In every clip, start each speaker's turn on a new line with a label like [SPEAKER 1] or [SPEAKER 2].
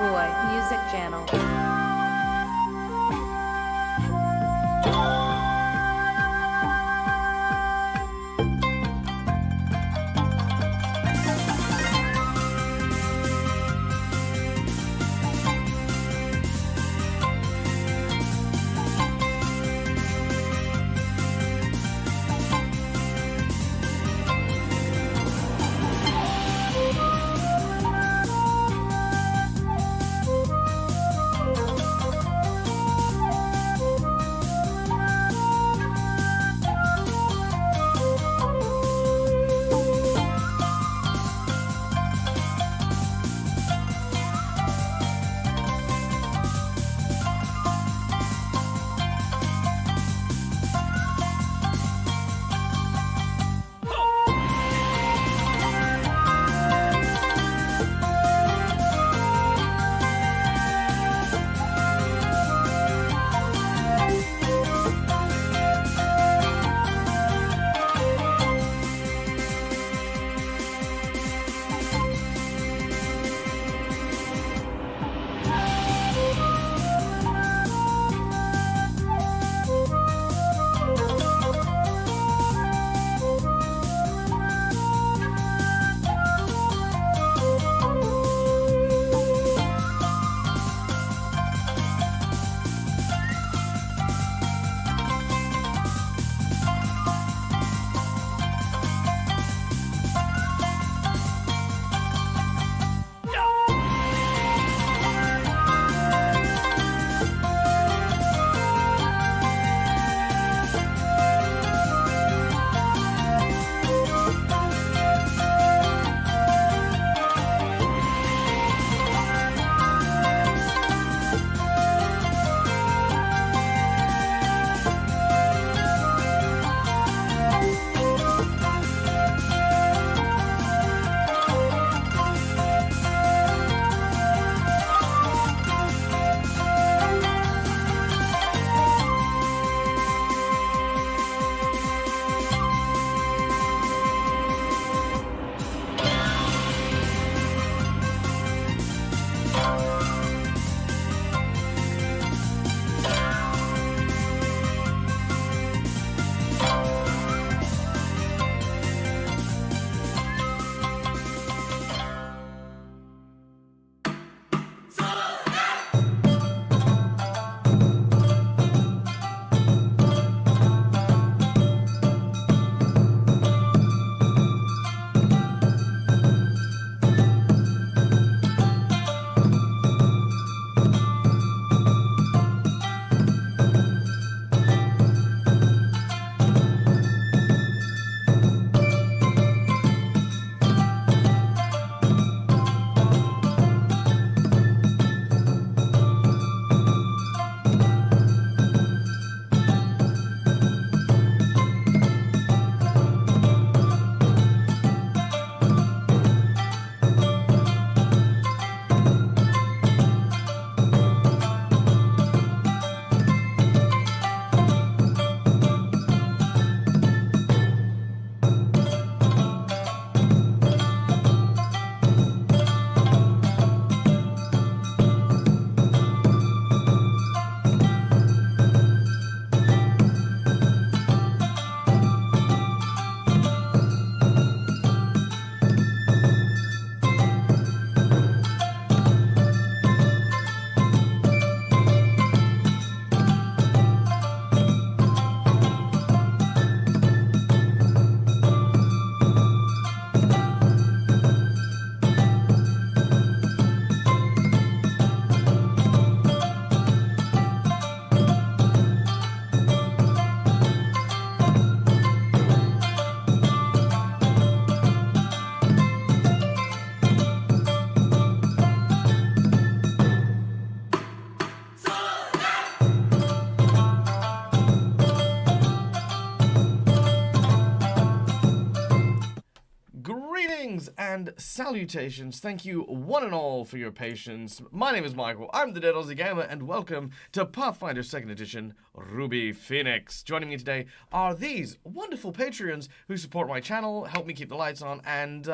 [SPEAKER 1] Boy Music Channel. and salutations. Thank you one and all for your patience. My name is Michael, I'm the Dead Aussie Gamer, and welcome to Pathfinder 2nd Edition Ruby Phoenix. Joining me today are these wonderful Patreons who support my channel, help me keep the lights on, and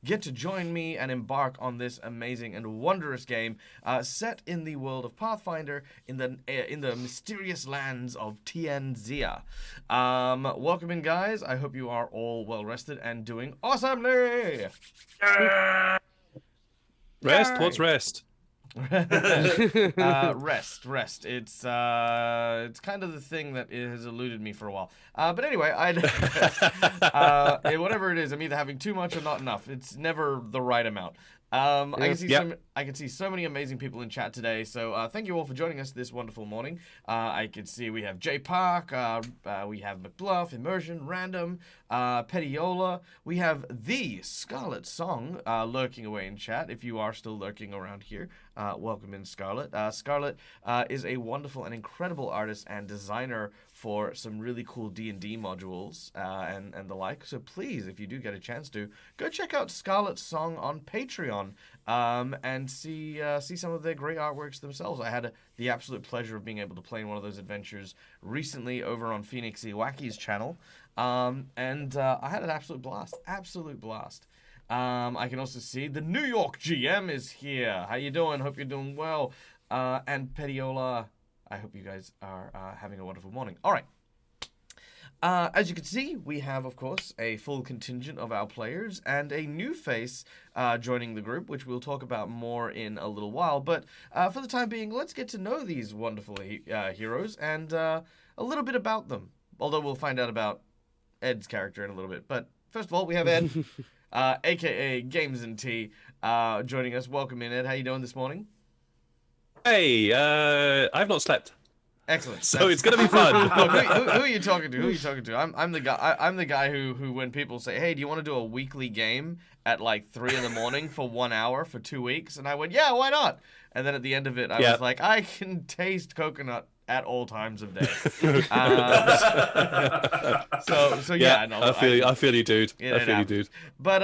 [SPEAKER 1] get to join me and embark on this amazing and wondrous game set in the world of Pathfinder in the mysterious lands of Tianzia. Welcome in, guys. I hope you are all well rested and doing awesomely.
[SPEAKER 2] Rest? What's rest?
[SPEAKER 1] Rest. It's kind of the thing that has eluded me for a while. But anyway, whatever it is, I'm either having too much or not enough. It's never the right amount. I can see so many amazing people in chat today. So thank you all for joining us this wonderful morning. I can see we have J Park, we have McBluff, Immersion, Random, Petiola. We have the Scarlet Song lurking away in chat. If you are still lurking around here, welcome in, Scarlet. Scarlet is a wonderful and incredible artist and designer for some really cool D&D modules and the like. So please, if you do get a chance to, go check out Scarlet's Song on Patreon and see some of their great artworks themselves. I had the absolute pleasure of being able to play in one of those adventures recently over on Phoenix Iwaki's channel, and I had an absolute blast. I can also see the New York GM is here. How you doing? Hope you're doing well. And Petiola, I hope you guys are having a wonderful morning. All right. As you can see, we have, of course, a full contingent of our players and a new face joining the group, which we'll talk about more in a little while. But for the time being, let's get to know these wonderful heroes and a little bit about them. Although we'll find out about Ed's character in a little bit. But first of all, we have Ed, a.k.a. Games and Tea, joining us. Welcome in, Ed. How you doing this morning?
[SPEAKER 2] Hey, I've not slept.
[SPEAKER 1] Excellent.
[SPEAKER 2] So it's gonna be fun.
[SPEAKER 1] Look, who are you talking to? I'm the guy. I'm the guy who when people say, "Hey, do you want to do a weekly game at like 3 a.m. for 1 hour for 2 weeks?" And I went, "Yeah, why not?" And then at the end of it, I was like, "I can taste coconut at all times of day." So yeah, no,
[SPEAKER 2] I feel you, dude. I feel you, dude.
[SPEAKER 1] But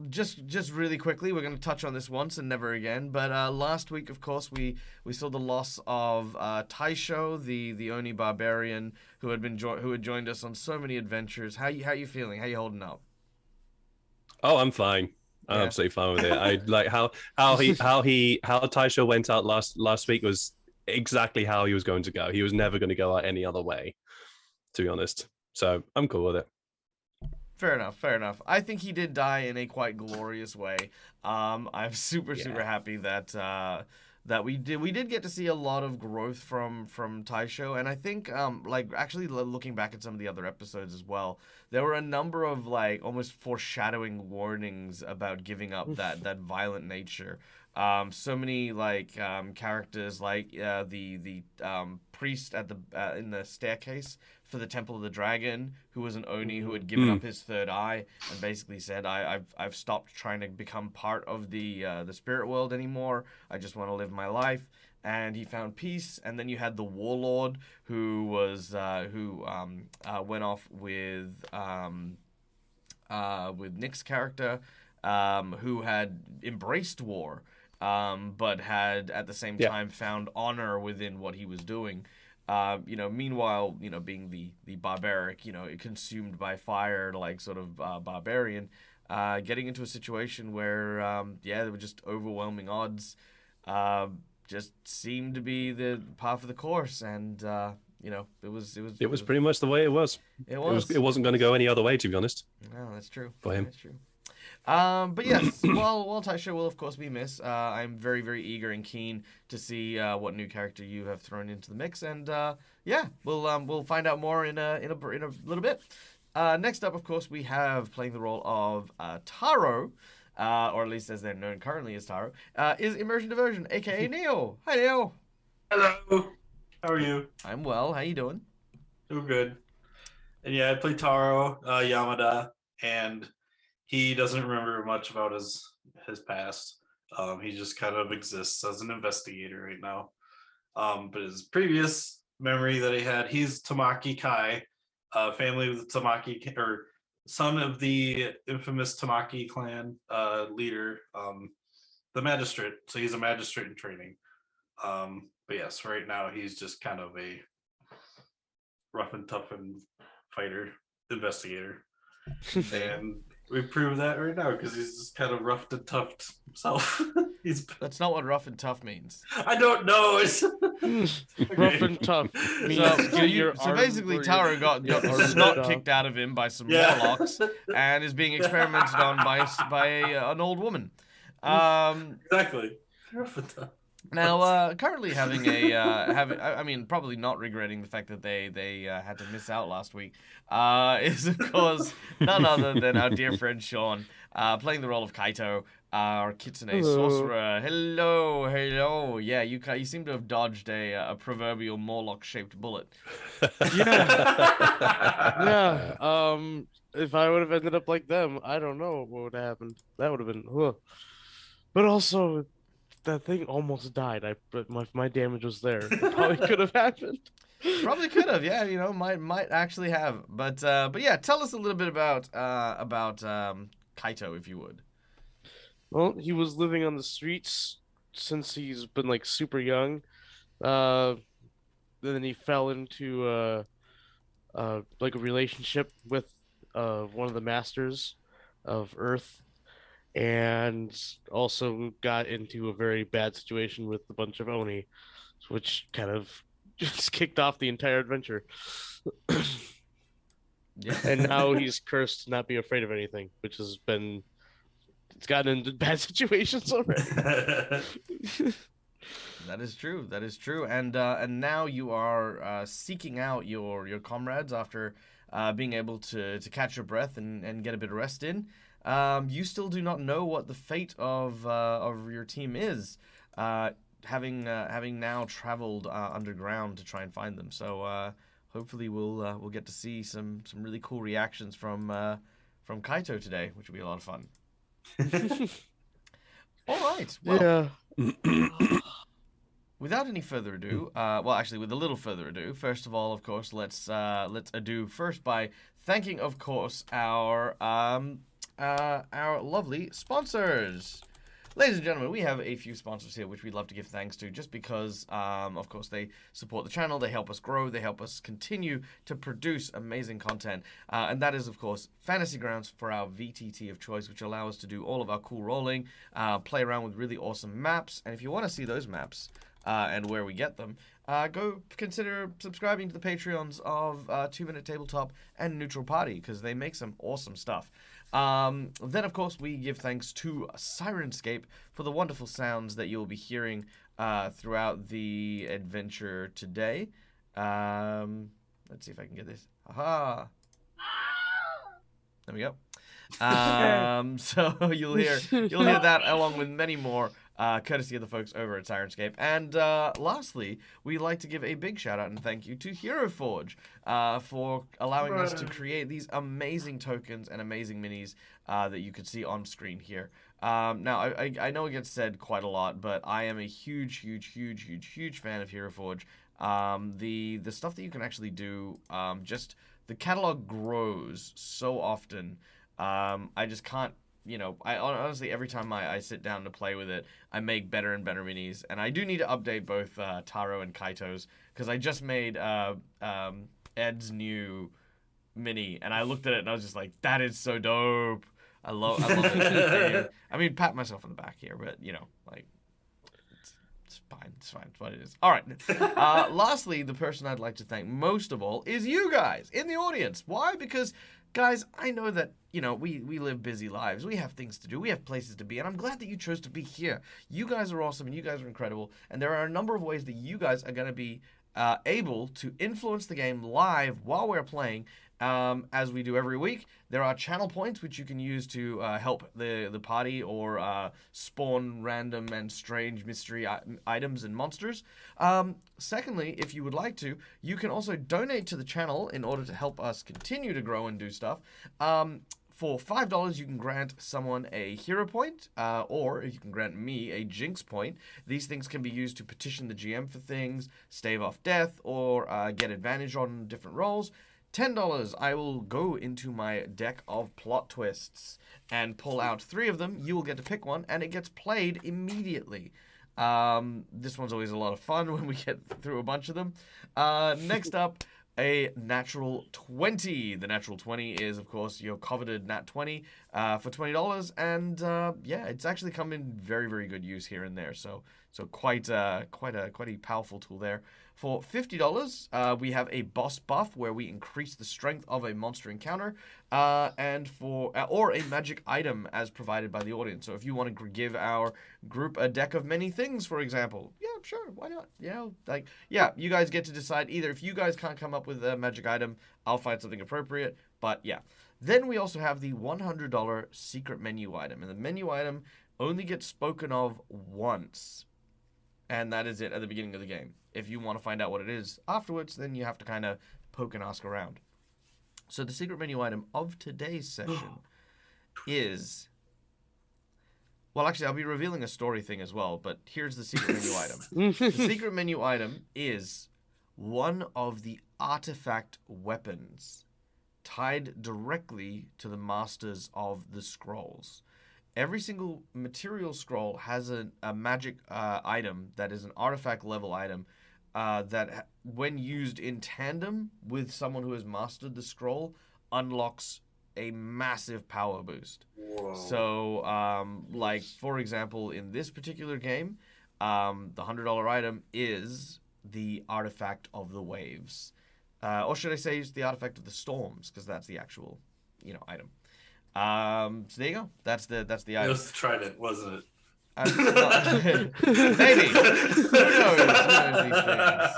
[SPEAKER 1] just really quickly, we're going to touch on this once and never again. But last week, of course, we saw the loss of Taisho, the Oni barbarian who had joined us on so many adventures. How you feeling? How you holding up?
[SPEAKER 2] Oh, I'm fine. I'm absolutely fine with it. I like how Taisho went out last week was exactly how he was going to go. He was never going to go out any other way, to be honest. So I'm cool with it.
[SPEAKER 1] Fair enough. I think he did die in a quite glorious way. I'm super happy that we did get to see a lot of growth from Taisho, and I think actually looking back at some of the other episodes as well, there were a number of like almost foreshadowing warnings about giving up that violent nature. So many characters like the priest at the in the staircase for the Temple of the Dragon, who was an Oni who had given up his third eye and basically said, I've stopped trying to become part of the spirit world anymore. I just want to live my life. And he found peace. And then you had the warlord who was went off with Nick's character, who had embraced war, but had at the same time found honor within what he was doing. Meanwhile, being the barbaric, consumed by fire, like sort of barbarian, getting into a situation where, there were just overwhelming odds, just seemed to be the path of the course, and it was
[SPEAKER 2] pretty much the way it was. It wasn't going to go any other way, to be honest.
[SPEAKER 1] No, that's true.
[SPEAKER 2] For him.
[SPEAKER 1] That's true. But yes, while Taisho will of course be missed, I'm very, very eager and keen to see what new character you have thrown into the mix, and we'll find out more in a little bit. Next up, of course, we have playing the role of Taro, or at least as they're known currently as Taro, is Immersion Diversion, aka Neil. Hi, Neil.
[SPEAKER 3] Hello. How are you?
[SPEAKER 1] I'm well. How you doing?
[SPEAKER 3] Doing good. And yeah, I play Taro Yamada, and he doesn't remember much about his past. He just kind of exists as an investigator right now. But his previous memory that he had, he's Tamaki Kai, family with Tamaki, or son of the infamous Tamaki clan leader, the magistrate. So he's a magistrate in training. But yes, right now he's just kind of a rough and tough and fighter investigator. And we prove that right now because he's just kind of rough and tough himself.
[SPEAKER 1] That's not what rough and tough means.
[SPEAKER 3] I don't know. It's
[SPEAKER 4] Rough and tough.
[SPEAKER 1] So basically, Taro got snot kicked out of him by some warlocks and is being experimented on by an old woman.
[SPEAKER 3] Exactly. Rough and tough.
[SPEAKER 1] Now, currently having I mean, probably not regretting the fact that they had to miss out last week, is of course none other than our dear friend Sean, playing the role of Kaito, our Kitsune sorcerer. Hello. Yeah, you seem to have dodged a proverbial Morlock-shaped bullet.
[SPEAKER 4] Yeah. If I would have ended up like them, I don't know what would have happened. That would have been. But also, that thing almost died. But my damage was there. It probably could have happened.
[SPEAKER 1] Probably could have, yeah. Might actually have. But yeah, tell us a little bit about Kaito, if you would.
[SPEAKER 4] Well, he was living on the streets since he's been like super young. Then he fell into like a relationship with one of the masters of Earth, and also got into a very bad situation with a bunch of Oni, which kind of just kicked off the entire adventure.
[SPEAKER 1] Yeah.
[SPEAKER 4] And now he's cursed to not be afraid of anything, which has been. It's gotten into bad situations already.
[SPEAKER 1] That is true. And now you are seeking out your comrades after being able to catch your breath and get a bit of rest in. You still do not know what the fate of your team is, having now traveled underground to try and find them. So hopefully we'll get to see some really cool reactions from Kaito today, which will be a lot of fun. All right. Well,
[SPEAKER 4] Yeah.
[SPEAKER 1] Without any further ado, well, actually, with a little further ado, first of all, of course, let's ado first by thanking, of course, our lovely sponsors. Ladies and gentlemen, we have a few sponsors here which we'd love to give thanks to just because, of course, they support the channel, they help us grow, they help us continue to produce amazing content. And that is, of course, Fantasy Grounds for our VTT of choice, which allow us to do all of our cool rolling, play around with really awesome maps. And if you want to see those maps and where we get them, go consider subscribing to the Patreons of 2 Minute Tabletop and Neutral Party because they make some awesome stuff. Then, of course, we give thanks to Sirenscape for the wonderful sounds that you'll be hearing throughout the adventure today. Let's see if I can get this. Aha! There we go. So you'll hear that along with many more, courtesy of the folks over at Sirenscape. And lastly, we'd like to give a big shout out and thank you to Hero Forge for allowing us to create these amazing tokens and amazing minis that you can see on screen here. Now, I know it gets said quite a lot, but I am a huge fan of Hero Forge. The stuff that you can actually do, just the catalog grows so often. I just can't, I honestly, every time I sit down to play with it, I make better and better minis. And I do need to update both Taro and Kaito's, because I just made Ed's new mini, and I looked at it and I was just like, that is so dope. I love it. I mean, pat myself on the back here, but, it's fine. It's what it is. All right. Lastly, the person I'd like to thank most of all is you guys in the audience. Why? Because, guys, I know that, we live busy lives. We have things to do. We have places to be. And I'm glad that you chose to be here. You guys are awesome and you guys are incredible. And there are a number of ways that you guys are going to be able to influence the game live while we're playing. As we do every week, there are channel points which you can use to help the party or spawn random and strange mystery items and monsters. Secondly, if you would like to, you can also donate to the channel in order to help us continue to grow and do stuff. For $5, you can grant someone a hero point, or you can grant me a jinx point. These things can be used to petition the GM for things, stave off death, or get advantage on different rolls. $10, I will go into my deck of plot twists and pull out 3 of them. You will get to pick one, and it gets played immediately. This one's always a lot of fun when we get through a bunch of them. Next up, a natural 20. The natural 20 is, of course, your coveted nat 20 for $20, and yeah, it's actually come in very, very good use here and there. So quite a powerful tool there. For $50, we have a boss buff where we increase the strength of a monster encounter, and or a magic item as provided by the audience. So if you want to give our group a deck of many things, for example, yeah, sure, why not? You know, like, yeah, you guys get to decide. Either if you guys can't come up with a magic item, I'll find something appropriate. But yeah, then we also have the $100 secret menu item, and the menu item only gets spoken of once. And that is it at the beginning of the game. If you want to find out what it is afterwards, then you have to kind of poke and ask around. So the secret menu item of today's session is... Well, actually, I'll be revealing a story thing as well, but here's the secret menu item. The secret menu item is one of the artifact weapons tied directly to the masters of the scrolls. Every single material scroll has a magic item that is an artifact level item that, when used in tandem with someone who has mastered the scroll, unlocks a massive power boost.
[SPEAKER 3] Whoa.
[SPEAKER 1] So, like, for example, in this particular game, the $100 item is the artifact of the waves. Or should I say it's the artifact of the storms, because that's the actual, item. So there you go. That's the item.
[SPEAKER 3] It was the trident, wasn't it?
[SPEAKER 1] Maybe. Who knows these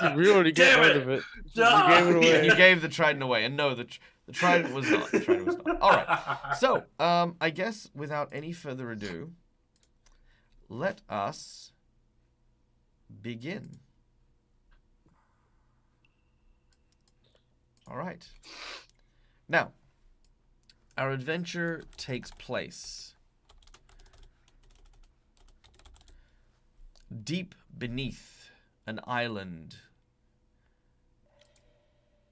[SPEAKER 1] things?
[SPEAKER 4] We already got rid of it.
[SPEAKER 3] No!
[SPEAKER 4] You gave it away.
[SPEAKER 1] You gave the trident away, and no, the trident was not. The trident was not. All right. So, I guess without any further ado, let us begin. All right. Now, our adventure takes place deep beneath an island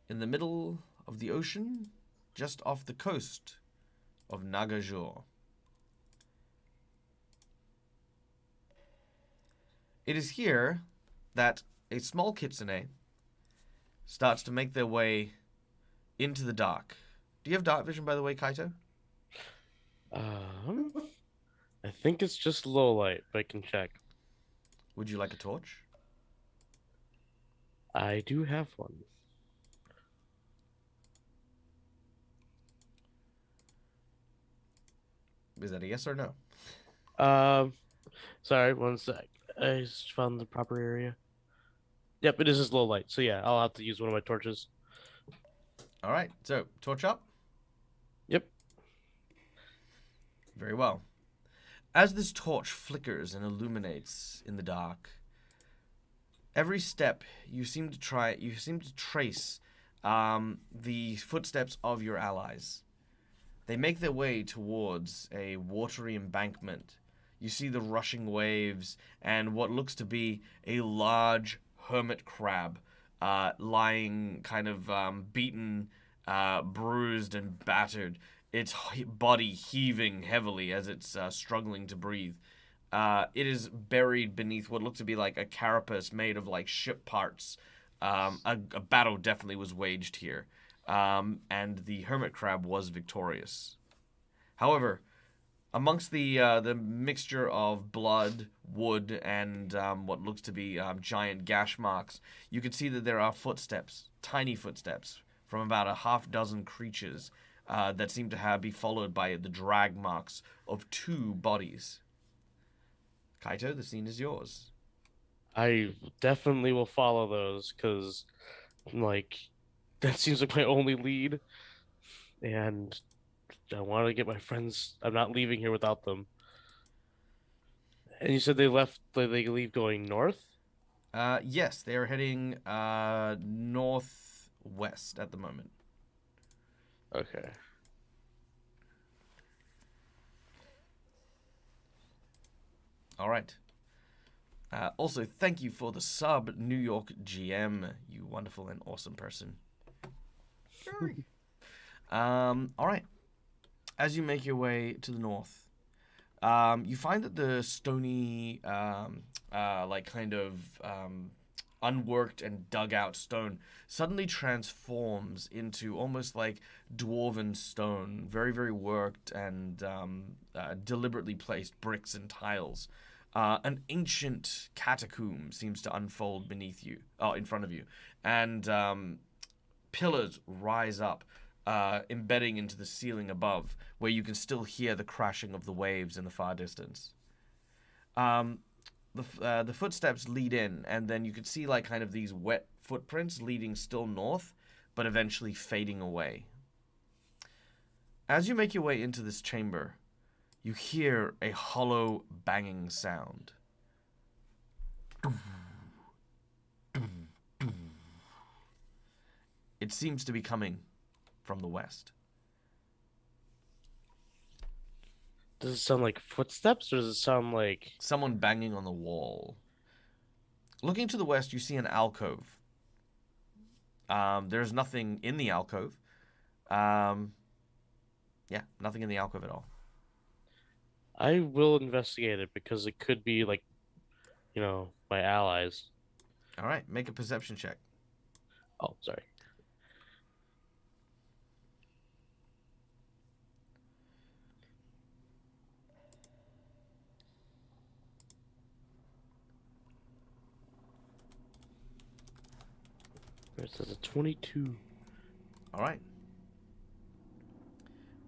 [SPEAKER 1] in the middle of the ocean, just off the coast of Nagajor. It is here that a small kitsune starts to make their way into the dark. Do you have dark vision, by the way, Kaito?
[SPEAKER 4] I think it's just low light, but I can check.
[SPEAKER 1] Would you like a torch?
[SPEAKER 4] I do have one.
[SPEAKER 1] Is that a yes or no?
[SPEAKER 4] Sorry, one sec. I just found the proper area. Yep, it is just low light. So yeah, I'll have to use one of my torches.
[SPEAKER 1] All right, so torch up.
[SPEAKER 4] Yep.
[SPEAKER 1] Very well. As this torch flickers and illuminates in the dark, every step you seem to trace the footsteps of your allies. They make their way towards a watery embankment. You see the rushing waves and what looks to be a large hermit crab lying kind of beaten, bruised, and battered. Its body heaving heavily as it's struggling to breathe. It is buried beneath what looks to be like a carapace made of like ship parts. A battle definitely was waged here. And the hermit crab was victorious. However, amongst the mixture of blood, wood, and what looks to be giant gash marks, you can see that there are footsteps, tiny footsteps, from about a half dozen creatures that seem to be followed by the drag marks of 2 bodies. Kaito, the scene is yours.
[SPEAKER 4] I definitely will follow those because, like, that seems like my only lead, and I want to get my friends. I'm not leaving here without them. And you said they leave going north?
[SPEAKER 1] Yes, they are heading northwest at the moment.
[SPEAKER 4] Okay.
[SPEAKER 1] All right. Also, thank you for the sub, New York GM, you wonderful and awesome person. All right. As you make your way to the north, you find that the stony, unworked and dug out stone suddenly transforms into almost like dwarven stone, very, very worked and deliberately placed bricks and tiles. An ancient catacomb seems to unfold in front of you, and pillars rise up, embedding into the ceiling above, where you can still hear the crashing of the waves in the far distance. The footsteps lead in, and then you can see like kind of these wet footprints leading still north, but eventually fading away. As you make your way into this chamber, you hear a hollow banging sound. It seems to be coming from the west.
[SPEAKER 4] Does it sound like footsteps, or does it sound like
[SPEAKER 1] someone banging on the wall? Looking to the west, you see an alcove. There's nothing in the alcove. Nothing in the alcove at all.
[SPEAKER 4] I will investigate it because it could be like, my allies.
[SPEAKER 1] All right, make a perception check.
[SPEAKER 4] Oh, sorry. It says a 22.
[SPEAKER 1] All right.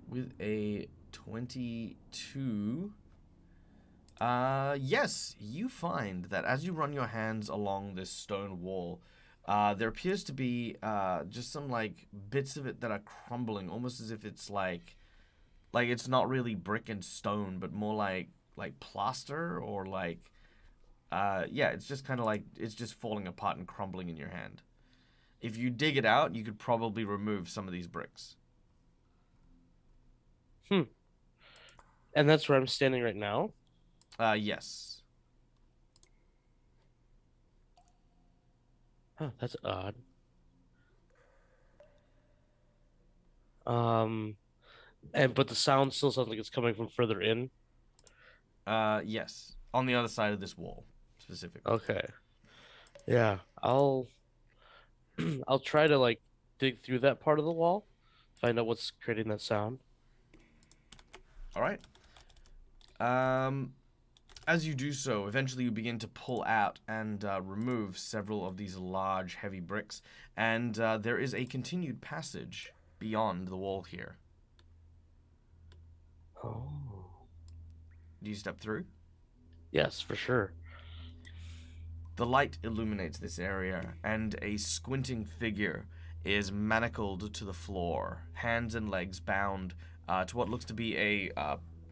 [SPEAKER 1] With a 22, yes, you find that as you run your hands along this stone wall, there appears to be just some like bits of it that are crumbling, almost as if it's like it's not really brick and stone, but more like plaster or it's just kind of like it's just falling apart and crumbling in your hand. If you dig it out, you could probably remove some of these bricks.
[SPEAKER 4] And that's where I'm standing right now?
[SPEAKER 1] Yes.
[SPEAKER 4] Huh, that's odd. But the sound still sounds like it's coming from further in.
[SPEAKER 1] Yes. On the other side of this wall, specifically.
[SPEAKER 4] Okay. Yeah, I'll try to like dig through that part of the wall, find out what's creating that sound.
[SPEAKER 1] All right. As you do so, eventually you begin to pull out and remove several of these large, heavy bricks, and there is a continued passage beyond the wall here.
[SPEAKER 4] Oh.
[SPEAKER 1] Do you step through?
[SPEAKER 4] Yes, for sure.
[SPEAKER 1] The light illuminates this area, and a squinting figure is manacled to the floor, hands and legs bound to what looks to be a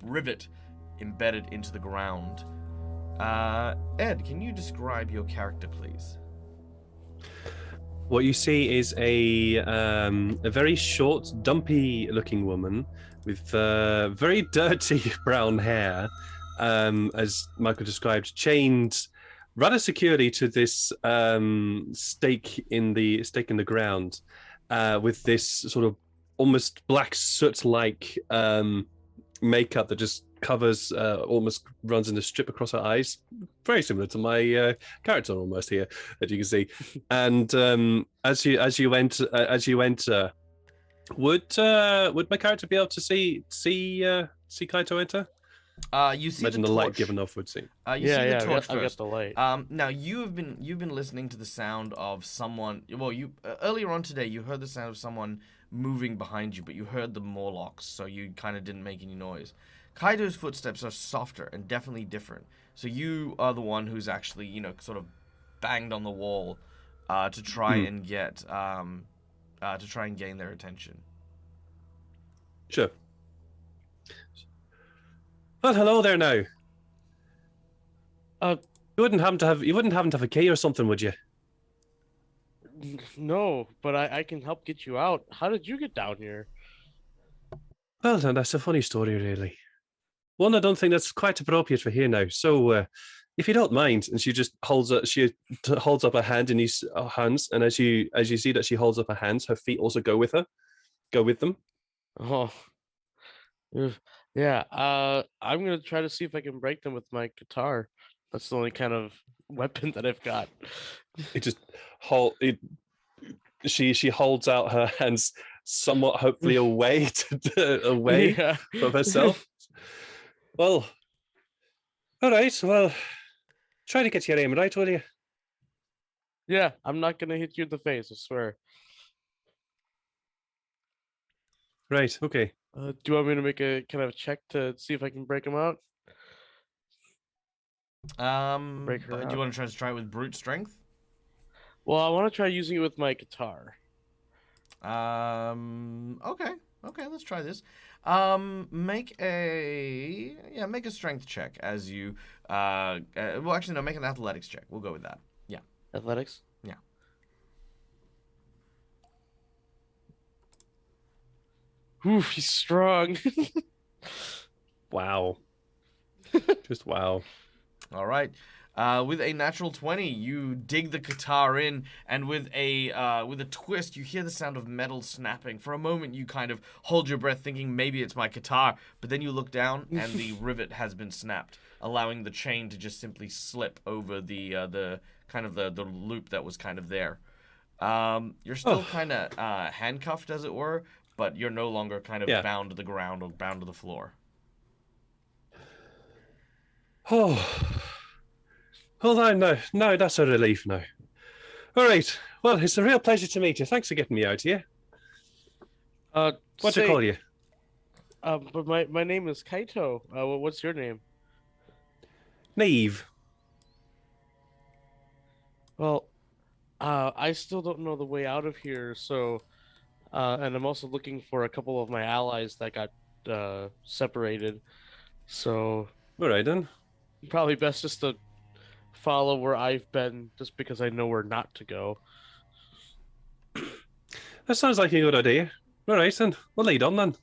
[SPEAKER 1] rivet embedded into the ground. Ed, can you describe your character, please?
[SPEAKER 2] What you see is a very short, dumpy-looking woman with very dirty brown hair, as Michael described, chained rather securely to this stake in the ground, with this sort of almost black soot-like makeup that just covers, almost runs in a strip across her eyes, very similar to my character almost here, as you can see. And as you enter, would my character be able to see Kaito enter?
[SPEAKER 1] You see
[SPEAKER 2] Imagine
[SPEAKER 1] the
[SPEAKER 2] the light
[SPEAKER 1] torch.
[SPEAKER 2] given off would see.
[SPEAKER 1] You see the torch
[SPEAKER 4] I got
[SPEAKER 1] first.
[SPEAKER 4] the light.
[SPEAKER 1] Now you've been listening to the sound of someone. Well, you earlier on today you heard the sound of someone moving behind you, but you heard the Morlocks, so you kind of didn't make any noise. Kaito's footsteps are softer and definitely different. So you are the one who's actually, sort of banged on the wall to try and get to try and gain their attention.
[SPEAKER 2] Sure. Well, hello there now. You wouldn't happen to have a key or something, would you?
[SPEAKER 4] No, but I can help get you out. How did you get down here?
[SPEAKER 2] Well, then, that's a funny story, really. One I don't think that's quite appropriate for here now. So, if you don't mind, and she just holds up her hand in his hands, and as you see that she holds up her hands, her feet also go with them.
[SPEAKER 4] Oh, yeah. I'm gonna try to see if I can break them with my guitar. That's the only kind of weapon that I've got.
[SPEAKER 2] It just she holds out her hands somewhat, hopefully away
[SPEAKER 4] Yeah.
[SPEAKER 2] from herself. Well, all right. Well, try to get your aim right, will you?
[SPEAKER 4] Yeah, I'm not gonna hit you in the face, I swear.
[SPEAKER 2] Right. Okay.
[SPEAKER 4] Do you want me to make a kind of check to see if I can break them out? Break her
[SPEAKER 1] But do
[SPEAKER 4] out.
[SPEAKER 1] you want to try it with brute strength?
[SPEAKER 4] Well, I want to try using it with my guitar.
[SPEAKER 1] Okay. Okay, let's try this. Make a strength check as you well, actually no, make an athletics check. We'll go with that. Yeah.
[SPEAKER 4] Athletics?
[SPEAKER 1] Yeah.
[SPEAKER 4] Oof, he's strong.
[SPEAKER 2] Wow. Just wow.
[SPEAKER 1] All right. With a natural 20, you dig the guitar in, and with a twist, you hear the sound of metal snapping. For a moment, you kind of hold your breath, thinking maybe it's my guitar, but then you look down, and the rivet has been snapped, allowing the chain to just simply slip over the kind of the loop that was kind of there. You're still kind of handcuffed, as it were, but you're no longer kind of bound to the ground or bound to the floor.
[SPEAKER 2] Oh. Well, no, that's a relief now. All right. Well, it's a real pleasure to meet you. Thanks for getting me out here. What to call you?
[SPEAKER 4] But my name is Kaito. What's your name?
[SPEAKER 2] Naive.
[SPEAKER 4] Well, I still don't know the way out of here, so, and I'm also looking for a couple of my allies that got separated. So,
[SPEAKER 2] All right then.
[SPEAKER 4] probably best just to follow where I've been, just because I know where not to go.
[SPEAKER 2] That sounds like a good idea. All right then. We'll lead on then.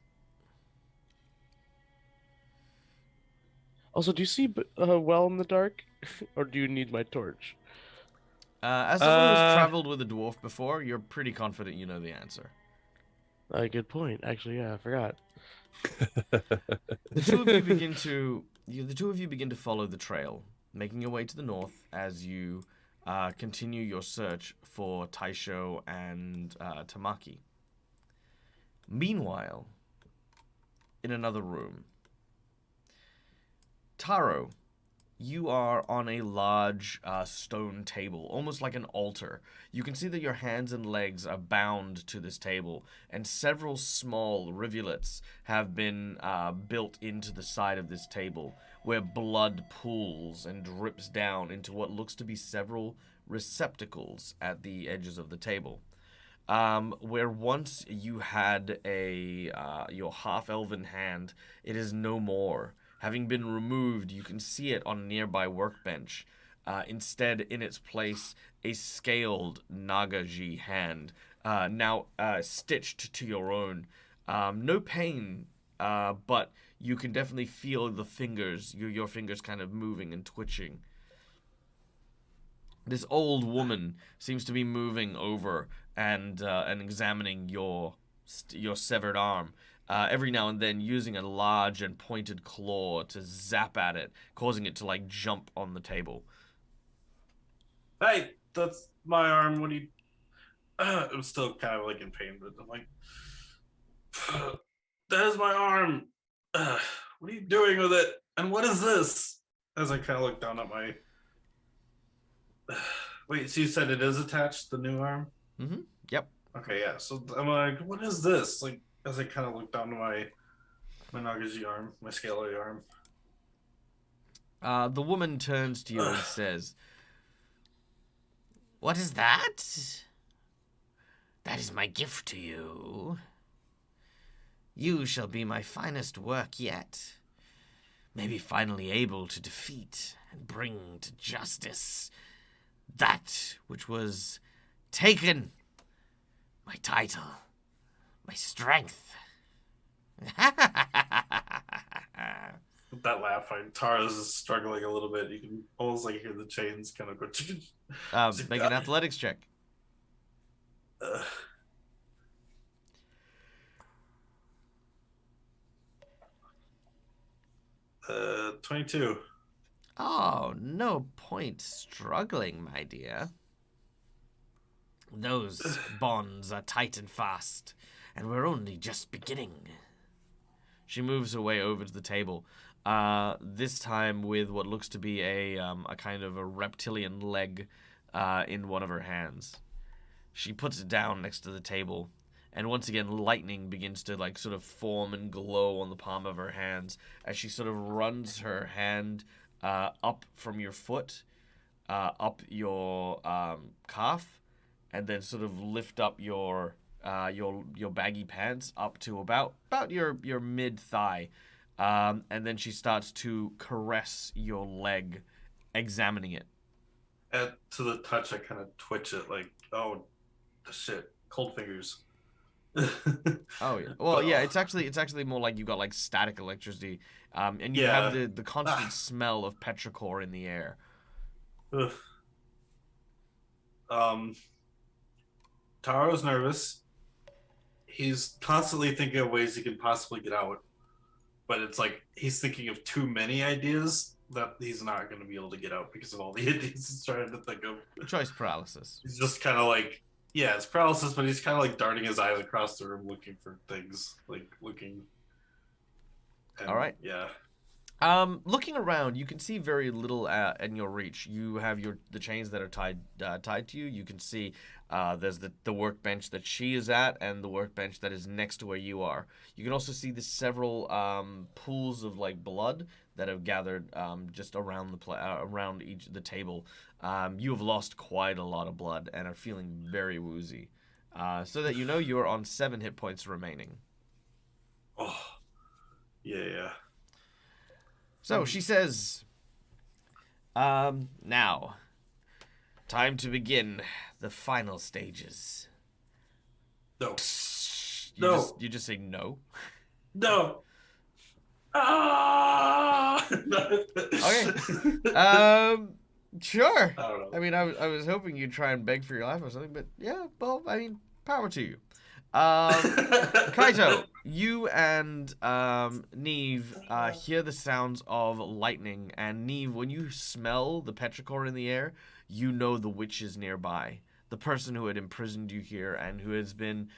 [SPEAKER 4] Also, do you see well in the dark, or do you need my torch?
[SPEAKER 1] As someone who's traveled with a dwarf before, you're pretty confident you know the answer.
[SPEAKER 4] Good point. Actually, yeah, I forgot.
[SPEAKER 1] The two of you begin to follow the trail, making your way to the north as you continue your search for Taisho and Tamaki. Meanwhile, in another room, Taro, you are on a large stone table, almost like an altar. You can see that your hands and legs are bound to this table, and several small rivulets have been built into the side of this table, where blood pools and drips down into what looks to be several receptacles at the edges of the table. Where once you had your half-elven hand, it is no more. Having been removed, you can see it on a nearby workbench. Instead, in its place, a scaled Nagaji hand, now stitched to your own. No pain, but you can definitely feel the fingers, your fingers kind of moving and twitching. This old woman seems to be moving over and examining your severed arm. Every now and then using a large and pointed claw to zap at it, causing it to, like, jump on the table.
[SPEAKER 3] Hey, that's my arm. What do you... I'm still kind of, like, in pain, but I'm like... That is my arm. What are you doing with it? And what is this? As I kind of look down at my... Wait, so you said it is attached, the new arm?
[SPEAKER 1] Mm-hmm. Yep.
[SPEAKER 3] Okay, yeah. So I'm like, what is this? Like, as I kind of look down to my Nagaji arm, my scaly arm.
[SPEAKER 1] The woman turns to you and says, "What is that? That is my gift to you. You shall be my finest work yet. Maybe finally able to defeat and bring to justice that which was taken. My title. My strength."
[SPEAKER 3] with that laugh, Tara's is struggling a little bit. You can almost like hear the chains kind of go.
[SPEAKER 1] Make an athletics check.
[SPEAKER 3] Uh, 22.
[SPEAKER 1] Oh, no point struggling, my dear. Those bonds are tight and fast, and we're only just beginning. She moves her way over to the table, this time with what looks to be a kind of a reptilian leg in one of her hands. She puts it down next to the table, and once again, lightning begins to like sort of form and glow on the palm of her hands as she sort of runs her hand up from your foot, up your calf, and then sort of lift up your baggy pants up to about your mid thigh, and then she starts to caress your leg, examining it.
[SPEAKER 3] To the touch, I kind of twitch it, like, oh, the shit, cold fingers.
[SPEAKER 1] Oh yeah. Well, yeah. It's actually more like you've got like static electricity, and you have the constant smell of petrichor in the air.
[SPEAKER 3] Ugh. Taro's nervous. He's constantly thinking of ways he can possibly get out, but it's like he's thinking of too many ideas that he's not going to be able to get out because of all the ideas he's trying to think of.
[SPEAKER 1] Choice paralysis.
[SPEAKER 3] He's just kind of like, yeah, it's paralysis, but he's kind of like darting his eyes across the room looking for things, like looking. And,
[SPEAKER 1] all right.
[SPEAKER 3] Yeah.
[SPEAKER 1] Looking around, you can see very little in your reach. You have the chains that are tied to you. You can see there's the workbench that she is at and the workbench that is next to where you are. You can also see the several pools of like blood that have gathered just around around the table. You have lost quite a lot of blood and are feeling very woozy. So that you know you are on 7 hit points remaining.
[SPEAKER 3] Oh, yeah.
[SPEAKER 1] So she says, now, time to begin the final stages.
[SPEAKER 3] No.
[SPEAKER 1] You just say no?
[SPEAKER 3] No. Ah!
[SPEAKER 1] Okay. Sure.
[SPEAKER 3] I don't know.
[SPEAKER 1] I mean, I was hoping you'd try and beg for your life or something, but yeah, well, I mean, power to you. Kaito, you and Neve hear the sounds of lightning, and Neve, when you smell the petrichor in the air, you know the witch is nearby. The person who had imprisoned you here and who has been,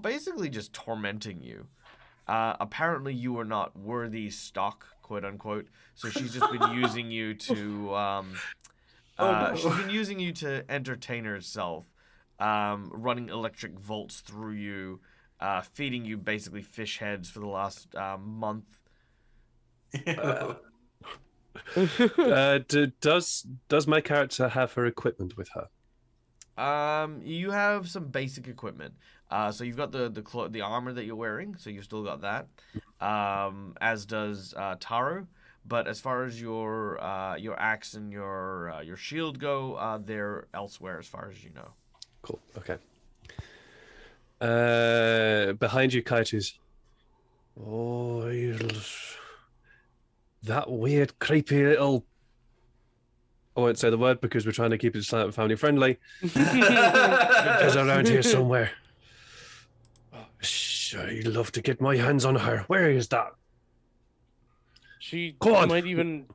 [SPEAKER 1] basically just tormenting you. Apparently you were not worthy stock, quote unquote, so she's just been using you to, she's been using you to entertain herself. Running electric volts through you, feeding you basically fish heads for the last month.
[SPEAKER 2] Does my character have her equipment with her?
[SPEAKER 1] You have some basic equipment. So you've got the armor that you're wearing, so you've still got that. As does Taro. But as far as your axe and your shield go, they're elsewhere as far as you know.
[SPEAKER 2] Cool. Okay. Behind you, Kaitu's. Oh, that weird, creepy little. I won't say the word because we're trying to keep it silent and family friendly. She's around here somewhere. I'd love to get my hands on her. Where is that?
[SPEAKER 4] She might even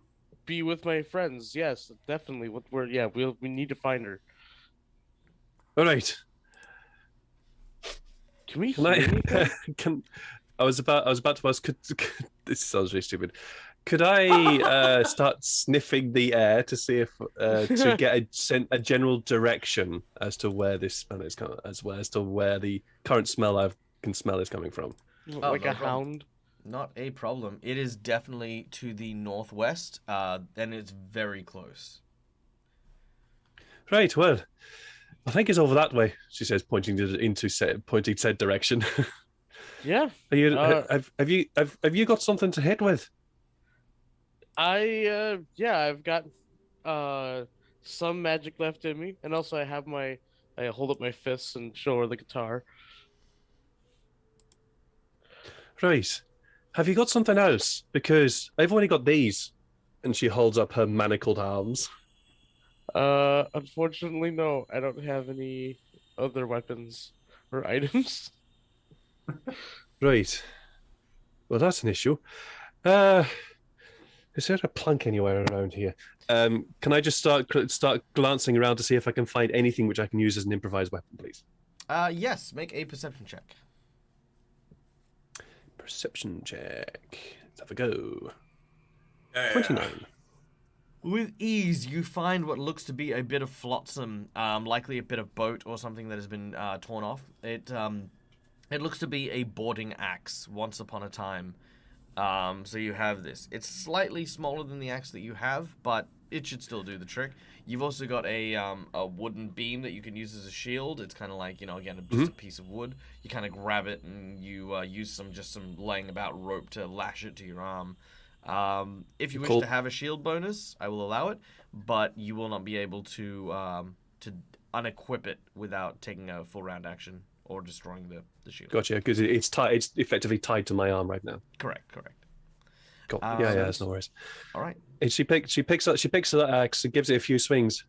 [SPEAKER 4] be with my friends. Yes, definitely. We need to find her.
[SPEAKER 2] All right.
[SPEAKER 4] Can
[SPEAKER 2] I was about to ask. This sounds really stupid. Could I start sniffing the air to see if to get a general direction as to where this smell is coming, as to where the current smell I can smell is coming from?
[SPEAKER 4] Like a hound.
[SPEAKER 1] Not a problem. It is definitely to the northwest, and it's very close.
[SPEAKER 2] Right. Well, I think it's over that way. She says, pointing said direction.
[SPEAKER 4] Yeah.
[SPEAKER 2] Are you? Have you got something to hit with?
[SPEAKER 4] I've got some magic left in me, and also I hold up my fists and show her the guitar.
[SPEAKER 2] Right. have you got something else? Because I've only got these. And she holds up her manacled arms.
[SPEAKER 4] Unfortunately, no. I don't have any other weapons or items.
[SPEAKER 2] Right. Well, that's an issue. Is there a plank anywhere around here? Can I just start glancing around to see if I can find anything which I can use as an improvised weapon, please?
[SPEAKER 1] Yes, make a perception check.
[SPEAKER 2] Perception check. Let's have a go.
[SPEAKER 3] Yeah.
[SPEAKER 2] 29.
[SPEAKER 1] With ease, you find what looks to be a bit of flotsam, likely a bit of boat or something that has been torn off. It looks to be a boarding axe once upon a time. So you have this. It's slightly smaller than the axe that you have, but it should still do the trick. You've also got a wooden beam that you can use as a shield. It's kind of like, again, just a piece of wood. You kind of grab it and you use some laying about rope to lash it to your arm. If you wish to have a shield bonus, I will allow it, but you will not be able to unequip it without taking a full round action or destroying the shield.
[SPEAKER 2] Gotcha, because it's tied. It's effectively tied to my arm right now.
[SPEAKER 1] Correct.
[SPEAKER 2] Cool. Yeah, that's no worries.
[SPEAKER 1] All right.
[SPEAKER 2] And she picks up that axe and gives it a few swings.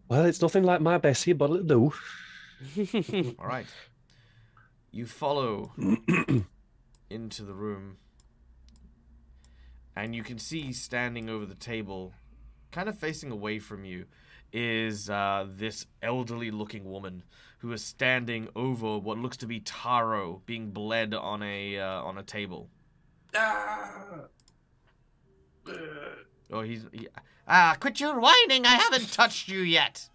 [SPEAKER 2] Well, it's nothing like my Bessie, but it'll do.
[SPEAKER 1] All right. You follow into the room, and you can see standing over the table, kind of facing away from you, is this elderly-looking woman who is standing over what looks to be Taro being bled on a table. Oh, quit your whining! I haven't touched you yet.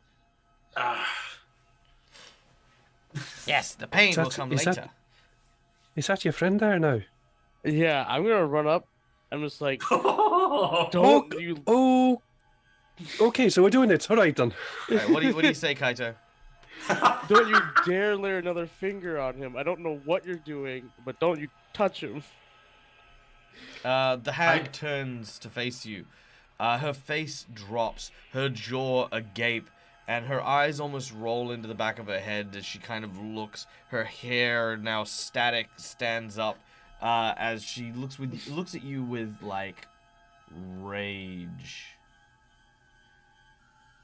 [SPEAKER 1] Yes, the pain will come later.
[SPEAKER 2] Is that your friend there now?
[SPEAKER 4] Yeah, I'm gonna run up. I'm just like, don't you?
[SPEAKER 2] Oh, okay. So we're doing it. All right, then.
[SPEAKER 1] All right, what do you say, Kaito?
[SPEAKER 4] Don't you dare lay another finger on him. I don't know what you're doing, but don't you touch him.
[SPEAKER 1] The hag turns to face you. Her face drops, her jaw agape, and her eyes almost roll into the back of her head as she kind of looks. Her hair, now static, stands up as she looks at you with, like, rage.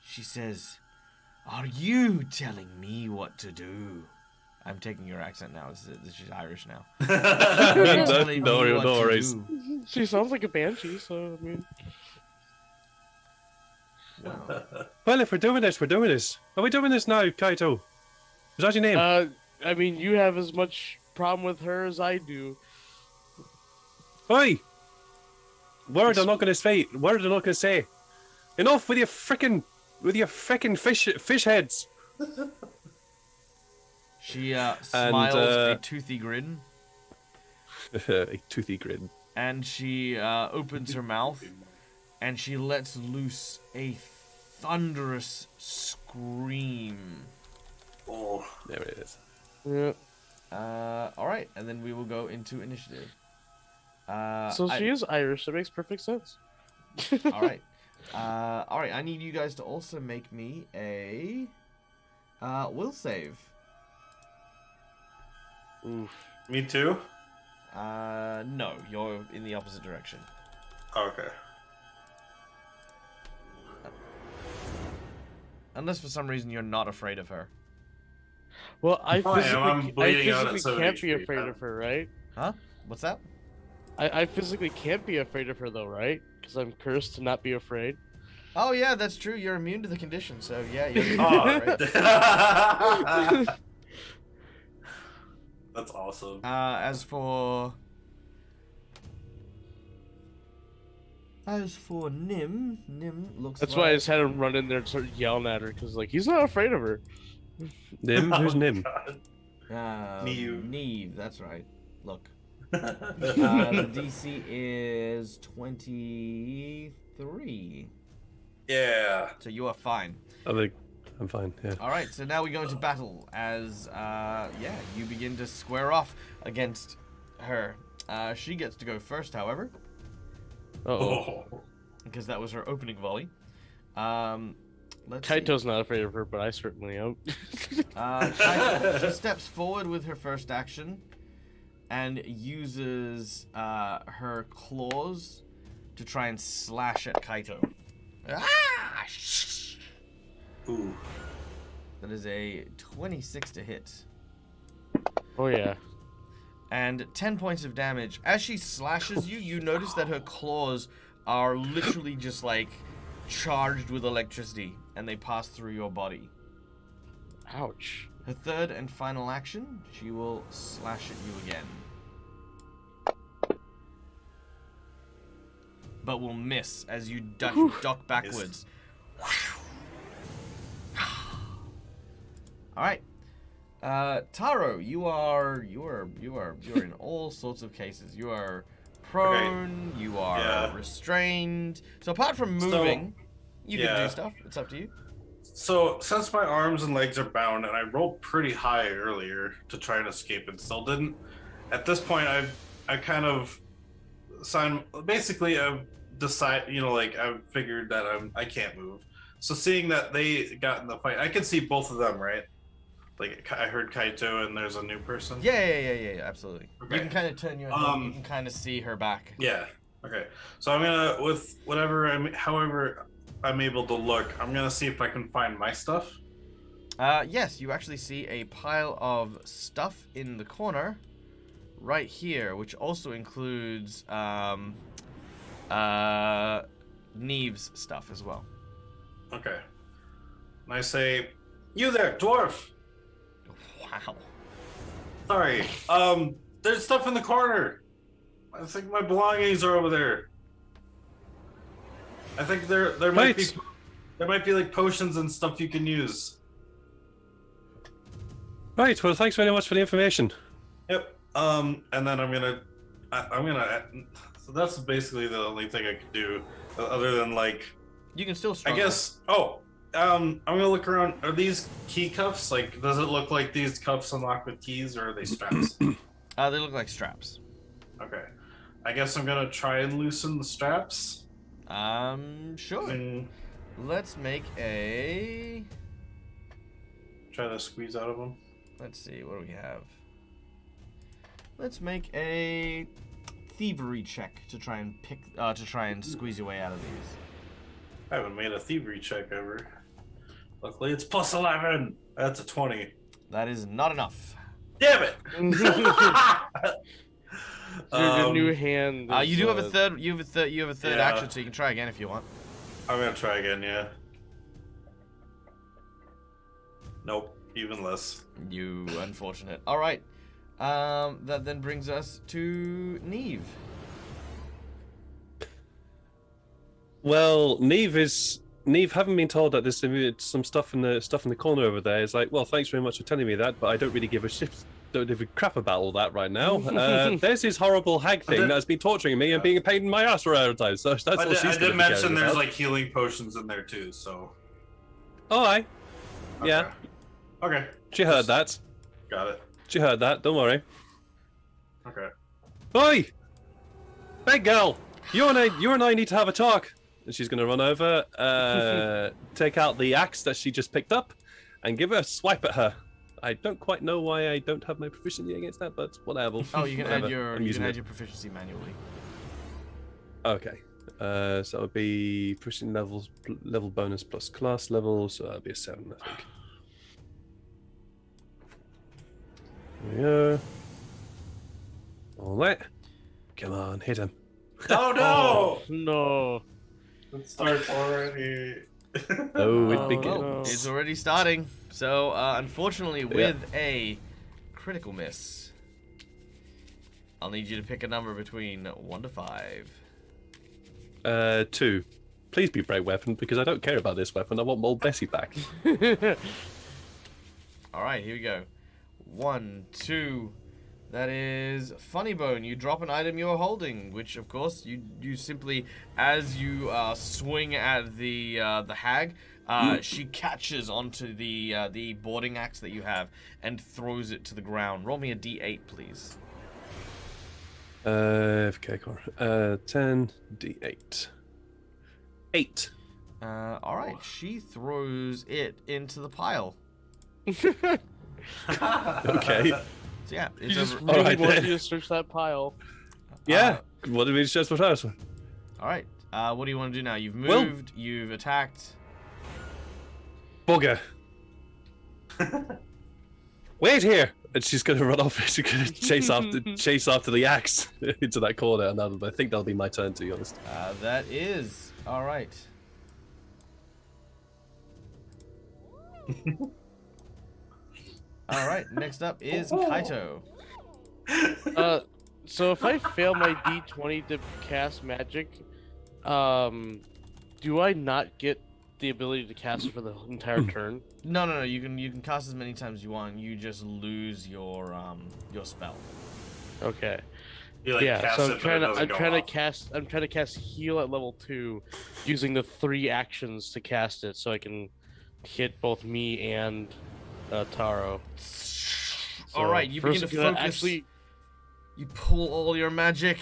[SPEAKER 1] She says, "Are you telling me what to do?" I'm taking your accent now. She's Irish now.
[SPEAKER 2] No worries.
[SPEAKER 4] She sounds like a banshee, so I mean.
[SPEAKER 1] Wow.
[SPEAKER 2] Well, if we're doing this, we're doing this. Are we doing this now, Kaito? Is that your name?
[SPEAKER 4] I mean, you have as much problem with her as I do.
[SPEAKER 2] Oi! Word I'm not going to say. Word I'm not going to say. Enough with your frickin' fish heads.
[SPEAKER 1] She smiles a toothy grin.
[SPEAKER 2] A toothy grin.
[SPEAKER 1] And she opens her mouth, and she lets loose a thunderous scream.
[SPEAKER 3] Oh,
[SPEAKER 2] there it is.
[SPEAKER 4] Yeah.
[SPEAKER 1] All right, and then we will go into initiative.
[SPEAKER 4] So she is Irish. That makes perfect sense.
[SPEAKER 1] All right. All right. I need you guys to also make me a will save.
[SPEAKER 4] Oof.
[SPEAKER 3] me too.
[SPEAKER 1] No, you're in the opposite direction.
[SPEAKER 3] Okay.
[SPEAKER 1] Unless for some reason you're not afraid of her.
[SPEAKER 4] Well, I
[SPEAKER 3] I'm bleeding out at
[SPEAKER 4] physically
[SPEAKER 3] 7
[SPEAKER 4] can't be
[SPEAKER 3] HP,
[SPEAKER 4] afraid of her, right?
[SPEAKER 1] Huh? What's that?
[SPEAKER 4] I physically can't be afraid of her, though, right? Because I'm cursed to not be afraid.
[SPEAKER 1] Oh yeah, that's true. You're immune to the condition, so yeah. You're
[SPEAKER 3] Oh. That's awesome.
[SPEAKER 1] As for Nim looks.
[SPEAKER 4] That's why I just had him run in there and start yelling at her, because like he's not afraid of her.
[SPEAKER 2] Nim? Who's Nim?
[SPEAKER 1] Neve, that's right. Look. The DC is 23.
[SPEAKER 3] Yeah.
[SPEAKER 1] So you are fine.
[SPEAKER 2] I'm fine, yeah.
[SPEAKER 1] All right, so now we go into battle as, you begin to square off against her. She gets to go first, however.
[SPEAKER 4] Uh-oh.
[SPEAKER 1] Because that was her opening volley.
[SPEAKER 4] Kaito's not afraid of her, but I certainly am.
[SPEAKER 1] Kaito, she steps forward with her first action. and uses her claws to try and slash at Kaito. Ah!
[SPEAKER 3] Ooh.
[SPEAKER 1] That is a 26 to hit.
[SPEAKER 4] Oh yeah.
[SPEAKER 1] And 10 points of damage. As she slashes you, you notice that her claws are literally just like charged with electricity, and they pass through your body.
[SPEAKER 4] Ouch.
[SPEAKER 1] Her third and final action, she will slash at you again. But will miss as you duck backwards. All right. Taro, you are in all sorts of cases. You are prone, you are restrained. So apart from moving, you can do stuff. It's up to you.
[SPEAKER 3] So since my arms and legs are bound, and I rolled pretty high earlier to try and escape and still didn't, at this point I kind of I've figured that I can't move. So seeing that they got in the fight, I can see both of them, right? Like I heard Kaito and there's a new person.
[SPEAKER 1] Yeah, absolutely.
[SPEAKER 3] Okay.
[SPEAKER 1] You can kind of turn your head. You can kind of see her back.
[SPEAKER 3] Yeah. Okay. So I'm gonna, with however I'm able to look, I'm gonna see if I can find my stuff.
[SPEAKER 1] Yes, you actually see a pile of stuff in the corner, right here, which also includes Neve's stuff as well.
[SPEAKER 3] Okay. And I say, "You there, dwarf?
[SPEAKER 1] Wow.
[SPEAKER 3] Sorry. There's stuff in the corner. I think my belongings are over there. I think there might be like potions and stuff you can use."
[SPEAKER 2] Right. Well, thanks very much for the information.
[SPEAKER 3] Yep. And then I'm gonna. So that's basically the only thing I could do, other than like.
[SPEAKER 1] You can still struggle.
[SPEAKER 3] I guess. Oh. I'm gonna look around. Are these key cuffs? Like, does it look like these cuffs unlock with keys, or are they straps?
[SPEAKER 1] They look like straps.
[SPEAKER 3] Okay. I guess I'm gonna try and loosen the straps.
[SPEAKER 1] Sure. Let's make a.
[SPEAKER 3] Try to squeeze out of them.
[SPEAKER 1] Let's see. What do we have? Let's make a thievery check to try and squeeze your way out of these.
[SPEAKER 3] I haven't made a thievery check ever. Luckily, it's plus 11. That's a 20.
[SPEAKER 1] That is not enough.
[SPEAKER 3] Damn it!
[SPEAKER 4] Your new hand.
[SPEAKER 1] You do have a third. You have a third action, so you can try again if you want.
[SPEAKER 3] I'm gonna try again. Yeah. Nope. Even less.
[SPEAKER 1] You unfortunate. All right. That then brings us to Neve.
[SPEAKER 2] Well, Neve, having been told that there's some stuff in the corner over there, is like, well, thanks very much for telling me that, but I don't really give a shit. Don't give a crap about all that right now. There's this horrible hag thing that has been torturing me and being a pain in my ass for a time. So that's what she's
[SPEAKER 3] I did mention there's
[SPEAKER 2] about.
[SPEAKER 3] like healing potions in there too. So.
[SPEAKER 2] Oh, aye.
[SPEAKER 3] Okay.
[SPEAKER 2] Yeah.
[SPEAKER 3] Okay.
[SPEAKER 2] She heard that.
[SPEAKER 3] Got it.
[SPEAKER 2] She heard that. Don't worry.
[SPEAKER 3] Okay.
[SPEAKER 2] Oi! Big girl! You and I need to have a talk. And she's going to run over, take out the axe that she just picked up, and give her a swipe at her. I don't quite know why I don't have my proficiency against that, but whatever.
[SPEAKER 1] Oh, you can add your
[SPEAKER 2] it.
[SPEAKER 1] proficiency manually.
[SPEAKER 2] Okay. So it would be proficiency level bonus plus class level, so that'd be a 7, I think. There we go. All right. Come on, hit him.
[SPEAKER 3] Oh no!
[SPEAKER 4] No.
[SPEAKER 3] It starts already.
[SPEAKER 2] Oh, it
[SPEAKER 1] Oh,
[SPEAKER 2] begins.
[SPEAKER 1] no. It's already starting. So, unfortunately, with a critical miss, I'll need you to pick a number between 1 to 5.
[SPEAKER 2] 2. Please be brave weapon, because I don't care about this weapon. I want old Bessie back.
[SPEAKER 1] All right, here we go. 1, 2. That is Funny Bone. You drop an item you're holding, which of course you simply, as you swing at the hag, she catches onto the boarding axe that you have and throws it to the ground. Roll me a d8, please.
[SPEAKER 2] Okay, 10 d8. 8.
[SPEAKER 1] All right, she throws it into the pile.
[SPEAKER 2] Okay.
[SPEAKER 1] So yeah,
[SPEAKER 4] You
[SPEAKER 1] it's
[SPEAKER 4] just
[SPEAKER 1] over.
[SPEAKER 4] really
[SPEAKER 2] Alright,
[SPEAKER 4] wanted
[SPEAKER 2] then.
[SPEAKER 4] you to search that pile.
[SPEAKER 2] Yeah. What did we just put out?
[SPEAKER 1] All right. What do you want to do now? You've
[SPEAKER 2] Well-
[SPEAKER 1] moved. You've attacked.
[SPEAKER 2] Bugger. Wait here! And she's gonna run off. She's gonna chase after the axe into that corner, and I think that'll be my turn, to be honest.
[SPEAKER 1] That is all right. All right. Next up is Kaito.
[SPEAKER 4] So if I fail my D20 to cast magic, do I not get the ability to cast it for the entire turn?
[SPEAKER 1] No. You can cast as many times as you want. You just lose your spell.
[SPEAKER 4] Okay.
[SPEAKER 3] You like
[SPEAKER 4] Yeah,
[SPEAKER 3] cast
[SPEAKER 4] so
[SPEAKER 3] it, but it doesn't go off.
[SPEAKER 4] I'm trying to cast heal at level 2 using the 3 actions to cast it so I can hit both me and Taro.
[SPEAKER 1] All right. You begin to
[SPEAKER 4] first I'm gonna
[SPEAKER 1] focus. You pull all your magic.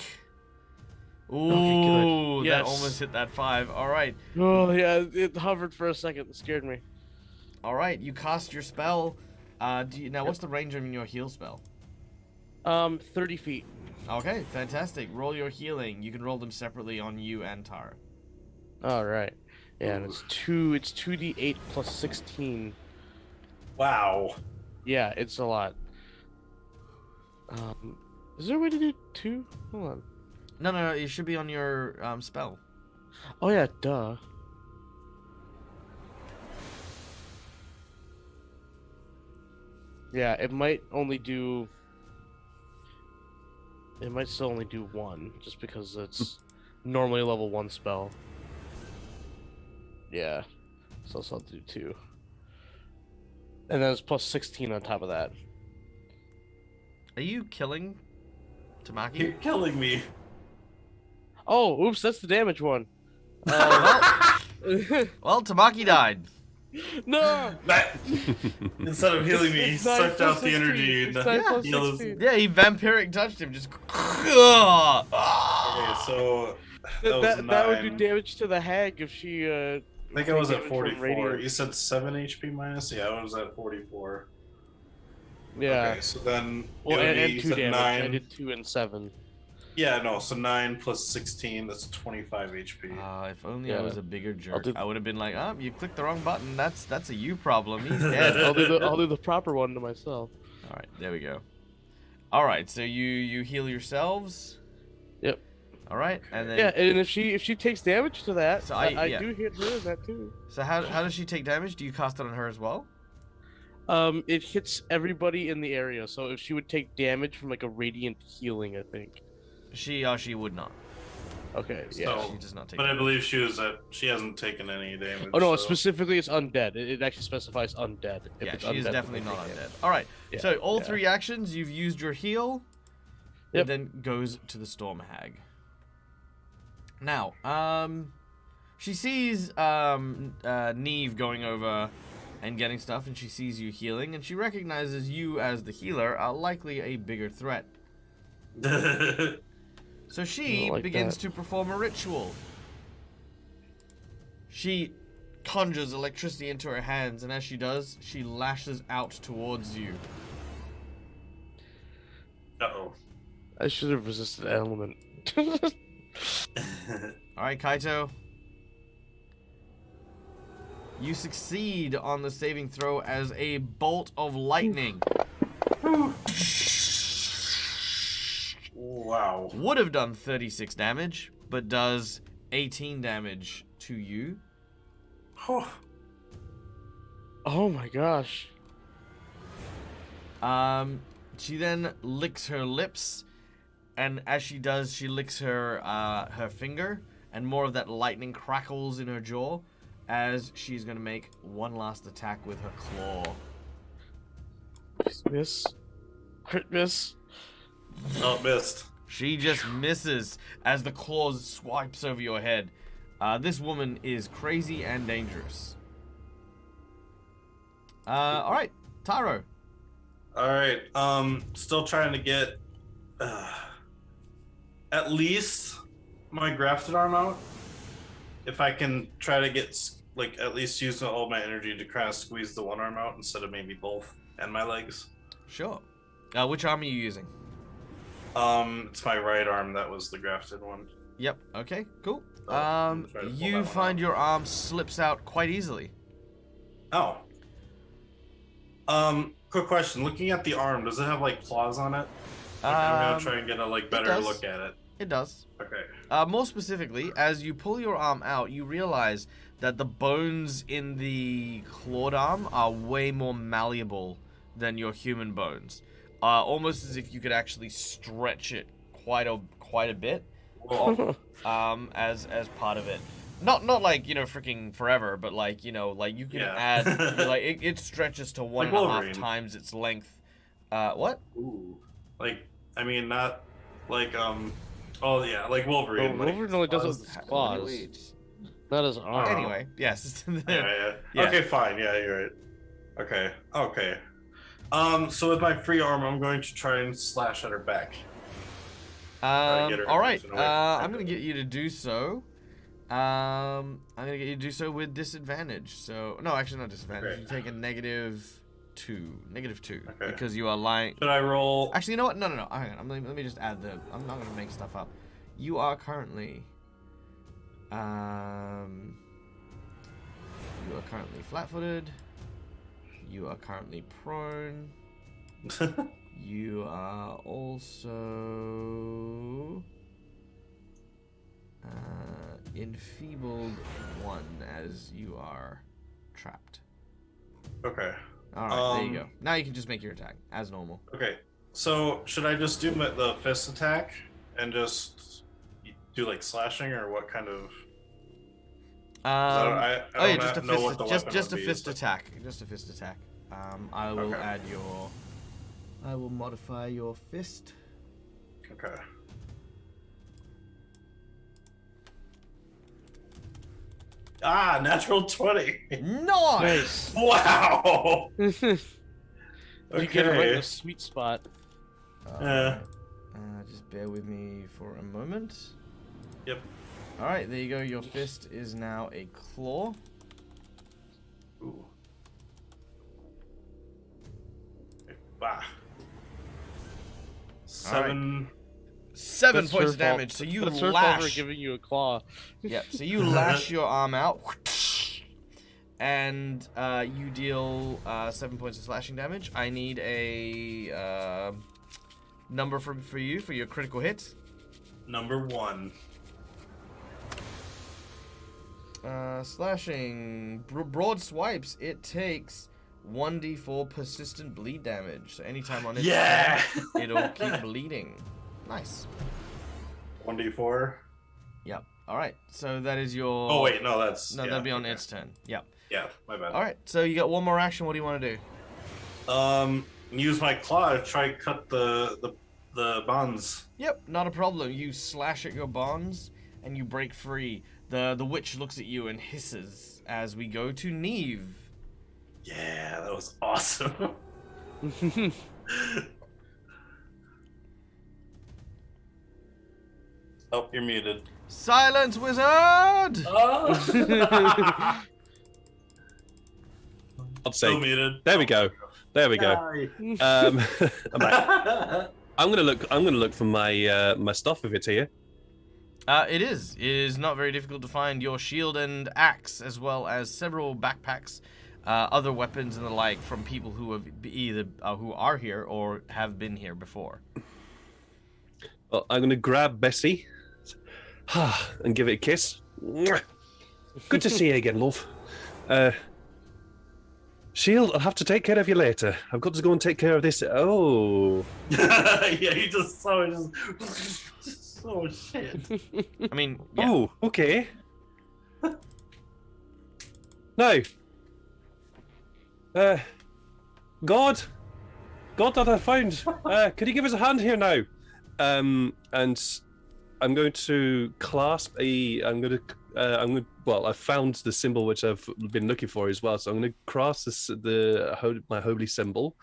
[SPEAKER 1] Ooh,
[SPEAKER 4] good.
[SPEAKER 1] that
[SPEAKER 4] Yes.
[SPEAKER 1] almost hit that 5. All right.
[SPEAKER 4] Oh yeah, it hovered for a second. It scared me.
[SPEAKER 1] All right. You cast your spell. What's the range of your heal spell?
[SPEAKER 4] 30 feet.
[SPEAKER 1] Okay, fantastic. Roll your healing. You can roll them separately on you and Tara.
[SPEAKER 4] All right. Yeah, and it's 2d8 plus 16.
[SPEAKER 3] Wow.
[SPEAKER 4] Yeah, it's a lot. Is there a way to do 2? Hold on.
[SPEAKER 1] No. It should be on your spell.
[SPEAKER 4] Oh yeah, duh. Yeah, it might still only do 1, just because it's normally a level 1 spell. Yeah, so I'll do 2. And then it's plus 16 on top of that.
[SPEAKER 1] Are you killing Tamaki?
[SPEAKER 3] You're killing me.
[SPEAKER 4] Oh, oops, that's the damage one.
[SPEAKER 1] Well, Tamaki died.
[SPEAKER 4] No!
[SPEAKER 3] That, instead of healing me, he
[SPEAKER 4] It's 9
[SPEAKER 3] sucked
[SPEAKER 4] plus
[SPEAKER 3] out the
[SPEAKER 4] 16.
[SPEAKER 3] energy
[SPEAKER 4] It's
[SPEAKER 3] and
[SPEAKER 4] 9 plus
[SPEAKER 3] heals.
[SPEAKER 4] 16.
[SPEAKER 1] Yeah, he vampiric touched him. Just.
[SPEAKER 3] Okay, so
[SPEAKER 4] That would do
[SPEAKER 3] 9.
[SPEAKER 4] damage to the hag if she.
[SPEAKER 3] I think I was at
[SPEAKER 4] damage from
[SPEAKER 3] 44.
[SPEAKER 4] radiant.
[SPEAKER 3] You said 7 HP minus? Yeah, I was at 44.
[SPEAKER 4] Yeah.
[SPEAKER 3] Okay, so then.
[SPEAKER 4] Well,
[SPEAKER 3] it would be,
[SPEAKER 4] and
[SPEAKER 3] you
[SPEAKER 4] 2
[SPEAKER 3] said
[SPEAKER 4] damage. I
[SPEAKER 3] 9.
[SPEAKER 4] did 2 and 7.
[SPEAKER 3] Yeah, no, so 9 plus 16, that's 25 HP.
[SPEAKER 1] If only I
[SPEAKER 4] Yeah.
[SPEAKER 1] was a bigger jerk.
[SPEAKER 4] do-
[SPEAKER 1] I would have been like, you clicked the wrong button. That's a you problem. He's dead.
[SPEAKER 4] I'll do the proper one to myself.
[SPEAKER 1] All right, there we go. All right, so you heal yourselves.
[SPEAKER 4] Yep.
[SPEAKER 1] All right, and then
[SPEAKER 4] Yeah, and if she takes damage to that,
[SPEAKER 1] So
[SPEAKER 4] I
[SPEAKER 1] yeah.
[SPEAKER 4] do hit her in that too.
[SPEAKER 1] So how does she take damage? Do you cast it on her as well?
[SPEAKER 4] It hits everybody in the area. So if she would take damage from like a radiant healing, I think.
[SPEAKER 1] She would not.
[SPEAKER 4] Okay,
[SPEAKER 3] So-
[SPEAKER 4] yeah.
[SPEAKER 1] She does not take.
[SPEAKER 3] But I
[SPEAKER 1] damage.
[SPEAKER 3] believe she hasn't taken any damage.
[SPEAKER 4] Oh no,
[SPEAKER 3] so-
[SPEAKER 4] specifically it's undead. It actually specifies undead. If
[SPEAKER 1] Yeah,
[SPEAKER 4] it's
[SPEAKER 1] she is
[SPEAKER 4] undead,
[SPEAKER 1] definitely
[SPEAKER 4] then
[SPEAKER 1] not
[SPEAKER 4] take
[SPEAKER 1] undead.
[SPEAKER 4] it.
[SPEAKER 1] All right.
[SPEAKER 4] Yeah,
[SPEAKER 1] So all
[SPEAKER 4] yeah.
[SPEAKER 1] 3 actions, you've used your heal.
[SPEAKER 4] Yep.
[SPEAKER 1] And then goes to the Storm Hag. Now, she sees Neve going over and getting stuff, and she sees you healing, and she recognizes you as the healer are likely a bigger threat. So she
[SPEAKER 4] like
[SPEAKER 1] begins
[SPEAKER 4] that.
[SPEAKER 1] to perform a ritual. She conjures electricity into her hands, and as she does, she lashes out towards you.
[SPEAKER 3] Uh-oh.
[SPEAKER 4] I should have resisted element.
[SPEAKER 1] Alright, Kaito. You succeed on the saving throw as a bolt of lightning
[SPEAKER 3] Wow.
[SPEAKER 1] would have done 36 damage, but does 18 damage to you.
[SPEAKER 4] Oh my gosh.
[SPEAKER 1] She then licks her lips, and as she does, she licks her her finger, and more of that lightning crackles in her jaw as she's gonna make one last attack with her claw.
[SPEAKER 4] Miss. Crit miss.
[SPEAKER 3] Oh, missed.
[SPEAKER 1] She just misses as the claws swipes over your head. This woman is crazy and dangerous. All right, Taro.
[SPEAKER 3] All right. Still trying to get at least my grafted arm out. If I can try to get like at least use all my energy to kind of squeeze the one arm out instead of maybe both and my legs.
[SPEAKER 1] Sure. Which arm are you using?
[SPEAKER 3] It's my right arm that was the grafted one.
[SPEAKER 1] Yep. Okay. Cool.
[SPEAKER 3] I'm trying to pull that
[SPEAKER 1] You
[SPEAKER 3] one
[SPEAKER 1] find
[SPEAKER 3] out.
[SPEAKER 1] your arm slips out quite easily.
[SPEAKER 3] Oh. Quick question. Looking at the arm, does it have like claws on it? Like, I'm gonna try and get a better
[SPEAKER 1] does.
[SPEAKER 3] look at it.
[SPEAKER 1] It does.
[SPEAKER 3] Okay.
[SPEAKER 1] More specifically, as you pull your arm out, you realize that the bones in the clawed arm are way more malleable than your human bones. Almost as if you could actually stretch it quite a bit.
[SPEAKER 3] Whoa.
[SPEAKER 1] As part of it. Not like, freaking forever, but like, like you can add like it stretches to 1.5 times its length. What?
[SPEAKER 3] Ooh. I mean, not like oh yeah, like Wolverine.
[SPEAKER 4] No, Wolverine only does it with his claws. Not his arm.
[SPEAKER 1] Anyway, yes.
[SPEAKER 3] Yeah.
[SPEAKER 1] Yeah.
[SPEAKER 3] Okay, fine. Yeah, you're right. Okay. So with my free arm, I'm going to try and slash at her back.
[SPEAKER 1] All right. I'm gonna get you to do so. I'm gonna get you to do so with disadvantage. So no, actually not disadvantage.
[SPEAKER 3] Okay.
[SPEAKER 1] You take a -2, -2,
[SPEAKER 3] Okay.
[SPEAKER 1] because you are lying.
[SPEAKER 3] Should I roll?
[SPEAKER 1] Actually, you know what? No. Hang on. Let me just add the. I'm not gonna make stuff up. You are currently. You are currently flat-footed. You are currently prone. You are also enfeebled 1 as you are trapped.
[SPEAKER 3] Okay.
[SPEAKER 1] All right, there you go. Now you can just make your attack as normal.
[SPEAKER 3] Okay. So should I just do the fist attack and just do like slashing, or what kind of? I don't know what the weapon
[SPEAKER 1] just a
[SPEAKER 3] would be,
[SPEAKER 1] fist
[SPEAKER 3] so-
[SPEAKER 1] attack. Just a fist attack. I will
[SPEAKER 3] Okay.
[SPEAKER 1] add your. I will modify your fist.
[SPEAKER 3] Okay. Natural 20.
[SPEAKER 1] Nice.
[SPEAKER 3] Wow.
[SPEAKER 4] You get it right in the sweet spot.
[SPEAKER 3] Yeah.
[SPEAKER 1] Just bear with me for a moment.
[SPEAKER 3] Yep.
[SPEAKER 1] All right, there you go. Your fist is now a claw.
[SPEAKER 3] Ooh. Bah. 7.
[SPEAKER 1] 7
[SPEAKER 4] That's
[SPEAKER 1] points
[SPEAKER 4] her
[SPEAKER 1] of damage.
[SPEAKER 4] fault.
[SPEAKER 1] So you
[SPEAKER 4] That's her fault for
[SPEAKER 1] lash.
[SPEAKER 4] giving you a claw.
[SPEAKER 1] Yep. So you lash your arm out, and you deal 7 points of slashing damage. I need a number for you for your critical hit.
[SPEAKER 3] Number 1.
[SPEAKER 1] Slashing broad swipes. It takes 1d4 persistent bleed damage. So anytime on its turn, it'll keep bleeding. Nice.
[SPEAKER 3] 1d4.
[SPEAKER 1] Yep. All right. So that is your.
[SPEAKER 3] Oh wait, no, that's
[SPEAKER 1] that'll be on its turn. Yep.
[SPEAKER 3] Yeah, my bad.
[SPEAKER 1] All right. So you got one more action. What do you want to do?
[SPEAKER 3] Use my claw to try and cut the bonds.
[SPEAKER 1] Yep. Not a problem. You slash at your bonds and you break free. The witch looks at you and hisses as we go to Neve.
[SPEAKER 3] Yeah, that was awesome. Oh, you're muted.
[SPEAKER 1] Silence, wizard!
[SPEAKER 3] Oh.
[SPEAKER 2] God's
[SPEAKER 3] Still
[SPEAKER 2] sake.
[SPEAKER 3] muted.
[SPEAKER 2] There we go. There we go. I'm back. I'm gonna look for my my stuff if it's here.
[SPEAKER 1] It is. It is not very difficult to find your shield and axe, as well as several backpacks, other weapons and the like from people who have either who are here or have been here before.
[SPEAKER 2] Well, I'm gonna grab Bessie and give it a kiss. Good to see you again, love. Shield, I'll have to take care of you later. I've got to go and take care of this. Oh.
[SPEAKER 3] Yeah, you just saw it. Oh shit.
[SPEAKER 1] I mean, yeah.
[SPEAKER 2] Oh, okay. Now, God that I found. Could you give us a hand here now? And I'm going to clasp a. Well, I found the symbol which I've been looking for as well. So I'm going to clasp my holy symbol.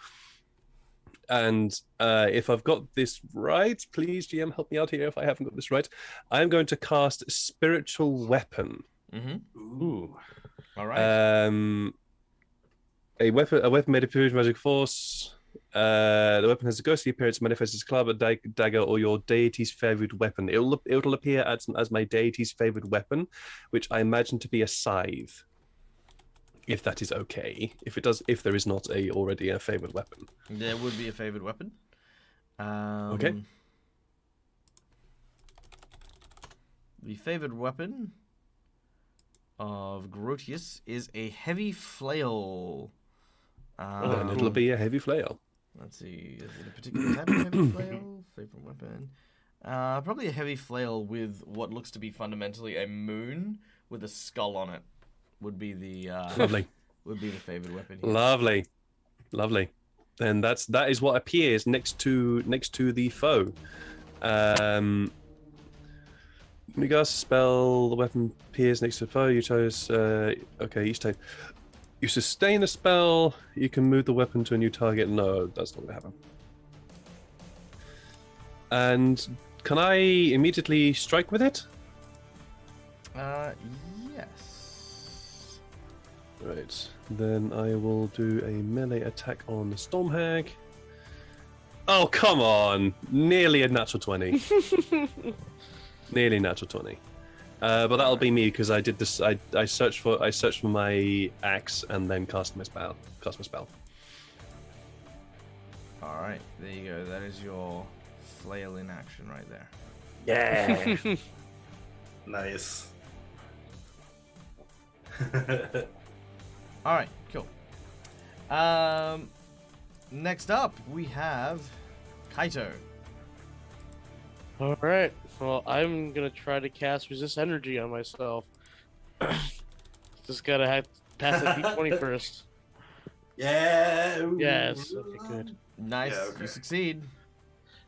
[SPEAKER 2] And if I've got this right, please, GM, help me out here if I haven't got this right. I'm going to cast Spiritual Weapon.
[SPEAKER 1] Mm-hmm.
[SPEAKER 3] Ooh.
[SPEAKER 1] All right.
[SPEAKER 2] A weapon made of pure magic force. The weapon has a ghostly appearance, manifests as a club, a dagger, or your deity's favorite weapon. It'll appear as my deity's favorite weapon, which I imagine to be a scythe. If that is okay. If there is not already a favorite weapon.
[SPEAKER 1] There would be a favorite weapon.
[SPEAKER 2] Okay.
[SPEAKER 1] The favorite weapon of Grotius is a heavy flail.
[SPEAKER 2] Then it'll be a heavy flail.
[SPEAKER 1] Let's see. Is it a particular type of heavy flail? Favorite weapon? Probably a heavy flail with what looks to be fundamentally a moon with a skull on it. Would be the
[SPEAKER 2] Lovely.
[SPEAKER 1] Would be the favorite weapon here.
[SPEAKER 2] Lovely. Then that is what appears next to the foe. When you cast a spell, the weapon appears next to the foe. You chose okay. Each time you sustain the spell, you can move the weapon to a new target. No, that's not gonna happen. And can I immediately strike with it?
[SPEAKER 1] Yes.
[SPEAKER 2] Right, then I will do a melee attack on the Stormhag. Oh, come on! Nearly a natural 20. Nearly natural 20. But that'll be me because I did this. I searched for my axe and then cast my spell.
[SPEAKER 1] All right, there you go. That is your flail in action right there.
[SPEAKER 2] Yeah.
[SPEAKER 3] Nice.
[SPEAKER 1] All right, cool. Next up we have Kaito.
[SPEAKER 4] All right. Well, I'm gonna try to cast resist energy on myself. Just gotta pass the D20 first.
[SPEAKER 3] Yeah.
[SPEAKER 4] Yes. Okay. Good.
[SPEAKER 1] Nice,
[SPEAKER 3] Yeah, okay.
[SPEAKER 1] You succeed.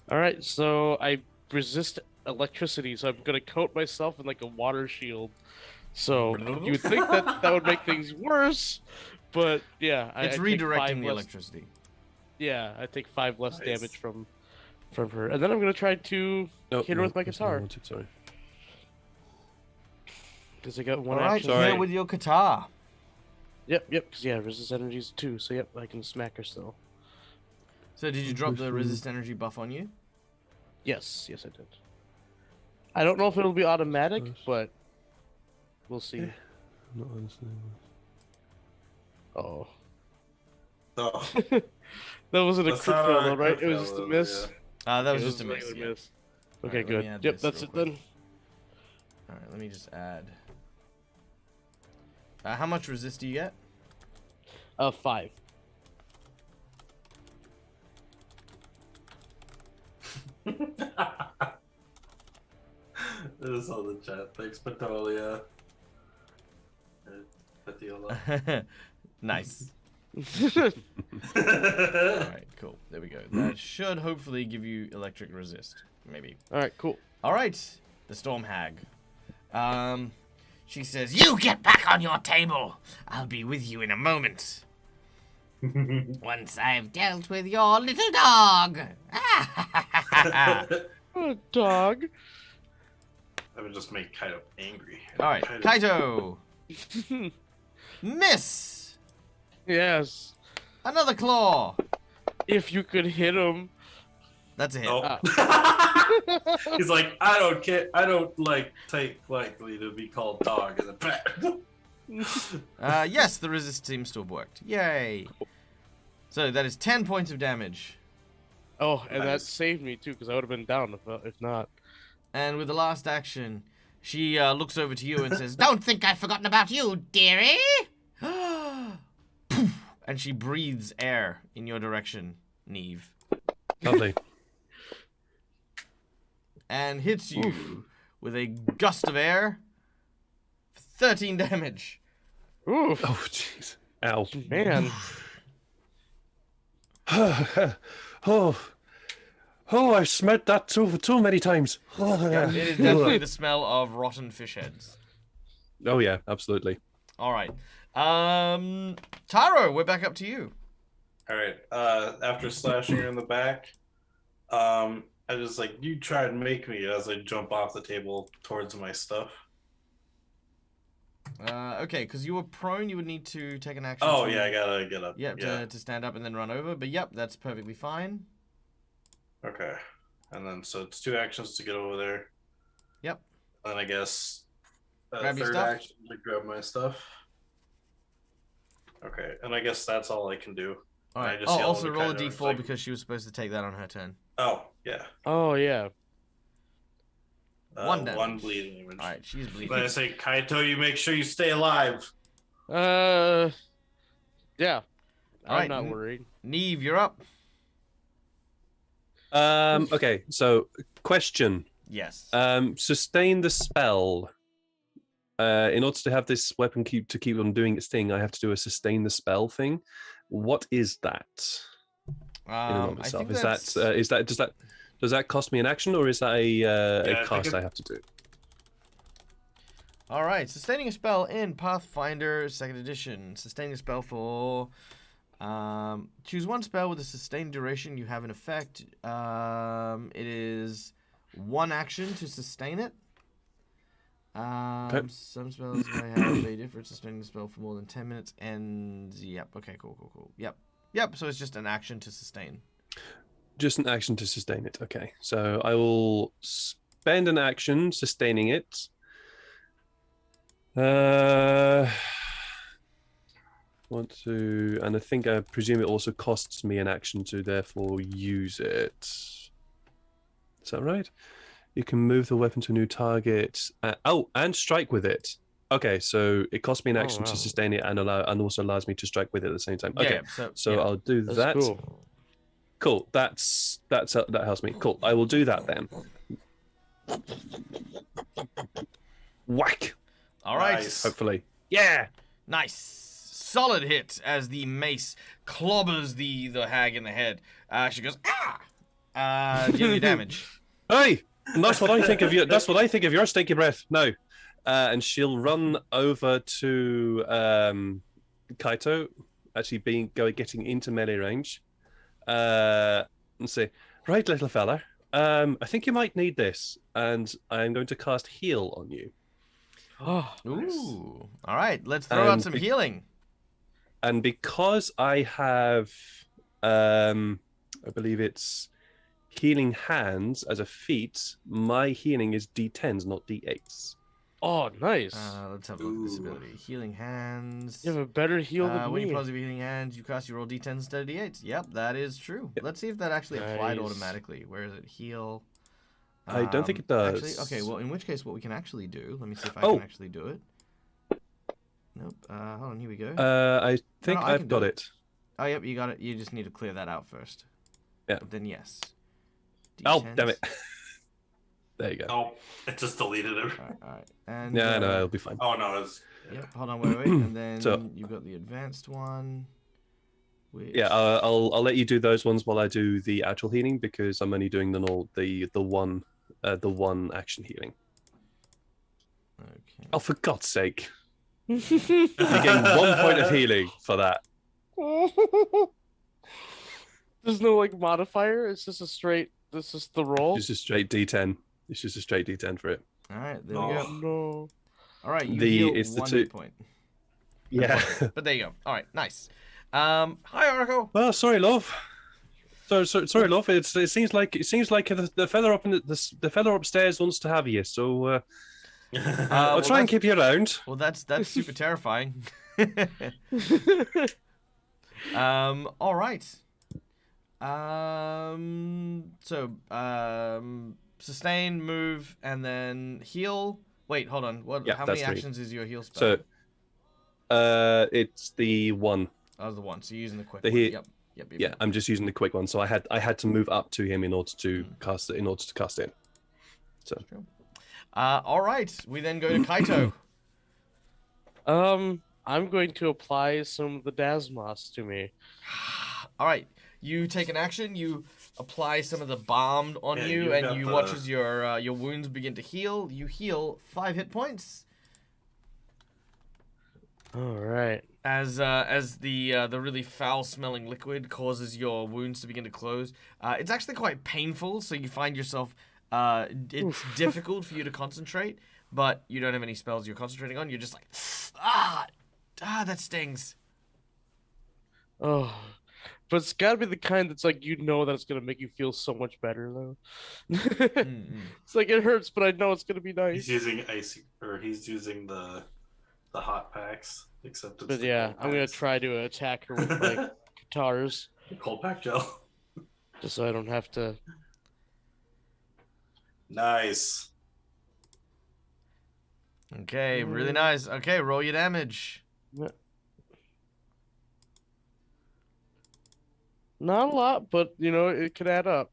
[SPEAKER 4] All right. So I resist electricity, so I'm gonna coat myself in like a water shield. So you would think that would make things worse, but yeah,
[SPEAKER 1] It's
[SPEAKER 4] I
[SPEAKER 1] redirecting the electricity.
[SPEAKER 4] Yeah, I take 5 less
[SPEAKER 3] Nice.
[SPEAKER 4] damage from her, and then I'm gonna try to hit her with my guitar.
[SPEAKER 2] Sorry.
[SPEAKER 4] Because I got one
[SPEAKER 1] All right,
[SPEAKER 4] action.
[SPEAKER 2] Sorry.
[SPEAKER 1] hit with your guitar.
[SPEAKER 4] Yep. Because resist energy is 2, so yep, I can smack her still.
[SPEAKER 1] So did you drop the resist energy buff on you?
[SPEAKER 4] Yes, I did. I don't know if it'll be automatic, but we'll see.
[SPEAKER 2] Not understanding.
[SPEAKER 4] Oh,
[SPEAKER 3] Oh,
[SPEAKER 4] that wasn't a
[SPEAKER 3] That's
[SPEAKER 4] crit
[SPEAKER 3] not
[SPEAKER 4] fail,
[SPEAKER 3] a
[SPEAKER 4] though, right?
[SPEAKER 3] crit
[SPEAKER 4] It was
[SPEAKER 3] fail,
[SPEAKER 4] just a
[SPEAKER 3] though,
[SPEAKER 4] miss.
[SPEAKER 1] That was
[SPEAKER 4] Okay,
[SPEAKER 1] just a miss.
[SPEAKER 4] regular
[SPEAKER 1] Yeah.
[SPEAKER 4] miss.
[SPEAKER 1] All
[SPEAKER 4] Okay,
[SPEAKER 1] right, let me
[SPEAKER 4] good.
[SPEAKER 1] add
[SPEAKER 4] Yep,
[SPEAKER 1] this
[SPEAKER 4] that's
[SPEAKER 1] real
[SPEAKER 4] it
[SPEAKER 1] quick.
[SPEAKER 4] then.
[SPEAKER 1] All right, let me just add. How much resist do you get?
[SPEAKER 4] 5.
[SPEAKER 3] It is on the chat. Thanks, Patolia. Patiola.
[SPEAKER 1] Nice. All right, cool. There we go. That should hopefully give you electric resist. Maybe.
[SPEAKER 4] All right, cool.
[SPEAKER 1] All right, the Storm Hag. She says, "You get back on your table. I'll be with you in a moment. Once I've dealt with your little dog."
[SPEAKER 4] Oh, dog.
[SPEAKER 3] I would just make Kaito angry.
[SPEAKER 1] All right, Kaito. Miss.
[SPEAKER 4] Yes.
[SPEAKER 1] Another claw.
[SPEAKER 4] If you could hit him.
[SPEAKER 1] That's a hit.
[SPEAKER 3] Oh. He's like, I don't care. I don't take lightly to be called dog in the back.
[SPEAKER 1] Yes, the resist seems to have worked. Yay. So that is 10 points of damage.
[SPEAKER 4] Oh, and that
[SPEAKER 3] Nice.
[SPEAKER 4] saved me too, because I would have been down if not.
[SPEAKER 1] And with the last action, she looks over to you and says, "Don't think I've forgotten about you, dearie." Poof, and she breathes air in your direction, Neve,
[SPEAKER 2] Lovely.
[SPEAKER 1] and hits you with a gust of air. 13 damage.
[SPEAKER 4] Oof,
[SPEAKER 2] Oh, jeez. Ow.
[SPEAKER 4] man.
[SPEAKER 2] Oh, I've smelled that too many times.
[SPEAKER 1] It is definitely the smell of rotten fish heads.
[SPEAKER 2] Oh yeah, absolutely.
[SPEAKER 1] All right. Taro, we're back up to you.
[SPEAKER 3] All right. After slashing her in the back, I just you try and make me as I jump off the table towards my stuff.
[SPEAKER 1] Okay, because you were prone, you would need to take an action.
[SPEAKER 3] Oh
[SPEAKER 1] to,
[SPEAKER 3] yeah, I gotta get up.
[SPEAKER 1] Yep, to stand up and then run over. But yep, that's perfectly fine.
[SPEAKER 3] Okay, and then so it's 2 actions to get over there.
[SPEAKER 1] Yep.
[SPEAKER 3] Then I guess
[SPEAKER 1] Grab your
[SPEAKER 3] third
[SPEAKER 1] stuff.
[SPEAKER 3] action to grab my stuff. Okay, and I guess that's all I can do.
[SPEAKER 1] All right.
[SPEAKER 3] I just
[SPEAKER 1] Oh,
[SPEAKER 3] yell
[SPEAKER 1] also
[SPEAKER 3] to
[SPEAKER 1] roll a
[SPEAKER 3] Kaito,
[SPEAKER 1] d4
[SPEAKER 3] like-
[SPEAKER 1] because she was supposed to take that on her turn.
[SPEAKER 3] Oh yeah.
[SPEAKER 4] Oh yeah.
[SPEAKER 1] 1 damage.
[SPEAKER 3] 1 bleeding damage.
[SPEAKER 1] All right, she's bleeding.
[SPEAKER 3] Then I say, Kaito, you make sure you stay alive.
[SPEAKER 4] Yeah.
[SPEAKER 1] All right,
[SPEAKER 4] I'm not worried.
[SPEAKER 1] Neve, you're up.
[SPEAKER 2] Okay, so question.
[SPEAKER 1] Yes.
[SPEAKER 2] Sustain the spell. In order to have this weapon keep on doing its thing, I have to do a sustain the spell thing. What is that? In and of
[SPEAKER 1] I
[SPEAKER 2] itself,
[SPEAKER 1] think
[SPEAKER 2] does that cost me an action, or is that a
[SPEAKER 3] I
[SPEAKER 2] cast
[SPEAKER 3] think
[SPEAKER 2] I have to do?
[SPEAKER 1] All right, sustaining a spell in Pathfinder 2nd edition. Sustaining a spell for choose one spell with a sustained duration you have in effect. It is 1 action to sustain it.
[SPEAKER 2] Okay.
[SPEAKER 1] Some spells may have a different sustaining spell for more than 10 minutes. And yep, okay, cool. Yep. So it's just an action to sustain.
[SPEAKER 2] Just an action to sustain it. Okay, so I will spend an action sustaining it. Want to, and I presume it also costs me an action to therefore use it. Is that right? You can move the weapon to a new target. And strike with it. Okay, so it costs me an action to sustain it and also allows me to strike with it at the same time. Okay, so I'll do
[SPEAKER 4] That's
[SPEAKER 2] that.
[SPEAKER 4] Cool.
[SPEAKER 2] That helps me. Cool. I will do that then. Whack.
[SPEAKER 1] All right.
[SPEAKER 3] Nice.
[SPEAKER 2] Hopefully. Yeah.
[SPEAKER 1] Nice. Solid hit as the mace clobbers the hag in the head. She goes, ah! Dealing damage.
[SPEAKER 2] Hey, and that's what I think of you. That's what I think of your stinky breath. No. And she'll run over to Kaito, actually getting into melee range, and say, "Right, little fella, I think you might need this, and I'm going to cast heal on you."
[SPEAKER 4] Oh,
[SPEAKER 1] Ooh. All right, let's throw out some healing.
[SPEAKER 2] And because I have, I believe it's healing hands as a feat, my healing is D10s, not D8s.
[SPEAKER 4] Oh, nice.
[SPEAKER 1] Let's have a look at this ability. Healing hands.
[SPEAKER 4] You have a better heal than
[SPEAKER 1] when
[SPEAKER 4] me.
[SPEAKER 1] you positive healing hands, you cast your roll d10s instead of d8s. Yep, that is true.
[SPEAKER 2] Yep.
[SPEAKER 1] Let's see if that actually applied
[SPEAKER 4] Nice.
[SPEAKER 1] automatically. Where is it? Heal.
[SPEAKER 2] I don't think it does.
[SPEAKER 1] Actually, okay, well, in which case, what we can actually do, let me see if I can actually do it. Nope. Hold on, here we go.
[SPEAKER 2] I think
[SPEAKER 1] I can
[SPEAKER 2] I've
[SPEAKER 1] do
[SPEAKER 2] got
[SPEAKER 1] it.
[SPEAKER 2] it.
[SPEAKER 1] Oh, yep, you got it. You just need to clear that out first.
[SPEAKER 2] Yeah.
[SPEAKER 1] Then yes.
[SPEAKER 2] Oh,
[SPEAKER 1] D10s.
[SPEAKER 2] damn it. There you go.
[SPEAKER 3] Oh, it just deleted it.
[SPEAKER 1] All right. And,
[SPEAKER 2] Yeah, no, it'll be fine.
[SPEAKER 3] Oh no, it's
[SPEAKER 1] Yep, hold on, wait. And then
[SPEAKER 2] So-
[SPEAKER 1] you've got the advanced one. Which...
[SPEAKER 2] Yeah, I'll let you do those ones while I do the actual healing because I'm only doing the one action healing.
[SPEAKER 1] Okay.
[SPEAKER 2] Oh, for God's sake! You gain 1 point of healing for that.
[SPEAKER 4] There's no like modifier. It's just a straight. This is the roll.
[SPEAKER 2] It's just a straight D10. It's just a straight D10 for it.
[SPEAKER 1] All right, there
[SPEAKER 3] Oh.
[SPEAKER 1] we go.
[SPEAKER 4] No.
[SPEAKER 1] All right, you
[SPEAKER 2] The-
[SPEAKER 1] heal
[SPEAKER 2] it's the
[SPEAKER 1] 1
[SPEAKER 2] two-
[SPEAKER 1] hit point.
[SPEAKER 2] Yeah.
[SPEAKER 1] But there you go. All right, nice. Hi, Oracle.
[SPEAKER 2] Well, sorry, love. Sorry, love. It seems like the fella up in the fella upstairs wants to have you. So I'll try and keep you around.
[SPEAKER 1] Well, that's super terrifying. All right. Sustain, move, and then heal. Wait, hold on. What?
[SPEAKER 2] Yeah,
[SPEAKER 1] How many
[SPEAKER 2] that's 3.
[SPEAKER 1] actions is your heal spell?
[SPEAKER 2] So, it's the 1.
[SPEAKER 1] Oh, the 1. So you're using the quick
[SPEAKER 2] The
[SPEAKER 1] one.
[SPEAKER 2] heal-
[SPEAKER 1] Yep.
[SPEAKER 2] Yeah, I'm just using the quick one. So I had to move up to him in order to cast it. So
[SPEAKER 1] All right. We then go to Kaito.
[SPEAKER 4] I'm going to apply some of the Dasmos to me.
[SPEAKER 1] All right. You take an action. You apply some of the balm on
[SPEAKER 3] Yeah,
[SPEAKER 1] you,
[SPEAKER 3] you
[SPEAKER 1] and
[SPEAKER 3] got
[SPEAKER 1] you
[SPEAKER 3] the-
[SPEAKER 1] watch as your wounds begin to heal. You heal 5 hit points.
[SPEAKER 4] All right.
[SPEAKER 1] As the really foul-smelling liquid causes your wounds to begin to close. It's actually quite painful, so you find yourself it's difficult for you to concentrate. but you don't have any spells you're concentrating on. You're just like, that stings.
[SPEAKER 4] Oh, but it's gotta be the kind that's like that it's gonna make you feel so much better though. It's like it hurts, but I know it's gonna be nice.
[SPEAKER 3] He's using he's using the hot packs, except it's
[SPEAKER 4] But
[SPEAKER 3] the
[SPEAKER 4] yeah,
[SPEAKER 3] cold
[SPEAKER 4] I'm gonna
[SPEAKER 3] packs.
[SPEAKER 4] try to attack her with like guitars,
[SPEAKER 3] Cold pack gel.
[SPEAKER 4] just so I don't have to.
[SPEAKER 3] Nice.
[SPEAKER 1] Okay, really nice. Okay, roll your damage.
[SPEAKER 4] Not a lot, but it could add up.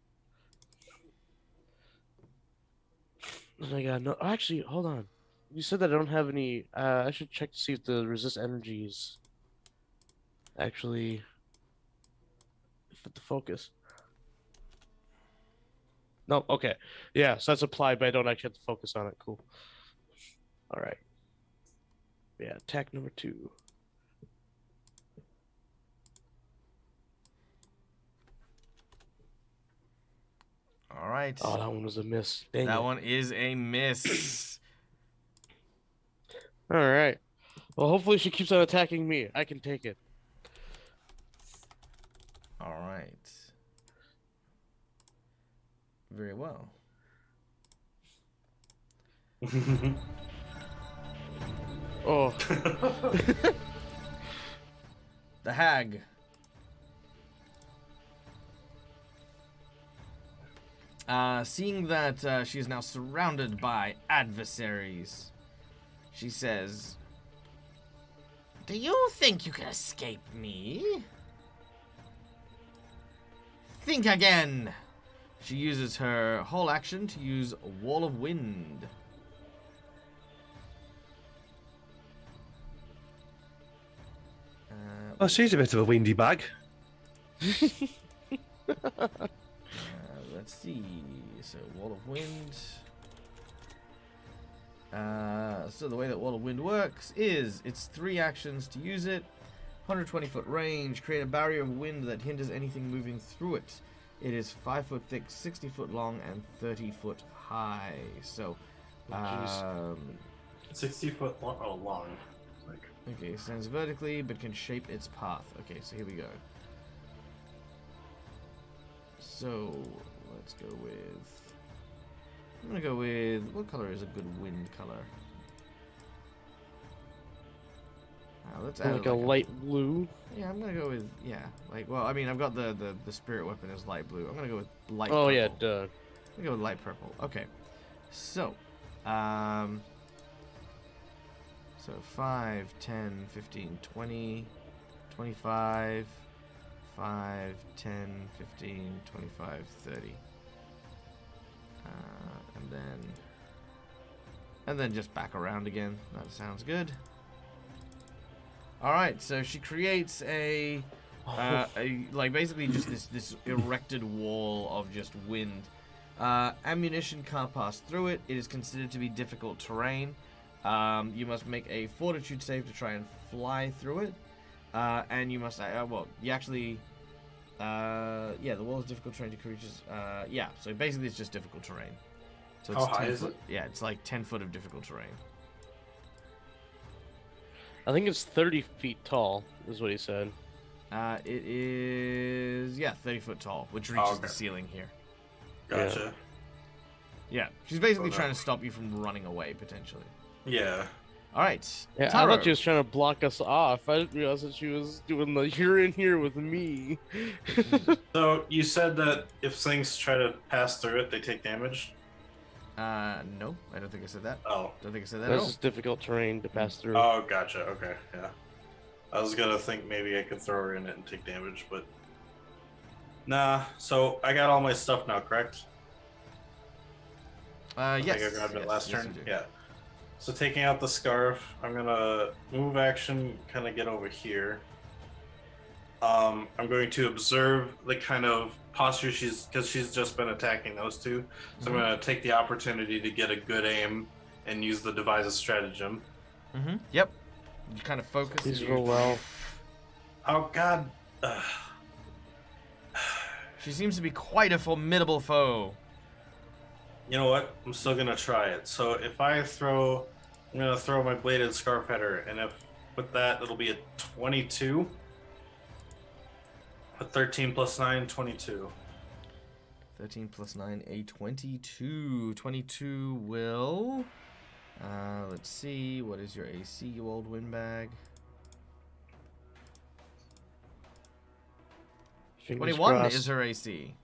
[SPEAKER 4] And I got no. Actually, hold on. You said that I don't have any. I should check to see if the resist energies actually fit the focus. No, okay. Yeah, so that's applied, but I don't actually have to focus on it. Cool. All right. Yeah, attack number 2.
[SPEAKER 1] All right.
[SPEAKER 4] Oh, that one was a miss. Dang
[SPEAKER 1] that
[SPEAKER 4] it.
[SPEAKER 1] one is a miss.
[SPEAKER 4] All right. Well, hopefully she keeps on attacking me. I can take it.
[SPEAKER 1] All right. Very well.
[SPEAKER 4] Oh.
[SPEAKER 1] The hag. Seeing that she is now surrounded by adversaries, she says, "Do you think you can escape me? Think again." She uses her whole action to use a Wall of Wind.
[SPEAKER 2] Oh, she's a bit of a windy bag.
[SPEAKER 1] Let's see. So, Wall of Wind. So the way that Wall of Wind works is it's 3 actions to use it. 120-foot range. Create a barrier of wind that hinders anything moving through it. It is 5 foot thick, 60 foot long, and 30 foot high. So,
[SPEAKER 3] 60 foot long. Like...
[SPEAKER 1] Okay, stands vertically but can shape its path. Okay, so here we go. So, let's go with... I'm gonna go with... What color is a good wind color? Let's add
[SPEAKER 4] Like a light blue.
[SPEAKER 1] Yeah, I'm gonna go with... Yeah, like... Well, I mean, I've got the spirit weapon as light blue. I'm gonna go with light
[SPEAKER 4] Oh,
[SPEAKER 1] purple.
[SPEAKER 4] yeah, duh.
[SPEAKER 1] I'm gonna go with light purple. Okay. So, 5, 10, 15, 20, 25, 5, 10, 15, 25, 30. And then just back around again. That sounds good. Alright, so she creates like basically just this erected wall of just wind. Ammunition can't pass through it. It is considered to be difficult terrain. You must make a fortitude save to try and fly through it. And you must, the wall is difficult terrain to creatures. Yeah, so basically it's just difficult terrain. So it's
[SPEAKER 3] How high is it?
[SPEAKER 1] Yeah, it's like 10 foot of difficult terrain.
[SPEAKER 4] I think it's 30 feet tall, is what he said.
[SPEAKER 1] It is, 30 foot tall, which reaches the ceiling here.
[SPEAKER 3] Gotcha.
[SPEAKER 1] Yeah, she's basically trying to stop you from running away, potentially.
[SPEAKER 3] Yeah.
[SPEAKER 1] All right.
[SPEAKER 4] Yeah,
[SPEAKER 1] Taro.
[SPEAKER 4] I thought she was trying to block us off. I didn't realize that she was doing the "you're in here with me."
[SPEAKER 3] So you said that if things try to pass through it, they take damage?
[SPEAKER 1] No, I don't think I said that.
[SPEAKER 3] Oh.
[SPEAKER 1] Don't think I said that.
[SPEAKER 4] This is difficult terrain to pass through.
[SPEAKER 3] Oh, gotcha. Okay, yeah. I was gonna think maybe I could throw her in it and take damage, but... Nah, so I got all my stuff now, correct?
[SPEAKER 1] Yes.
[SPEAKER 3] I think I grabbed it last turn. Yeah. So taking out the scarf, I'm gonna move action, kind of get over here. I'm going to observe the kind of posture because she's just been attacking those two. So I'm gonna take the opportunity to get a good aim and use the devise a stratagem.
[SPEAKER 1] Yep. You kind of focus.
[SPEAKER 4] Please roll well.
[SPEAKER 3] Oh God.
[SPEAKER 1] She seems to be quite a formidable foe.
[SPEAKER 3] You know what? I'm still gonna try it. So if I'm gonna throw my bladed scarf at her, and if with that it'll be a 22. A 13 plus 9, 22.
[SPEAKER 1] 13 plus 9, a 22. 22 will... let's see. What is your AC, you old windbag? 21
[SPEAKER 4] crossed.
[SPEAKER 1] is her AC.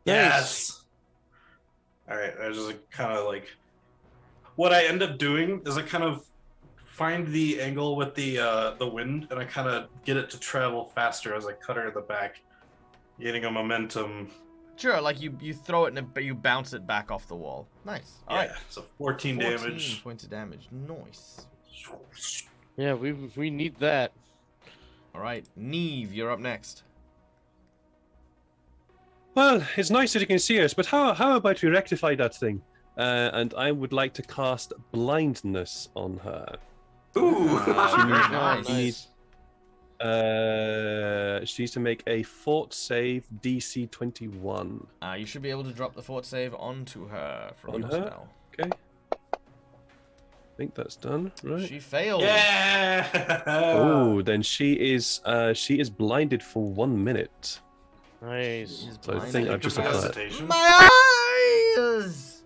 [SPEAKER 3] Yes! Alright, I just kind of like... What I end up doing is I kind of find the angle with the wind, and I kind of get it to travel faster as I cut her in the back, getting a momentum.
[SPEAKER 1] Sure, like you throw it and you bounce it back off the wall. Nice. All right.
[SPEAKER 3] So 14 damage.
[SPEAKER 1] Points of damage. Nice.
[SPEAKER 4] Yeah, we need that.
[SPEAKER 1] All right, Neve, you're up next.
[SPEAKER 2] Well, it's nice that you can see us, but how about we rectify that thing? And I would like to cast blindness on her.
[SPEAKER 3] Ooh!
[SPEAKER 1] Very nice.
[SPEAKER 2] She needs to make a fort save DC 21.
[SPEAKER 1] You should be able to drop the fort save onto her from
[SPEAKER 2] On
[SPEAKER 1] your
[SPEAKER 2] her?
[SPEAKER 1] spell.
[SPEAKER 2] Okay. I think that's done, right?
[SPEAKER 1] She failed.
[SPEAKER 3] Yeah!
[SPEAKER 2] Oh, then she is blinded for 1 minute.
[SPEAKER 4] Nice.
[SPEAKER 1] She's
[SPEAKER 2] So I think I've just applied.
[SPEAKER 3] Incapacitation.
[SPEAKER 1] My eyes!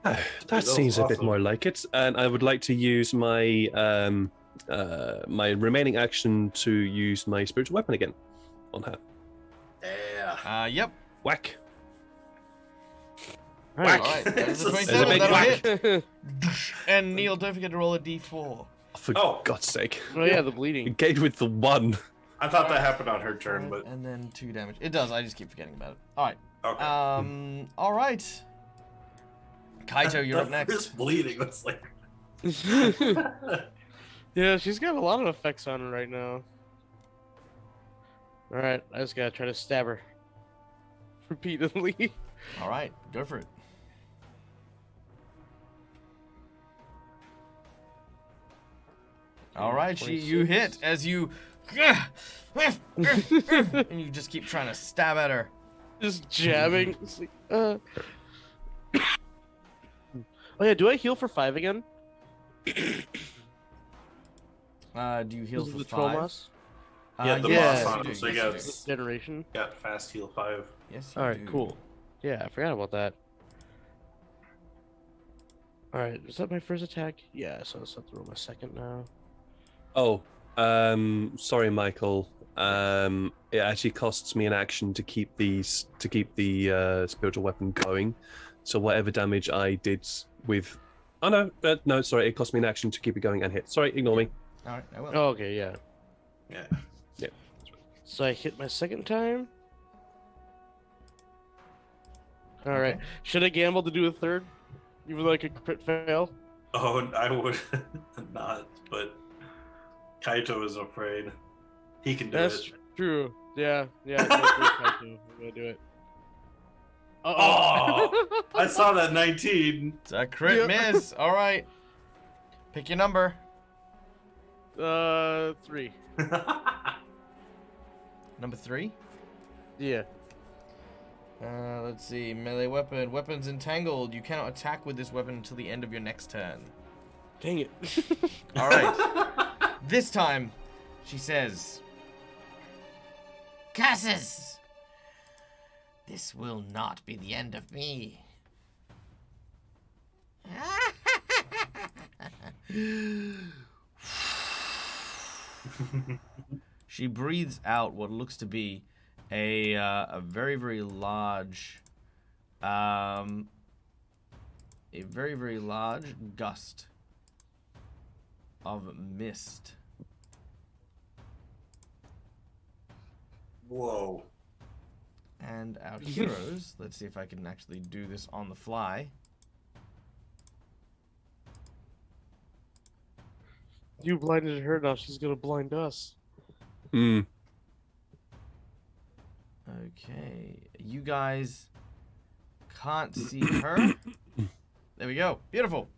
[SPEAKER 2] That
[SPEAKER 3] was
[SPEAKER 2] seems a bit
[SPEAKER 3] awesome.
[SPEAKER 2] more like it, and I would like to use my my remaining action to use my spiritual weapon again on her.
[SPEAKER 3] Yeah.
[SPEAKER 1] Yep.
[SPEAKER 2] Whack!
[SPEAKER 1] All right, that is a
[SPEAKER 3] There's
[SPEAKER 1] 27.
[SPEAKER 2] big
[SPEAKER 1] That'll
[SPEAKER 2] whack.
[SPEAKER 1] hit. And Neil, don't forget to roll a d4.
[SPEAKER 2] For
[SPEAKER 3] Oh.
[SPEAKER 2] God's sake!
[SPEAKER 4] Oh yeah, the bleeding.
[SPEAKER 2] Engage with the 1.
[SPEAKER 3] I thought that happened on her turn, but
[SPEAKER 1] And then 2 damage. It does. I just keep forgetting about it. All right.
[SPEAKER 3] okay.
[SPEAKER 1] All right. Kaito, you're up
[SPEAKER 3] That
[SPEAKER 1] next.
[SPEAKER 3] first bleeding was like.
[SPEAKER 4] Yeah, she's got a lot of effects on her right now. All right, I just gotta try to stab her repeatedly.
[SPEAKER 1] All right, go for it. All right, you hit as you, and you just keep trying to stab at her.
[SPEAKER 4] Just jabbing. It's like, Oh yeah, do I heal for 5 again?
[SPEAKER 1] Do you heal
[SPEAKER 4] Is it
[SPEAKER 1] for
[SPEAKER 4] the
[SPEAKER 1] 5?
[SPEAKER 4] Trollmoss?
[SPEAKER 3] Yeah, the
[SPEAKER 4] yeah,
[SPEAKER 3] moss on
[SPEAKER 1] you
[SPEAKER 3] him,
[SPEAKER 1] do,
[SPEAKER 3] so you
[SPEAKER 1] yes,
[SPEAKER 3] got,
[SPEAKER 1] you do.
[SPEAKER 4] This generation.
[SPEAKER 3] got fast heal 5.
[SPEAKER 1] Yes, you
[SPEAKER 4] All right,
[SPEAKER 1] do.
[SPEAKER 4] cool. Yeah, I forgot about that. All right, is that my first attack? Yeah, so I'll have to roll my second now.
[SPEAKER 2] Oh, sorry, Michael. It actually costs me an action to keep the spiritual weapon going. So whatever damage I did with, oh no, sorry, it cost me an action to keep it going and hit. Sorry, ignore me.
[SPEAKER 1] All right, I will.
[SPEAKER 4] Oh, okay, yeah.
[SPEAKER 3] Yeah.
[SPEAKER 4] So I hit my second time. All right.
[SPEAKER 1] Okay.
[SPEAKER 4] Should I gamble to do a third? Even though I could crit fail?
[SPEAKER 3] Oh, I would not, but Kaito is afraid. He can do
[SPEAKER 4] That's
[SPEAKER 3] it.
[SPEAKER 4] true. Yeah. I'm gonna do it.
[SPEAKER 3] Oh, I saw that 19.
[SPEAKER 1] It's a crit miss. All right. Pick your number.
[SPEAKER 4] 3.
[SPEAKER 1] Number 3.
[SPEAKER 4] Yeah.
[SPEAKER 1] Let's see. Melee weapon. Weapons entangled. You cannot attack with this weapon until the end of your next turn.
[SPEAKER 4] Dang it.
[SPEAKER 1] All right. This time, she says, Cassis, this will not be the end of me. She breathes out what looks to be a very, very large, gust of mist.
[SPEAKER 3] Whoa.
[SPEAKER 1] And our heroes, let's see if I can actually do this on the fly.
[SPEAKER 4] You blinded her, now she's gonna blind us.
[SPEAKER 2] Hmm.
[SPEAKER 1] Okay, you guys can't see her. There we go. Beautiful.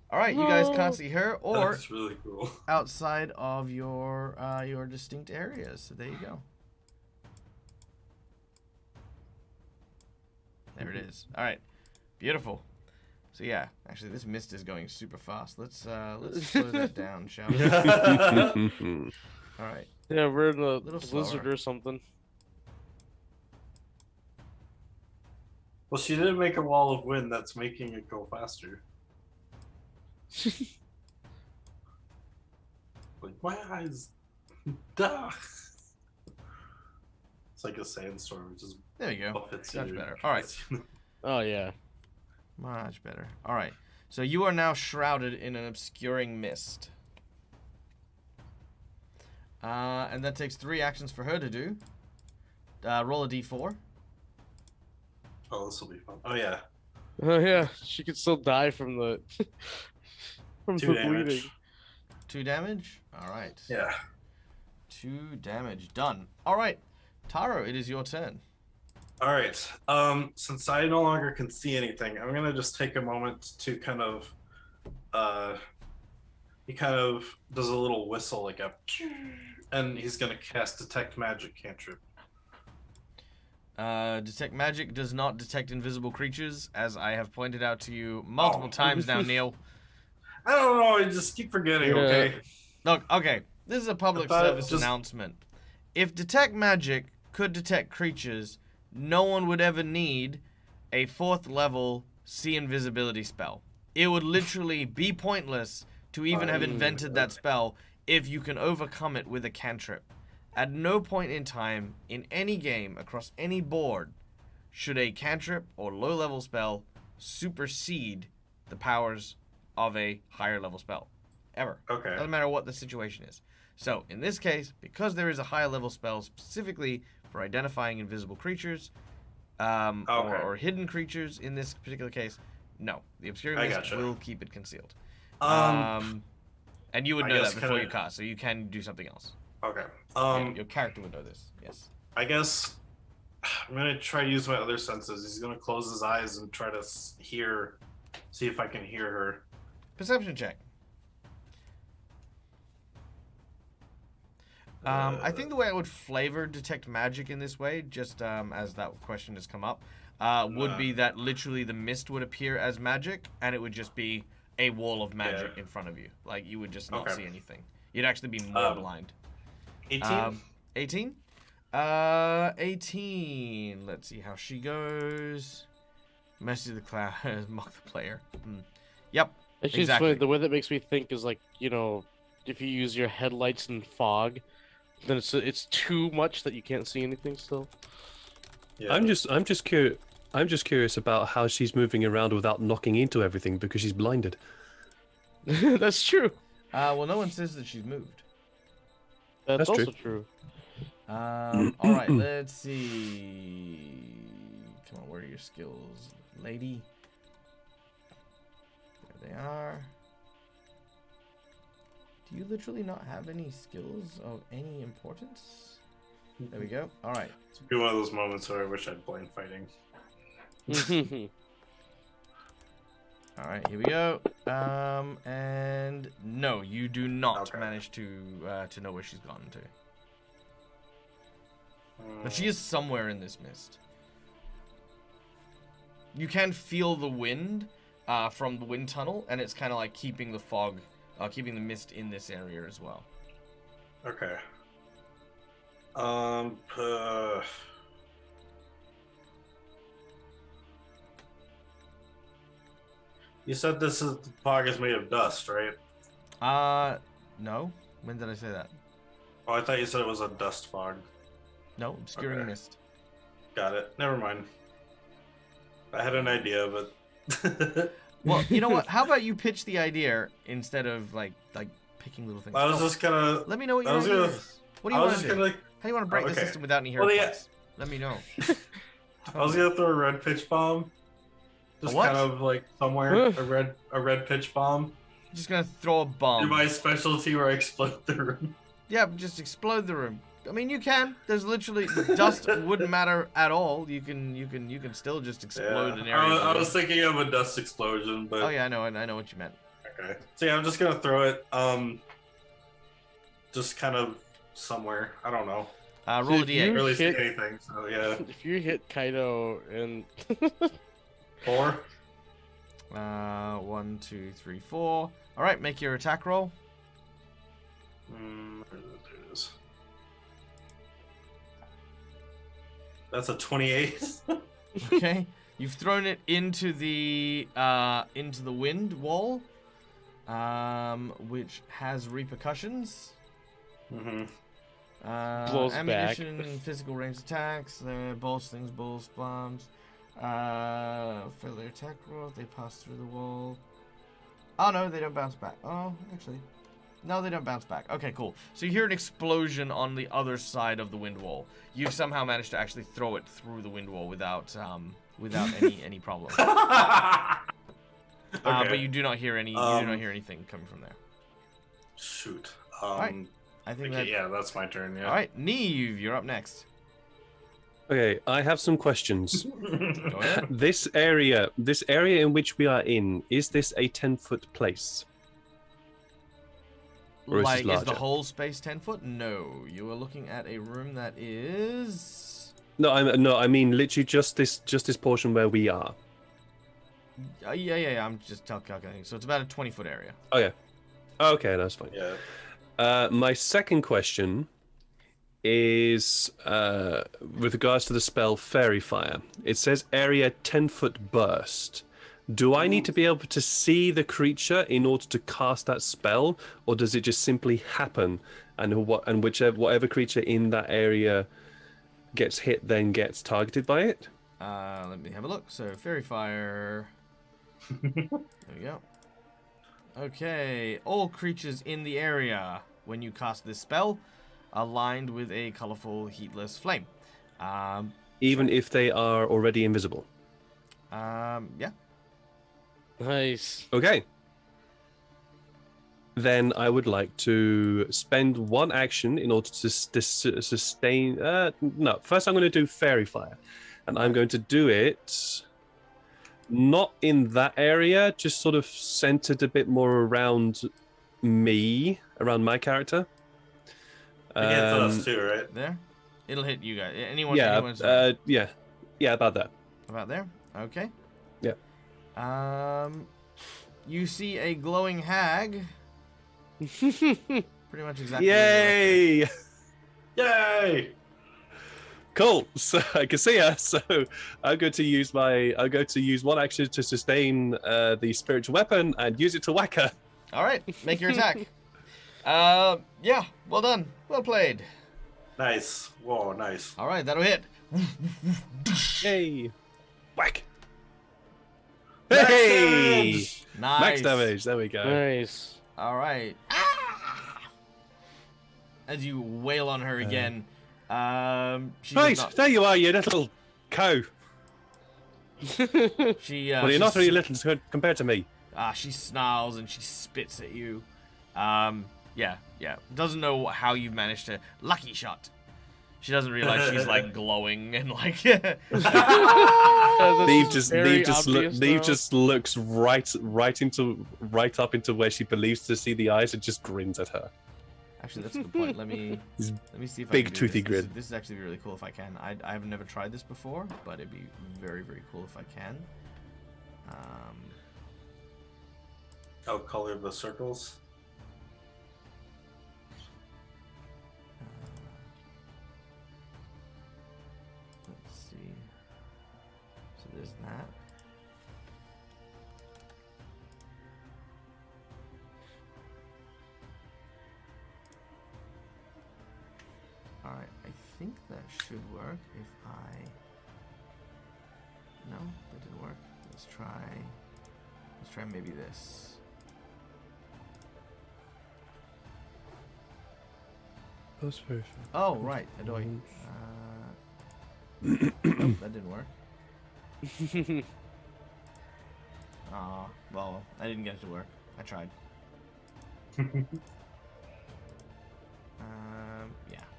[SPEAKER 1] All right, you guys can't see her or
[SPEAKER 3] That's really cool.
[SPEAKER 1] outside of your distinct areas. So there you go. There it is. All right, beautiful. So yeah, actually, this mist is going super fast. Let's slow that down, shall we? All right.
[SPEAKER 4] Yeah, we're in a
[SPEAKER 1] Little
[SPEAKER 4] blizzard
[SPEAKER 1] slower.
[SPEAKER 4] or something.
[SPEAKER 3] Well, she did make a wall of wind that's making it go faster. Like, my eyes. Duh. It's like a sandstorm. It just
[SPEAKER 1] There you go.
[SPEAKER 3] buffets
[SPEAKER 1] Much
[SPEAKER 3] you.
[SPEAKER 1] better. All right.
[SPEAKER 4] Oh yeah.
[SPEAKER 1] Much better. All right. So you are now shrouded in an obscuring mist. And that takes 3 actions for her to do. Roll a d4.
[SPEAKER 3] Oh, this will be fun. Oh, yeah.
[SPEAKER 4] Oh yeah. She could still die from the
[SPEAKER 3] 2
[SPEAKER 4] the
[SPEAKER 3] damage.
[SPEAKER 4] bleeding.
[SPEAKER 1] 2 damage. All right.
[SPEAKER 3] Yeah.
[SPEAKER 1] 2 damage. Done. All right. Taro, it is your turn.
[SPEAKER 3] All right. Since I no longer can see anything, I'm gonna just take a moment to kind of, he kind of does a little whistle, like a, and he's gonna cast Detect Magic cantrip.
[SPEAKER 1] Detect magic does not detect invisible creatures, as I have pointed out to you multiple times now, Neil.
[SPEAKER 3] I don't know. I just keep forgetting.
[SPEAKER 4] Yeah.
[SPEAKER 3] Okay.
[SPEAKER 1] Look, okay. This is a public
[SPEAKER 3] I thought
[SPEAKER 1] service
[SPEAKER 3] just-
[SPEAKER 1] announcement. If detect magic could detect creatures, no one would ever need a 4th level see invisibility spell. It would literally be pointless to even have invented that spell if you can overcome it with a cantrip. At no point in time in any game across any board should a cantrip or low level spell supersede the powers of a higher level spell. Ever.
[SPEAKER 3] Okay.
[SPEAKER 1] Doesn't matter what the situation is. So, in this case, because there is a higher level spell specifically for identifying invisible creatures, or hidden creatures in this particular case, no. The Obscuring
[SPEAKER 3] I
[SPEAKER 1] Mist
[SPEAKER 3] gotcha.
[SPEAKER 1] will keep it concealed.
[SPEAKER 3] Um.
[SPEAKER 1] And you would
[SPEAKER 3] I
[SPEAKER 1] know
[SPEAKER 3] guess
[SPEAKER 1] that before you
[SPEAKER 3] kinda-
[SPEAKER 1] cast, so you can do something else.
[SPEAKER 3] Okay.
[SPEAKER 1] Your character would know this, yes.
[SPEAKER 3] I guess I'm gonna try to use my other senses. He's gonna close his eyes and try to hear, see if I can hear her.
[SPEAKER 1] Perception check. I think the way I would flavor detect magic in this way, just as that question has come up, would be that literally the mist would appear as magic, and it would just be a wall of magic in front of you. Like, you would just not see anything. You'd actually be more blind.
[SPEAKER 3] 18.
[SPEAKER 1] 18? 18. Let's see how she goes. Message the cloud, mock the player. Yep.
[SPEAKER 4] Actually,
[SPEAKER 1] Exactly.
[SPEAKER 4] it's funny, the way that makes me think is like, you know, if you use your headlights in fog, then it's too much that you can't see anything still.
[SPEAKER 3] Yeah.
[SPEAKER 2] I'm just curious about how she's moving around without knocking into everything because she's blinded.
[SPEAKER 4] That's true.
[SPEAKER 1] Well, no one says that she's moved.
[SPEAKER 4] That's
[SPEAKER 2] That's
[SPEAKER 4] also true.
[SPEAKER 1] All right, let's see. Come on, where are your skills, lady? There they are. Do you literally not have any skills of any importance? There we go. All right.
[SPEAKER 3] It's be one of those moments where I wish I'd blind fighting.
[SPEAKER 1] All right, here we go. And no, you do not
[SPEAKER 3] Okay.
[SPEAKER 1] manage to know where she's gone to. But she is somewhere in this mist. You can feel the wind from the wind tunnel, and it's kind of like keeping the fog, keeping the mist in this area as well.
[SPEAKER 3] Okay. You said this is the fog is made of dust, right?
[SPEAKER 1] No. When did I say that?
[SPEAKER 3] Oh, I thought you said it was a dust fog.
[SPEAKER 1] No, obscuring
[SPEAKER 3] Okay.
[SPEAKER 1] mist.
[SPEAKER 3] Got it. Never mind. I had an idea, but
[SPEAKER 1] Well, you know what? How about you pitch the idea instead of like picking little things?
[SPEAKER 3] I was
[SPEAKER 1] Go.
[SPEAKER 3] just gonna.
[SPEAKER 1] Let me know what
[SPEAKER 3] I
[SPEAKER 1] your
[SPEAKER 3] was
[SPEAKER 1] idea
[SPEAKER 3] gonna-
[SPEAKER 1] is. What do
[SPEAKER 3] I
[SPEAKER 1] you
[SPEAKER 3] was
[SPEAKER 1] want
[SPEAKER 3] just
[SPEAKER 1] to do?
[SPEAKER 3] gonna.
[SPEAKER 1] How do you want to break the
[SPEAKER 3] okay.
[SPEAKER 1] system without any
[SPEAKER 3] Well,
[SPEAKER 1] hero
[SPEAKER 3] yeah.
[SPEAKER 1] points? Let me know.
[SPEAKER 3] I was gonna throw a red pitch bomb. Just
[SPEAKER 1] what?
[SPEAKER 3] kind of like somewhere. a red pitch bomb.
[SPEAKER 1] Just gonna throw a bomb.
[SPEAKER 3] In my specialty where I explode the room.
[SPEAKER 1] Yeah, just explode the room. I mean, you can. There's literally dust wouldn't matter at all. You can still just explode an area.
[SPEAKER 3] I was thinking of a dust explosion, but
[SPEAKER 1] Oh yeah, I know what you meant.
[SPEAKER 3] okay. So yeah, I'm just gonna throw it. Just kind of somewhere. I don't know.
[SPEAKER 1] Roll a
[SPEAKER 4] if you
[SPEAKER 1] d8.
[SPEAKER 3] Really see
[SPEAKER 4] hit-
[SPEAKER 3] anything, so yeah.
[SPEAKER 4] If you hit Kaido and
[SPEAKER 3] 4.
[SPEAKER 1] 1, 2, 3, 4. All right, make your attack roll.
[SPEAKER 3] There it is. That's a 28.
[SPEAKER 1] Okay, you've thrown it into the wind wall, which has repercussions.
[SPEAKER 3] Mm-hmm.
[SPEAKER 4] Blows
[SPEAKER 1] Ammunition, physical range attacks, ball slings, balls, bombs. Fail their attack roll if they pass through the wall. Oh no, they don't bounce back. Oh, actually, no, they don't bounce back. Okay, cool. So you hear an explosion on the other side of the wind wall. You've somehow managed to actually throw it through the wind wall without any problem.
[SPEAKER 3] Okay.
[SPEAKER 1] But you do not hear any. You do not hear anything coming from there.
[SPEAKER 3] Shoot.
[SPEAKER 1] Right. I think
[SPEAKER 3] Okay, yeah, that's my turn. Yeah.
[SPEAKER 1] All right, Neve, you're up next.
[SPEAKER 2] Okay, I have some questions.
[SPEAKER 1] Go ahead.
[SPEAKER 2] This area in which we are in, is this a 10-foot place? Or is
[SPEAKER 1] Like,
[SPEAKER 2] this
[SPEAKER 1] is the
[SPEAKER 2] larger?
[SPEAKER 1] whole space 10 foot? No, you are looking at a room that is.
[SPEAKER 2] No, I mean literally just this portion where we are.
[SPEAKER 1] Yeah. I'm just calculating. So it's about a 20-foot area.
[SPEAKER 2] Okay, that's fine.
[SPEAKER 3] Yeah.
[SPEAKER 2] My second question is with regards to the spell Fairy Fire. It says area 10-foot burst. Do I need to be able to see the creature in order to cast that spell, or does it just simply happen, and whatever creature in that area gets hit then gets targeted by it?
[SPEAKER 1] Let me have a look. So Fairy Fire. There we go. Okay, all creatures in the area when you cast this spell are lined with a colorful heatless flame.
[SPEAKER 2] Even if they are already invisible.
[SPEAKER 1] Yeah.
[SPEAKER 4] nice.
[SPEAKER 2] Okay. Then I would like to spend one action in order to sustain. No, first I'm going to do Fairy Fire, and I'm going to do it not in that area, just sort of centered a bit more around me, around my character.
[SPEAKER 3] It hits us too, right?
[SPEAKER 1] There. It'll hit you guys. Anyone?
[SPEAKER 2] Yeah,
[SPEAKER 1] anyone's right.
[SPEAKER 2] yeah, about that.
[SPEAKER 1] About there. Okay.
[SPEAKER 2] Yeah.
[SPEAKER 1] You see a glowing hag. Pretty much exactly.
[SPEAKER 2] Yay!
[SPEAKER 3] Yay!
[SPEAKER 2] Cool. So I can see her. So I'm going to use one action to sustain the spiritual weapon and use it to whack her.
[SPEAKER 1] All right, make your attack. Yeah, well done, well played.
[SPEAKER 3] Nice. Whoa, nice.
[SPEAKER 1] All right, that'll hit.
[SPEAKER 2] Yay! Whack!
[SPEAKER 3] Max
[SPEAKER 2] Hey!
[SPEAKER 3] damage!
[SPEAKER 1] Nice.
[SPEAKER 2] Max damage. There we go.
[SPEAKER 4] Nice.
[SPEAKER 1] All right. Ah! As you wail on her again, she does
[SPEAKER 2] Right,
[SPEAKER 1] not.
[SPEAKER 2] there you are, you little cow.
[SPEAKER 1] She.
[SPEAKER 2] Well, you're not really little compared to me.
[SPEAKER 1] She snarls and she spits at you. Yeah. Doesn't know how you've managed to. Lucky shot. She doesn't realize she's like glowing and like.
[SPEAKER 4] Neve
[SPEAKER 2] Neve just looks right up into where she believes to see the eyes and just grins at her.
[SPEAKER 1] Actually, that's a good point. Let me see if
[SPEAKER 2] Big
[SPEAKER 1] I can do
[SPEAKER 2] toothy
[SPEAKER 1] this.
[SPEAKER 2] grin.
[SPEAKER 1] This is actually really cool if I can. I have never tried this before, but it'd be very, very cool if I can.
[SPEAKER 3] Oh, color the circles.
[SPEAKER 1] Let's see. So there's that. Alright, I think that should work if I... No, that didn't work. Let's try maybe this.
[SPEAKER 2] That's very
[SPEAKER 1] Oh, right, Adoy. Nope, that didn't work. Well, I didn't get it to work. I tried. Yeah,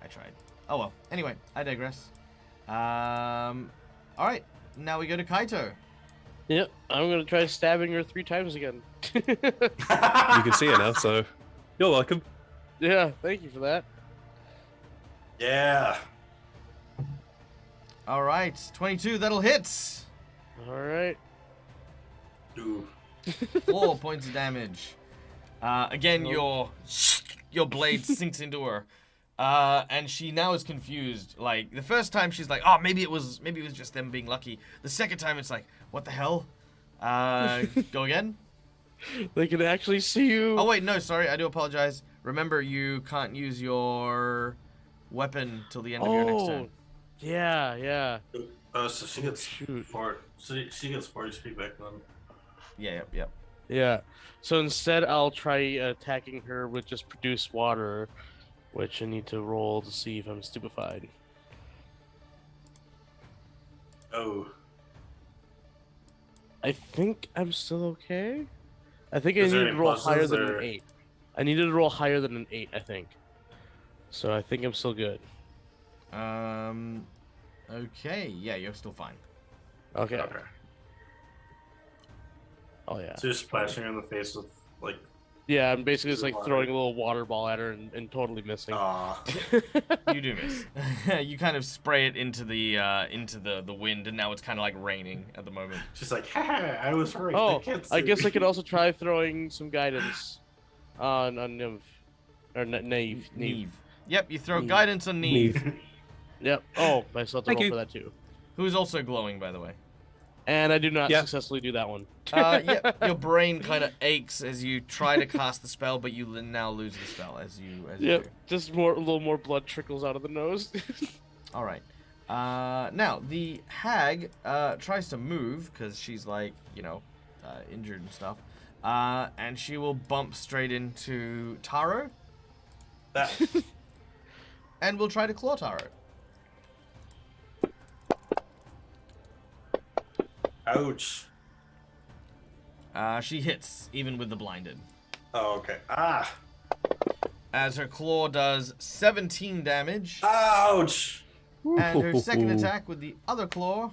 [SPEAKER 1] I tried. Oh well. Anyway, I digress. Alright, now we go to Kaito.
[SPEAKER 4] Yep, I'm gonna try stabbing her 3 times again.
[SPEAKER 2] You can see her now, so you're welcome.
[SPEAKER 4] Yeah, thank you for that.
[SPEAKER 3] Yeah.
[SPEAKER 1] All right, 22. That'll hit.
[SPEAKER 4] All right.
[SPEAKER 3] Ooh.
[SPEAKER 1] 4 points of damage. Again, your blade sinks into her, and she now is confused. Like the first time, she's like, "Oh, maybe it was just them being lucky." The second time, it's like, "What the hell?" Go again.
[SPEAKER 4] They can actually see you.
[SPEAKER 1] Oh wait, no, sorry, I do apologize. Remember, you can't use your weapon till the end of your next turn.
[SPEAKER 4] Yeah.
[SPEAKER 3] So she gets
[SPEAKER 4] shoot.
[SPEAKER 3] she gets 4 HP back then.
[SPEAKER 1] Yeah, yep.
[SPEAKER 4] Yeah. So instead, I'll try attacking her with just produce water, which I need to roll to see if I'm stupefied.
[SPEAKER 3] Oh.
[SPEAKER 4] I think I'm still okay. I think I
[SPEAKER 3] Is there
[SPEAKER 4] need to
[SPEAKER 3] any
[SPEAKER 4] roll
[SPEAKER 3] pluses,
[SPEAKER 4] higher than
[SPEAKER 3] or-
[SPEAKER 4] an 8. I needed to roll higher than an 8, I think. So I think I'm still good.
[SPEAKER 1] Okay, yeah, you're still fine.
[SPEAKER 4] Okay. Oh yeah.
[SPEAKER 3] So you're splashing her in the face with like.
[SPEAKER 4] Yeah, I'm basically just like
[SPEAKER 3] water.
[SPEAKER 4] throwing a little water ball at her and totally missing.
[SPEAKER 3] Aw.
[SPEAKER 1] You do miss. You kind of spray it into the wind, and now it's kind of like raining at the moment.
[SPEAKER 3] She's like, "Ha! I was right."
[SPEAKER 4] Oh,
[SPEAKER 3] they can't
[SPEAKER 4] I
[SPEAKER 3] see
[SPEAKER 4] guess I
[SPEAKER 3] me."
[SPEAKER 4] could also try throwing some guidance on Nymph. Or Nave.
[SPEAKER 1] Neve. Yep, you throw
[SPEAKER 4] Neve.
[SPEAKER 1] guidance on Neve,
[SPEAKER 4] Yep. Oh, I still have to
[SPEAKER 2] Thank
[SPEAKER 4] roll
[SPEAKER 2] you.
[SPEAKER 4] for that too.
[SPEAKER 1] who is also glowing, by the way.
[SPEAKER 4] And I do not
[SPEAKER 2] Yeah.
[SPEAKER 4] successfully do that one.
[SPEAKER 1] Yep, your brain kind of aches as you try to cast the spell, but you now lose the spell as you
[SPEAKER 4] Yep.
[SPEAKER 1] do.
[SPEAKER 4] Just a little more blood trickles out of the nose.
[SPEAKER 1] All right. Now the hag tries to move because she's like injured and stuff, and she will bump straight into Taro,
[SPEAKER 3] That.
[SPEAKER 1] and will try to claw Taro.
[SPEAKER 3] Ouch.
[SPEAKER 1] She hits even with the blinded,
[SPEAKER 3] Oh, okay. Ah.
[SPEAKER 1] as her claw does 17 damage,
[SPEAKER 3] Ouch.
[SPEAKER 1] and her second attack with the other claw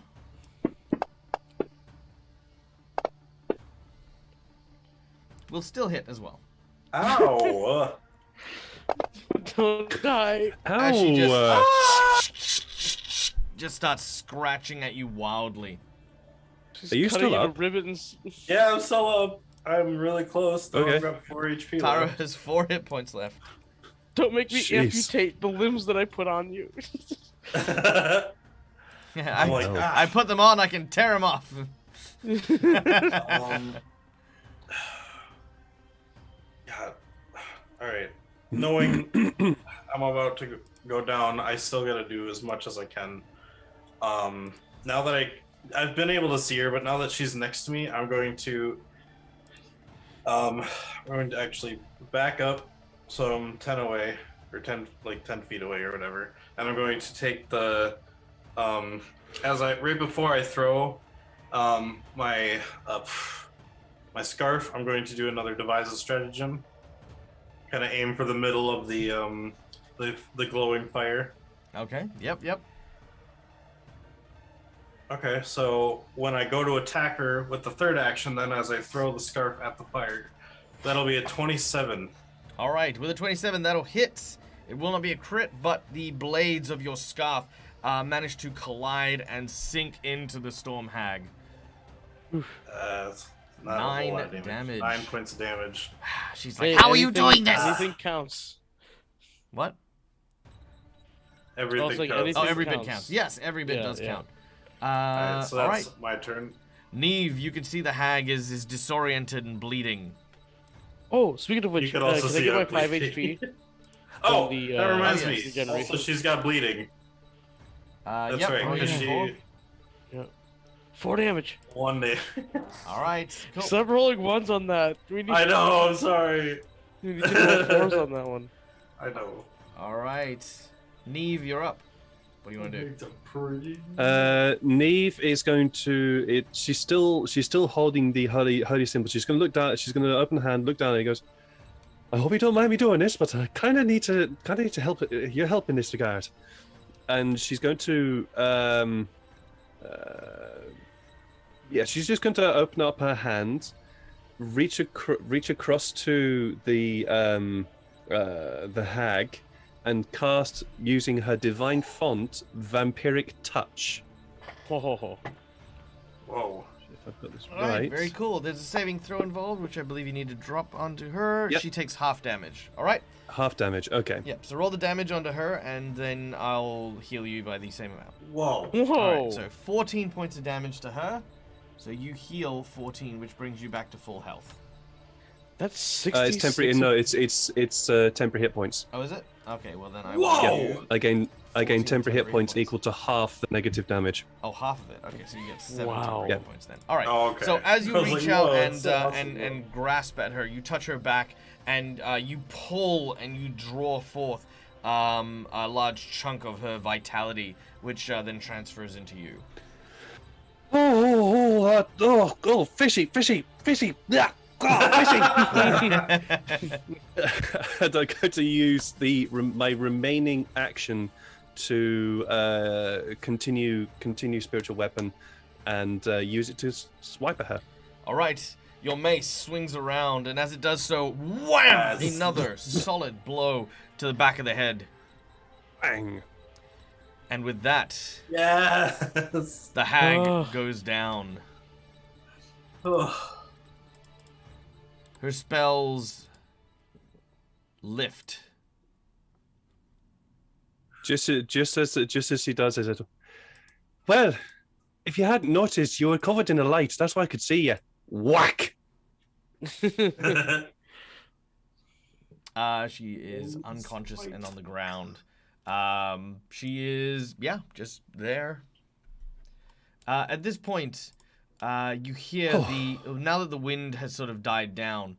[SPEAKER 1] will still hit as well.
[SPEAKER 3] Ow.
[SPEAKER 4] Don't die.
[SPEAKER 1] As she
[SPEAKER 2] Ow!
[SPEAKER 1] just starts scratching at you wildly.
[SPEAKER 4] Just
[SPEAKER 2] Are you
[SPEAKER 4] cutting
[SPEAKER 2] still
[SPEAKER 4] into
[SPEAKER 2] up?
[SPEAKER 4] ribbons.
[SPEAKER 3] Yeah, I'm still up. I'm really close. Though.
[SPEAKER 2] Okay.
[SPEAKER 3] I've got 4 HP
[SPEAKER 1] Taro
[SPEAKER 3] left.
[SPEAKER 1] has 4 hit points left.
[SPEAKER 4] Don't make me
[SPEAKER 2] Jeez.
[SPEAKER 4] amputate the limbs that I put on you.
[SPEAKER 1] Yeah,
[SPEAKER 3] I'm like,
[SPEAKER 2] Oh.
[SPEAKER 1] I put them on, I can tear them off.
[SPEAKER 3] God. All right. Knowing I'm about to go down, I still got to do as much as I can. Now that I've been able to see her, but now that she's next to me, I'm going to actually back up, so I'm 10 away, or 10 feet away or whatever, and I'm going to take the right before I throw my scarf, I'm going to do another devise a stratagem. Kind of aim for the middle of the glowing fire.
[SPEAKER 1] Okay, yep.
[SPEAKER 3] Okay, so when I go to attack her with the third action, then as I throw the scarf at the fire, that'll be a 27.
[SPEAKER 1] All right, with a 27, that'll hit. It will not be a crit, but the blades of your scarf manage to collide and sink into the Storm Hag.
[SPEAKER 3] It's not a whole
[SPEAKER 1] 9
[SPEAKER 3] lot of
[SPEAKER 1] damage.
[SPEAKER 3] 9 points of damage.
[SPEAKER 1] She's like,
[SPEAKER 4] Hey,
[SPEAKER 1] how are you
[SPEAKER 4] anything-
[SPEAKER 1] doing this?
[SPEAKER 4] Anything counts.
[SPEAKER 1] What?
[SPEAKER 3] Everything
[SPEAKER 4] like
[SPEAKER 3] counts.
[SPEAKER 4] anything-
[SPEAKER 1] Oh, every bit
[SPEAKER 4] counts.
[SPEAKER 1] counts. Yes, every bit
[SPEAKER 4] Yeah,
[SPEAKER 1] does
[SPEAKER 4] yeah.
[SPEAKER 1] count.
[SPEAKER 3] Alright, so
[SPEAKER 1] all
[SPEAKER 3] that's
[SPEAKER 1] right.
[SPEAKER 3] my turn.
[SPEAKER 1] Neve, you can see the hag is disoriented and bleeding.
[SPEAKER 4] Oh, speaking of
[SPEAKER 3] You
[SPEAKER 4] which,
[SPEAKER 3] can also
[SPEAKER 4] can I
[SPEAKER 3] see
[SPEAKER 4] get my
[SPEAKER 3] I'm
[SPEAKER 4] 5
[SPEAKER 3] bleeding.
[SPEAKER 4] HP?
[SPEAKER 3] Oh,
[SPEAKER 4] the,
[SPEAKER 3] that reminds
[SPEAKER 1] oh,
[SPEAKER 3] me.
[SPEAKER 1] yes.
[SPEAKER 4] regeneration.
[SPEAKER 3] Also, she's got bleeding. That's
[SPEAKER 1] Yep,
[SPEAKER 3] right.
[SPEAKER 1] roll
[SPEAKER 3] Because
[SPEAKER 1] your
[SPEAKER 3] she
[SPEAKER 4] 4 damage.
[SPEAKER 3] 1 day.
[SPEAKER 1] All right, cool.
[SPEAKER 4] Stop rolling ones on that. We need,
[SPEAKER 3] I know. I'm sorry.
[SPEAKER 4] we need to roll 4s on that one.
[SPEAKER 3] I know.
[SPEAKER 1] All right, Neve, you're up. What do you want to do?
[SPEAKER 3] It's a pretty.
[SPEAKER 2] Neve is going to. She's still holding the holy symbol. She's going to look down. She's going to open her hand, look down, and he goes, "I hope you don't mind me doing this, but I kind of need to help. Your help in this regard." And she's going to. She's just going to open up her hand, reach across to the hag, and cast using her divine font, Vampiric Touch.
[SPEAKER 4] Ho.
[SPEAKER 3] Whoa.
[SPEAKER 2] If I've got this
[SPEAKER 1] All right, very cool. There's a saving throw involved, which I believe you need to drop onto her.
[SPEAKER 2] Yep.
[SPEAKER 1] She takes half damage. All right.
[SPEAKER 2] Half damage. Okay.
[SPEAKER 1] Yep. So roll the damage onto her, and then I'll heal you by the same amount.
[SPEAKER 3] Whoa.
[SPEAKER 1] All right. So 14 points of damage to her. So you heal 14, which brings you back to full health.
[SPEAKER 4] That's 60.
[SPEAKER 2] It's temporary. No, it's temporary hit points.
[SPEAKER 1] Oh, is it? Okay. Well then I.
[SPEAKER 3] Whoa!
[SPEAKER 2] Yeah. I gain
[SPEAKER 1] 14
[SPEAKER 2] temporary hit points
[SPEAKER 1] points.
[SPEAKER 2] equal to half the negative damage.
[SPEAKER 1] Oh, half of it. Okay, so you get 7
[SPEAKER 4] Wow.
[SPEAKER 1] temporary
[SPEAKER 2] Yeah.
[SPEAKER 1] hit points then. All right.
[SPEAKER 3] Oh, okay.
[SPEAKER 1] So as you
[SPEAKER 3] I was
[SPEAKER 1] reach
[SPEAKER 3] like,
[SPEAKER 1] out
[SPEAKER 3] whoa,
[SPEAKER 1] and
[SPEAKER 3] that's so awesome,
[SPEAKER 1] and grasp at her, you touch her back, and you pull and you draw forth a large chunk of her vitality, which then transfers into you.
[SPEAKER 2] Fishy. Yeah. Fishy. And I go to use my remaining action to continue spiritual weapon and use it to swipe at her.
[SPEAKER 1] All right. Your mace swings around, and as it does so, wham!
[SPEAKER 3] Yes.
[SPEAKER 1] Another solid blow to the back of the head.
[SPEAKER 2] Bang.
[SPEAKER 1] And with that,
[SPEAKER 3] Yes.
[SPEAKER 1] the hag
[SPEAKER 4] Ugh.
[SPEAKER 1] goes down.
[SPEAKER 3] Oh.
[SPEAKER 1] Her spells lift.
[SPEAKER 2] Just as she does, I said, "Well, if you hadn't noticed, you were covered in a light. That's why I could see you." Whack!
[SPEAKER 1] She is unconscious and on the ground. She is, just there. At this point, you hear now that the wind has sort of died down,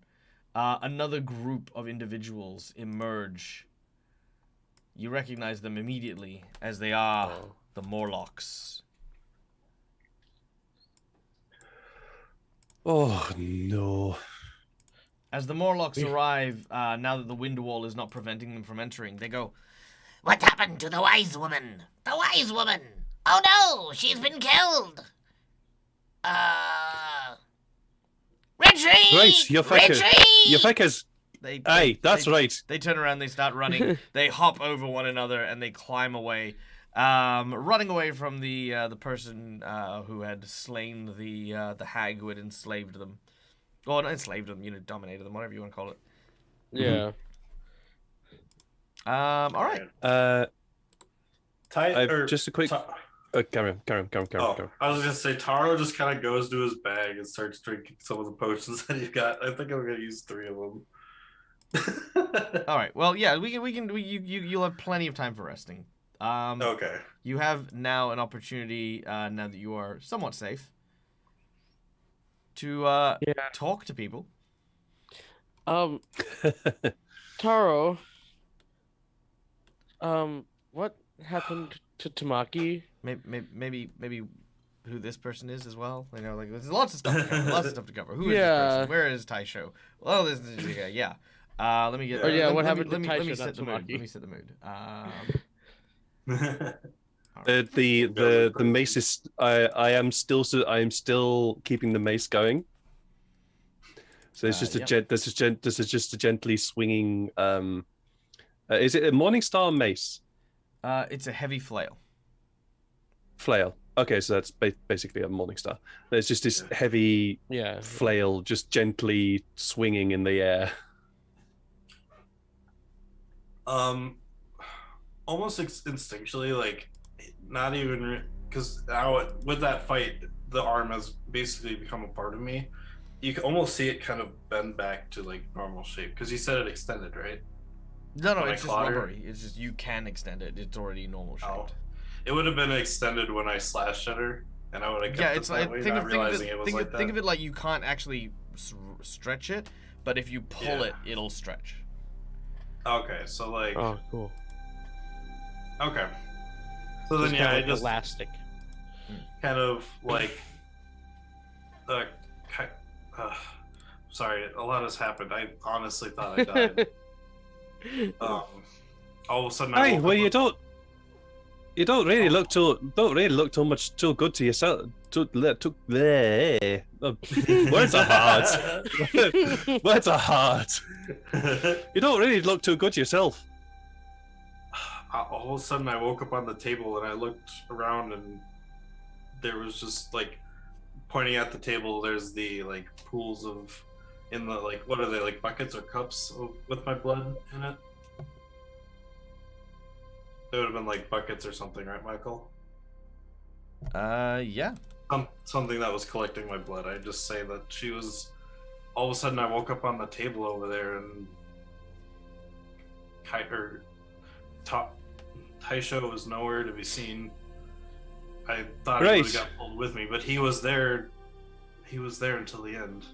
[SPEAKER 1] another group of individuals emerge. You recognize them immediately as they are the Morlocks.
[SPEAKER 2] Oh no!
[SPEAKER 1] As the Morlocks arrive, now that the wind wall is not preventing them from entering, they go,
[SPEAKER 5] What happened to the wise woman? The wise woman! Oh no, she's been killed! Retreat!
[SPEAKER 2] Right, you're fuckers.
[SPEAKER 5] Retreat!
[SPEAKER 2] You're fuckers. Aye, that's right.
[SPEAKER 1] They turn around, they start running, they hop over one another, and they climb away, running away from the person who had slain the hag who had enslaved them. Well, not enslaved them, dominated them, whatever you want to call it.
[SPEAKER 4] Yeah.
[SPEAKER 1] All right.
[SPEAKER 2] Just a quick. Carry on.
[SPEAKER 3] I was gonna say Taro just kind of goes to his bag and starts drinking some of the potions that he's got. I think I'm gonna use 3 of them.
[SPEAKER 1] All right. Well, yeah, you'll have plenty of time for resting.
[SPEAKER 3] Okay.
[SPEAKER 1] You have now an opportunity, now that you are somewhat safe, to talk to people.
[SPEAKER 4] Taro. What happened to Tamaki?
[SPEAKER 1] Maybe who this person is as well. There's lots of stuff to cover. Who is this
[SPEAKER 4] Yeah.
[SPEAKER 1] person? Where is Taisho? Well, this is yeah. Let me get.
[SPEAKER 3] Oh, yeah,
[SPEAKER 1] let
[SPEAKER 4] what
[SPEAKER 1] me-
[SPEAKER 4] happened
[SPEAKER 1] let
[SPEAKER 4] to
[SPEAKER 1] me, let me
[SPEAKER 4] Taisho,
[SPEAKER 1] set
[SPEAKER 4] not
[SPEAKER 1] the mood.
[SPEAKER 4] Tamaki?
[SPEAKER 1] Let me set the mood.
[SPEAKER 2] The mace is. I am still keeping the mace going. So it's just this is just a gently swinging. Is it a Morningstar mace?
[SPEAKER 1] It's a heavy flail.
[SPEAKER 2] Flail. Okay, so that's basically a Morningstar. There's just this heavy flail just gently swinging in the air.
[SPEAKER 3] Almost instinctually, like, not even because now with that fight, the arm has basically become a part of me. You can almost see it kind of bend back to like normal shape because you said it extended, right?
[SPEAKER 1] No,
[SPEAKER 3] When I
[SPEAKER 1] it's just
[SPEAKER 3] clawed her?
[SPEAKER 1] rubbery. It's just you can extend it. It's already normal shaped.
[SPEAKER 3] Oh. It would have been extended when I slashed at her, and I would have kept
[SPEAKER 1] Yeah,
[SPEAKER 3] it
[SPEAKER 1] it's
[SPEAKER 3] that
[SPEAKER 1] like
[SPEAKER 3] way,
[SPEAKER 1] think
[SPEAKER 3] not
[SPEAKER 1] of
[SPEAKER 3] realizing it was like
[SPEAKER 1] think
[SPEAKER 3] that.
[SPEAKER 1] of it like you can't actually stretch it, but if you pull it, it'll stretch.
[SPEAKER 3] Okay, so like,
[SPEAKER 4] Oh, cool.
[SPEAKER 3] okay. So then,
[SPEAKER 4] It's
[SPEAKER 3] yeah,
[SPEAKER 4] kinda
[SPEAKER 3] I
[SPEAKER 4] like
[SPEAKER 3] just
[SPEAKER 4] elastic.
[SPEAKER 3] kind of like, sorry, a lot has happened. I honestly thought I died. All of a sudden, I
[SPEAKER 2] Hey,
[SPEAKER 3] woke
[SPEAKER 2] well,
[SPEAKER 3] up
[SPEAKER 2] you don't really look too good to yourself. Words are hard. Words are hard. You don't really look too good to yourself.
[SPEAKER 3] all of a sudden I woke up on the table and I looked around and there was just like pointing at the table. There's the like pools of in the like what are they like buckets or cups with my blood in it? It would have been like buckets or something, right, Michael?
[SPEAKER 1] Yeah.
[SPEAKER 3] Something that was collecting my blood. I just say that she was. All of a sudden, I woke up on the table over there, and Taisho was nowhere to be seen. I thought he would have got pulled with me, but he was there. He was there until the end.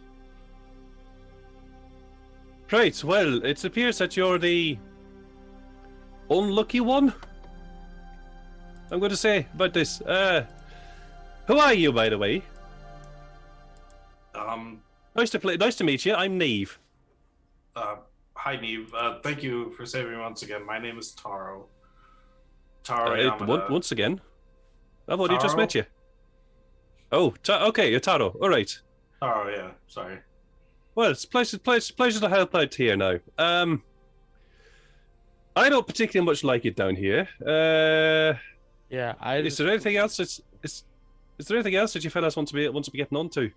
[SPEAKER 2] Right. Well, it appears that you're the unlucky one. I'm going to say about this. Who are you, by the way? Nice to meet you. I'm Neve.
[SPEAKER 3] Hi, Neve. Thank you for saving me once again. My name is Taro. Taro Yamada.
[SPEAKER 2] Once again? I've already just met you. Oh, okay, you're Taro. All right.
[SPEAKER 3] Taro, yeah. Sorry.
[SPEAKER 2] Well, it's a pleasure to help out here now. I don't particularly much like it down here.
[SPEAKER 4] Yeah,
[SPEAKER 2] Is there anything else? Is there anything else that you fellas want to be getting onto?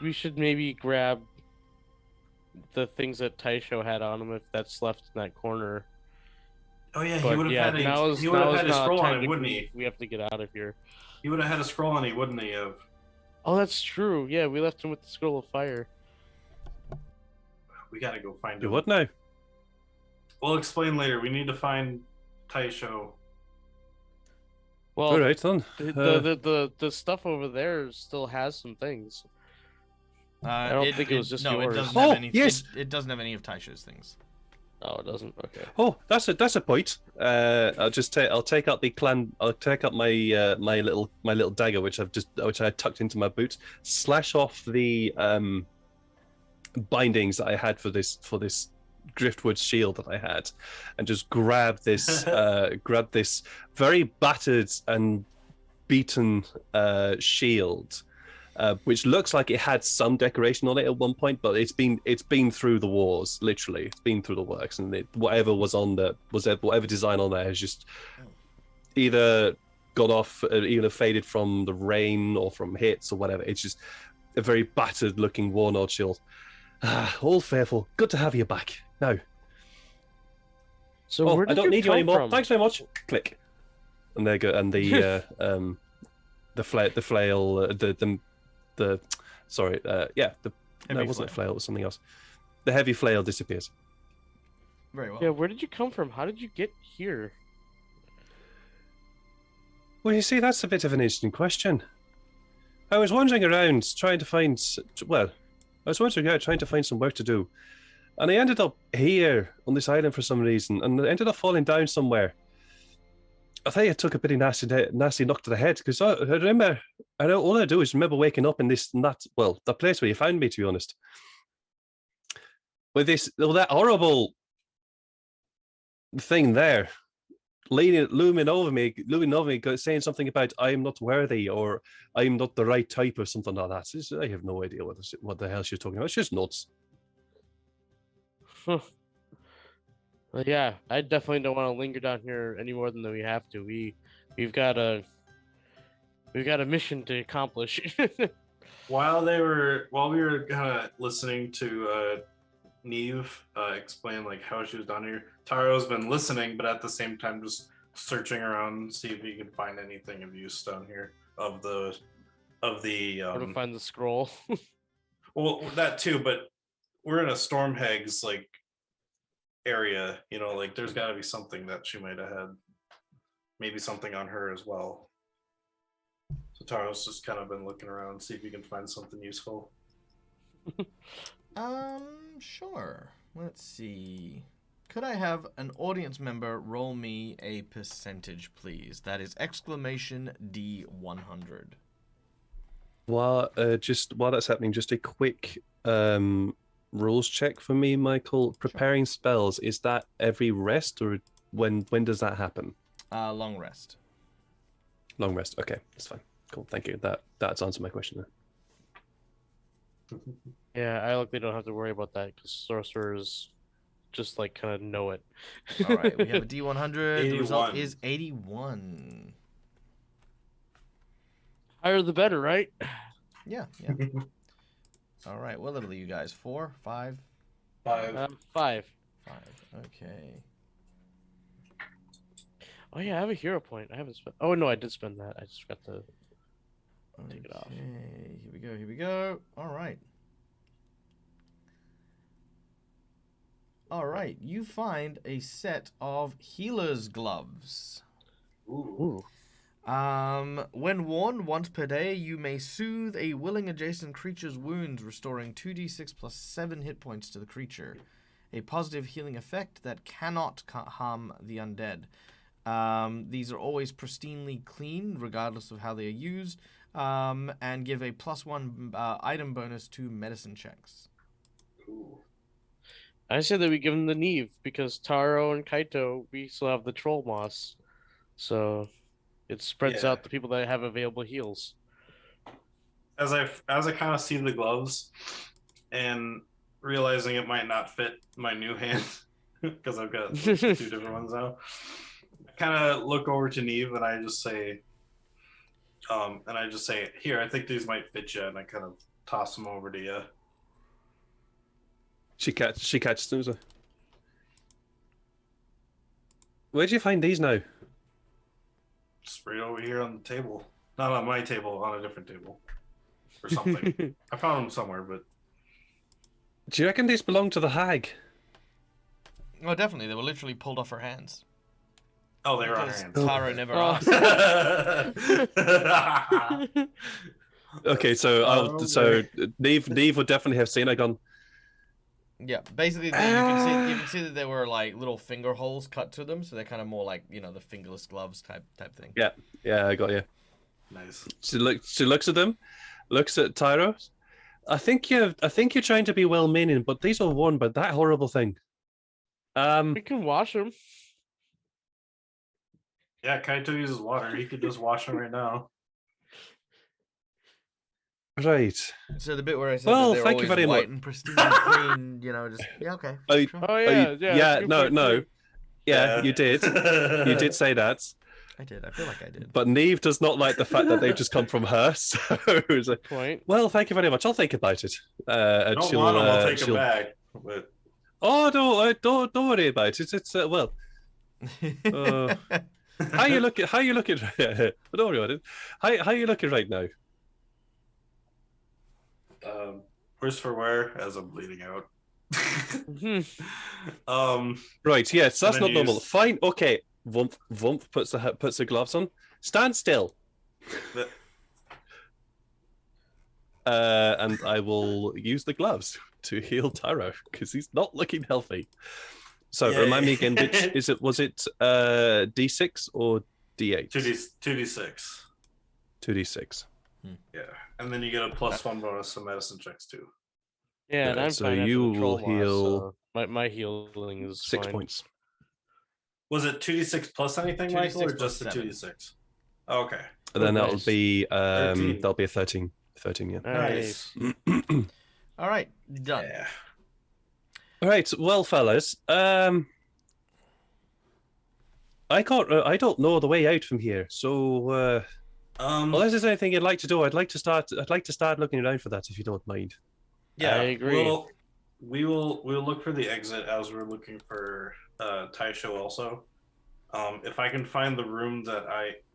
[SPEAKER 4] We should maybe grab the things that Taisho had on him if that's left in that corner.
[SPEAKER 3] Oh yeah, he would have had a scroll on it, wouldn't he?
[SPEAKER 4] We have to get out of here.
[SPEAKER 3] He would have had a scroll on it, wouldn't he?
[SPEAKER 4] Oh, that's true. Yeah, we left him with the scroll of fire.
[SPEAKER 3] We gotta go find him.
[SPEAKER 2] You what now?
[SPEAKER 3] We'll explain later. We need to find Taisho.
[SPEAKER 4] Well,
[SPEAKER 2] all right then.
[SPEAKER 4] The stuff over there still has some things. I don't think it was just yours.
[SPEAKER 1] It doesn't have any,
[SPEAKER 2] yes.
[SPEAKER 1] It doesn't have any of Taisha's things.
[SPEAKER 4] Oh, it doesn't. Okay.
[SPEAKER 2] Oh, that's a point. I'll take out my my little dagger, which I tucked into my boot. Slash off the bindings that I had for this driftwood shield that I had, and just grab this very battered and beaten shield. Which looks like it had some decoration on it at one point, but it's been through the wars, literally. It's been through the works, and whatever design on there has just either got off, either faded from the rain or from hits or whatever. It's just a very battered looking worn-out shield. All Faithful, good to have you back. Now,
[SPEAKER 4] so where did
[SPEAKER 2] I don't need you anymore.
[SPEAKER 4] From?
[SPEAKER 2] Thanks very much. Click, and there you go. And the flail, it wasn't a flail, it was something else. The heavy flail disappears.
[SPEAKER 1] Very well.
[SPEAKER 4] Yeah, where did you come from? How did you get here?
[SPEAKER 2] Well, you see, that's a bit of an interesting question. I was wandering around trying to find some work to do. And I ended up here on this island for some reason, and I ended up falling down somewhere. I think I took a pretty nasty knock to the head, because I remember, all I do is remember waking up in that place where you found me, to be honest. With that horrible thing there, looming over me, saying something about "I am not worthy" or "I am not the right type" or something like that. I have no idea what the hell she's talking about. It's just nuts.
[SPEAKER 4] Huh. Well, yeah, I definitely don't want to linger down here any more than we have to. We've got a mission to accomplish.
[SPEAKER 3] While we were kind of listening to Neve explain like how she was down here, Taro's been listening, but at the same time just searching around, see if he can find anything of use down here of the.
[SPEAKER 4] Or to find the scroll.
[SPEAKER 3] Well, that too, but we're in a Stormhag's like area, like there's got to be something that she might have had, maybe something on her as well. So Taro's just kind of been looking around, see if he can find something useful.
[SPEAKER 1] Sure. Let's see. Could I have an audience member roll me a percentage, please? That is exclamation D100.
[SPEAKER 2] While that's happening, just a quick rules check for me, Michael. Preparing spells, is that every rest, or when does that happen?
[SPEAKER 1] Long rest.
[SPEAKER 2] Long rest. Okay, that's fine. Cool. Thank you. That's answered my question there.
[SPEAKER 4] Yeah, I luckily don't have to worry about that because sorcerers just like kind of know it.
[SPEAKER 1] All right, we have a D100. The result
[SPEAKER 3] 81.
[SPEAKER 1] is 81.
[SPEAKER 4] Higher the better, right?
[SPEAKER 1] Yeah. All right, what level are you guys? 4, 5,
[SPEAKER 3] 5.
[SPEAKER 4] 5.
[SPEAKER 1] 5. Okay.
[SPEAKER 4] Oh yeah, I have a hero point. I haven't spent. Oh no, I did spend that. I just forgot to take it off.
[SPEAKER 1] Okay, here we go. All right. All right, you find a set of healer's gloves.
[SPEAKER 3] Ooh.
[SPEAKER 1] When worn once per day, you may soothe a willing adjacent creature's wounds, restoring 2d6 plus 7 hit points to the creature. A positive healing effect that cannot harm the undead. These are always pristinely clean, regardless of how they are used, and give a +1 item bonus to medicine checks.
[SPEAKER 3] Ooh.
[SPEAKER 4] I said that we give him the Neve because Taro and Kaito, we still have the troll moss, so it spreads
[SPEAKER 3] Yeah.
[SPEAKER 4] out the people that have available heals.
[SPEAKER 3] As I kind of see the gloves, and realizing it might not fit my new hand because I've got 2 different ones now, I kind of look over to Neve and I just say, "Here, I think these might fit you," and I kind of toss them over to you.
[SPEAKER 2] She catches them. So. Where'd you find these now?
[SPEAKER 3] Just right over here on the table. Not on my table, on a different table. Or something. I found them somewhere, but...
[SPEAKER 2] Do you reckon these belong to the hag?
[SPEAKER 1] Oh, definitely. They were literally pulled off her hands.
[SPEAKER 3] Oh, they were on her
[SPEAKER 1] Because
[SPEAKER 3] hands.
[SPEAKER 1] Taro never
[SPEAKER 4] Oh.
[SPEAKER 1] asked.
[SPEAKER 2] Okay, so Neve would definitely have seen. I gone.
[SPEAKER 1] Yeah, basically you can see that there were like little finger holes cut to them, so they're kind of more like, you know, the fingerless gloves type thing.
[SPEAKER 2] Yeah, I got you.
[SPEAKER 3] Nice.
[SPEAKER 2] She looks at them, looks at Tyro. I think you're trying to be well-meaning, but these are worn by that horrible thing.
[SPEAKER 4] We can wash them.
[SPEAKER 3] Yeah, Kaito uses water. He could just wash them right now.
[SPEAKER 2] Right.
[SPEAKER 1] So the bit where I said
[SPEAKER 2] Well,
[SPEAKER 1] that they're
[SPEAKER 2] thank you
[SPEAKER 1] always
[SPEAKER 2] very
[SPEAKER 1] white
[SPEAKER 2] much.
[SPEAKER 1] and pristine and clean, you know, just okay.
[SPEAKER 2] I-
[SPEAKER 1] Sure.
[SPEAKER 4] Oh yeah,
[SPEAKER 2] yeah,
[SPEAKER 4] good
[SPEAKER 2] no,
[SPEAKER 4] point,
[SPEAKER 2] no.
[SPEAKER 4] too.
[SPEAKER 2] Yeah, you did. You did say that.
[SPEAKER 1] I did. I feel like I did.
[SPEAKER 2] But Neve does not like the fact that they've just come from her. So it's like,
[SPEAKER 4] Point.
[SPEAKER 2] well, thank you very much. I'll think about it.
[SPEAKER 3] I don't want them, I'll take them
[SPEAKER 2] she'll-
[SPEAKER 3] back. But...
[SPEAKER 2] Oh, don't worry about it. It's well. How you looking? Don't worry about it. How you looking right now?
[SPEAKER 3] Worse for wear as I'm bleeding out.
[SPEAKER 2] Right. Yes, that's
[SPEAKER 3] then
[SPEAKER 2] not normal.
[SPEAKER 3] use-
[SPEAKER 2] Fine. Okay. Vump puts the gloves on. Stand still.
[SPEAKER 3] But-
[SPEAKER 2] And I will use the gloves to heal Tyro because he's not looking healthy. So
[SPEAKER 3] Yeah,
[SPEAKER 2] remind me
[SPEAKER 3] yeah.
[SPEAKER 2] again, which is it? Was it D6 or D8?
[SPEAKER 3] 2d6.
[SPEAKER 2] 2D6.
[SPEAKER 3] Yeah, and then you get a +1 bonus to medicine checks too.
[SPEAKER 4] Yeah, and
[SPEAKER 2] Yeah,
[SPEAKER 4] I'm
[SPEAKER 2] so
[SPEAKER 4] fine after
[SPEAKER 2] you
[SPEAKER 4] the troll
[SPEAKER 2] will heal-
[SPEAKER 4] moss, so my healing is
[SPEAKER 2] 6
[SPEAKER 4] fine.
[SPEAKER 2] points.
[SPEAKER 3] Was it 2d6 plus anything,
[SPEAKER 1] 2d6
[SPEAKER 3] Michael, or
[SPEAKER 1] plus
[SPEAKER 3] just the
[SPEAKER 1] 7.
[SPEAKER 3] 2d6? Okay,
[SPEAKER 2] And then
[SPEAKER 4] Oh,
[SPEAKER 2] that'll
[SPEAKER 4] nice.
[SPEAKER 2] be
[SPEAKER 3] 13.
[SPEAKER 2] that'll be a 13. 13, yeah.
[SPEAKER 4] Nice.
[SPEAKER 1] All right, done.
[SPEAKER 3] Yeah.
[SPEAKER 2] All right, well, fellas, I don't know the way out from here. So, unless there's anything you'd like to do, I'd like to start looking around for that, if you don't mind.
[SPEAKER 3] Yeah,
[SPEAKER 4] I agree.
[SPEAKER 3] We'll look for the exit as we're looking for Taisho also. If I can find the room that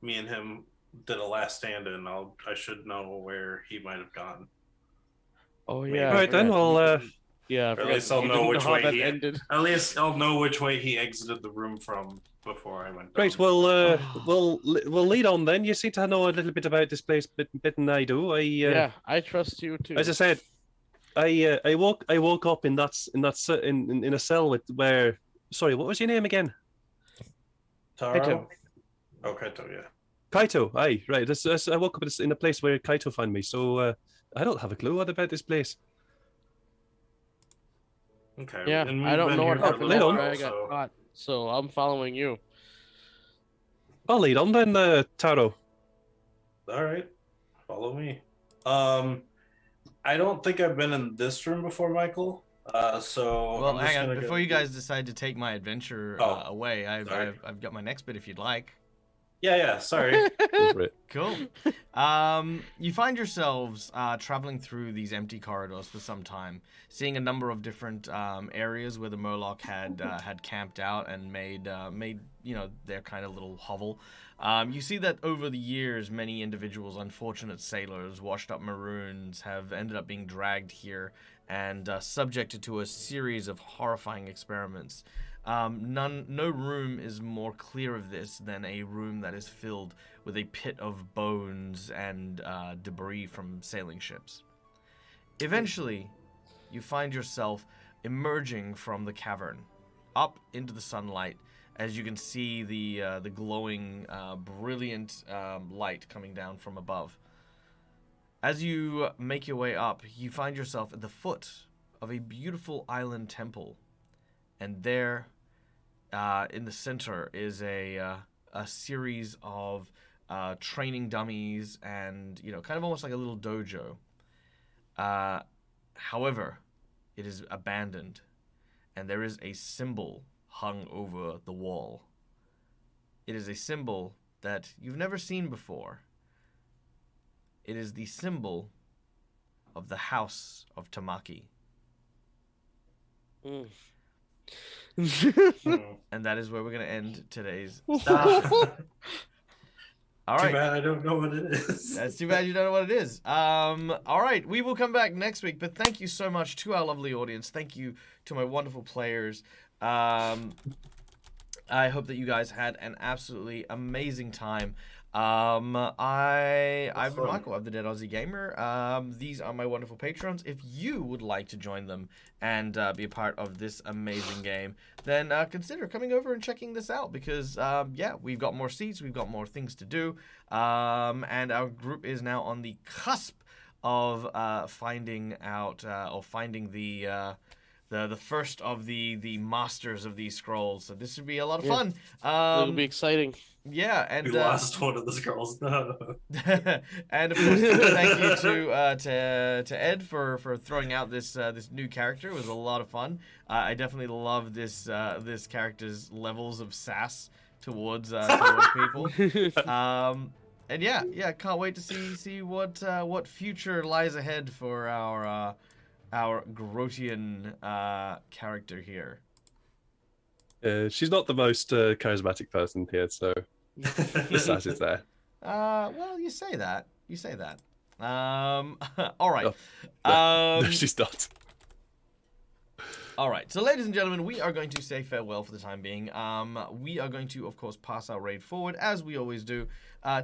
[SPEAKER 3] me and him did a last stand in, I should know where he might have gone.
[SPEAKER 4] Oh
[SPEAKER 3] Maybe.
[SPEAKER 4] yeah. I
[SPEAKER 2] Right then,
[SPEAKER 4] forgot.
[SPEAKER 2] well,
[SPEAKER 4] Yeah, I
[SPEAKER 3] Or at
[SPEAKER 4] forgot
[SPEAKER 3] least I'll
[SPEAKER 4] you
[SPEAKER 3] know
[SPEAKER 4] didn't
[SPEAKER 3] which
[SPEAKER 4] how
[SPEAKER 3] way
[SPEAKER 4] that
[SPEAKER 3] he
[SPEAKER 4] ended.
[SPEAKER 3] At least I'll know which way he exited the room from before I went down.
[SPEAKER 2] right. Well, we'll lead on then. You seem to know a little bit about this place, bit than I do.
[SPEAKER 4] Yeah, I trust you too.
[SPEAKER 2] As I said, I woke up in a cell where. Sorry, what was your name again?
[SPEAKER 3] Taro?
[SPEAKER 4] Kaito.
[SPEAKER 3] Oh, Kaito, yeah.
[SPEAKER 2] Kaito. Aye, right. I woke up in a place where Kaito found me. So I don't have a clue what about this place.
[SPEAKER 3] Okay.
[SPEAKER 4] Yeah,
[SPEAKER 3] and
[SPEAKER 4] I
[SPEAKER 3] we've
[SPEAKER 4] don't
[SPEAKER 3] been
[SPEAKER 4] know
[SPEAKER 3] here
[SPEAKER 4] what
[SPEAKER 3] for a
[SPEAKER 4] happened
[SPEAKER 2] Lead
[SPEAKER 3] little
[SPEAKER 2] on.
[SPEAKER 4] after
[SPEAKER 3] while,
[SPEAKER 4] I got
[SPEAKER 3] so-
[SPEAKER 4] caught, so I'm following you.
[SPEAKER 2] I'll lead on then, Taro.
[SPEAKER 3] All right, follow me. I don't think I've been in this room before, Michael. So
[SPEAKER 1] Well,
[SPEAKER 3] I'm just
[SPEAKER 1] hang on.
[SPEAKER 3] gonna
[SPEAKER 1] Before
[SPEAKER 3] go
[SPEAKER 1] you
[SPEAKER 3] do-
[SPEAKER 1] guys decide to take my adventure
[SPEAKER 3] Oh,
[SPEAKER 1] away,
[SPEAKER 3] sorry.
[SPEAKER 1] I've got my next bit if you'd like.
[SPEAKER 3] Yeah, sorry.
[SPEAKER 2] Go for it.
[SPEAKER 1] Cool. You find yourselves traveling through these empty corridors for some time, seeing a number of different areas where the Murloc had camped out and made their kind of little hovel. You see that over the years, many individuals, unfortunate sailors, washed up maroons, have ended up being dragged here and subjected to a series of horrifying experiments. No room is more clear of this than a room that is filled with a pit of bones and debris from sailing ships. Eventually, you find yourself emerging from the cavern, up into the sunlight, as you can see the glowing, brilliant light coming down from above. As you make your way up, you find yourself at the foot of a beautiful island temple, and there, in the center, is a series of training dummies and kind of almost like a little dojo. However, it is abandoned, and there is a symbol hung over the wall. It is a symbol that you've never seen before. It is the symbol of the House of Tamaki. And that is where we're going to end today's session. All right.
[SPEAKER 3] Too bad I don't know what it is.
[SPEAKER 1] That's too bad you don't know what it is. All right, we will come back next week, but thank you so much to our lovely audience. Thank you to my wonderful players. I hope that you guys had an absolutely amazing time. I've been Michael. I'm the Dead Aussie Gamer. These are my wonderful patrons. If you would like to join them and be a part of this amazing game, then consider coming over and checking this out because, we've got more seats, we've got more things to do, and our group is now on the cusp of finding out or finding the first of the masters of these scrolls. So this should be a lot of fun.
[SPEAKER 4] It'll be exciting.
[SPEAKER 1] Yeah, and
[SPEAKER 3] We lost one of the scrolls. No.
[SPEAKER 1] and of course, thank you to Ed for throwing out this new character. It was a lot of fun. I definitely love this character's levels of sass towards people. And yeah, can't wait to see what future lies ahead for our Grotian character here.
[SPEAKER 2] She's not the most charismatic person here, so the sass is there.
[SPEAKER 1] Well, you say that. All right.
[SPEAKER 2] No, she's not.
[SPEAKER 1] All right. So, ladies and gentlemen, we are going to say farewell for the time being. We are going to, of course, pass our raid forward as we always do.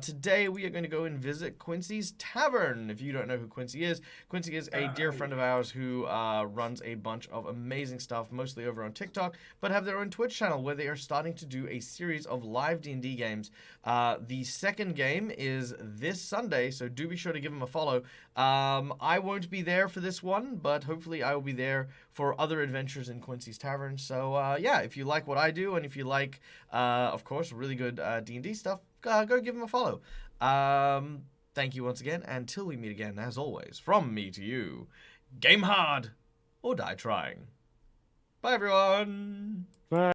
[SPEAKER 1] Today, we are going to go and visit Quincy's Tavern. If you don't know who Quincy is a dear friend of ours who runs a bunch of amazing stuff, mostly over on TikTok, but have their own Twitch channel where they are starting to do a series of live D&D games. The second game is this Sunday, so do be sure to give them a follow. I won't be there for this one, but hopefully I will be there for other adventures in Quincy's Tavern. So, if you like what I do, and if you like, of course, really good D&D stuff, go give them a follow. Thank you once again. Until we meet again, as always, from me to you, game hard or die trying. Bye, everyone.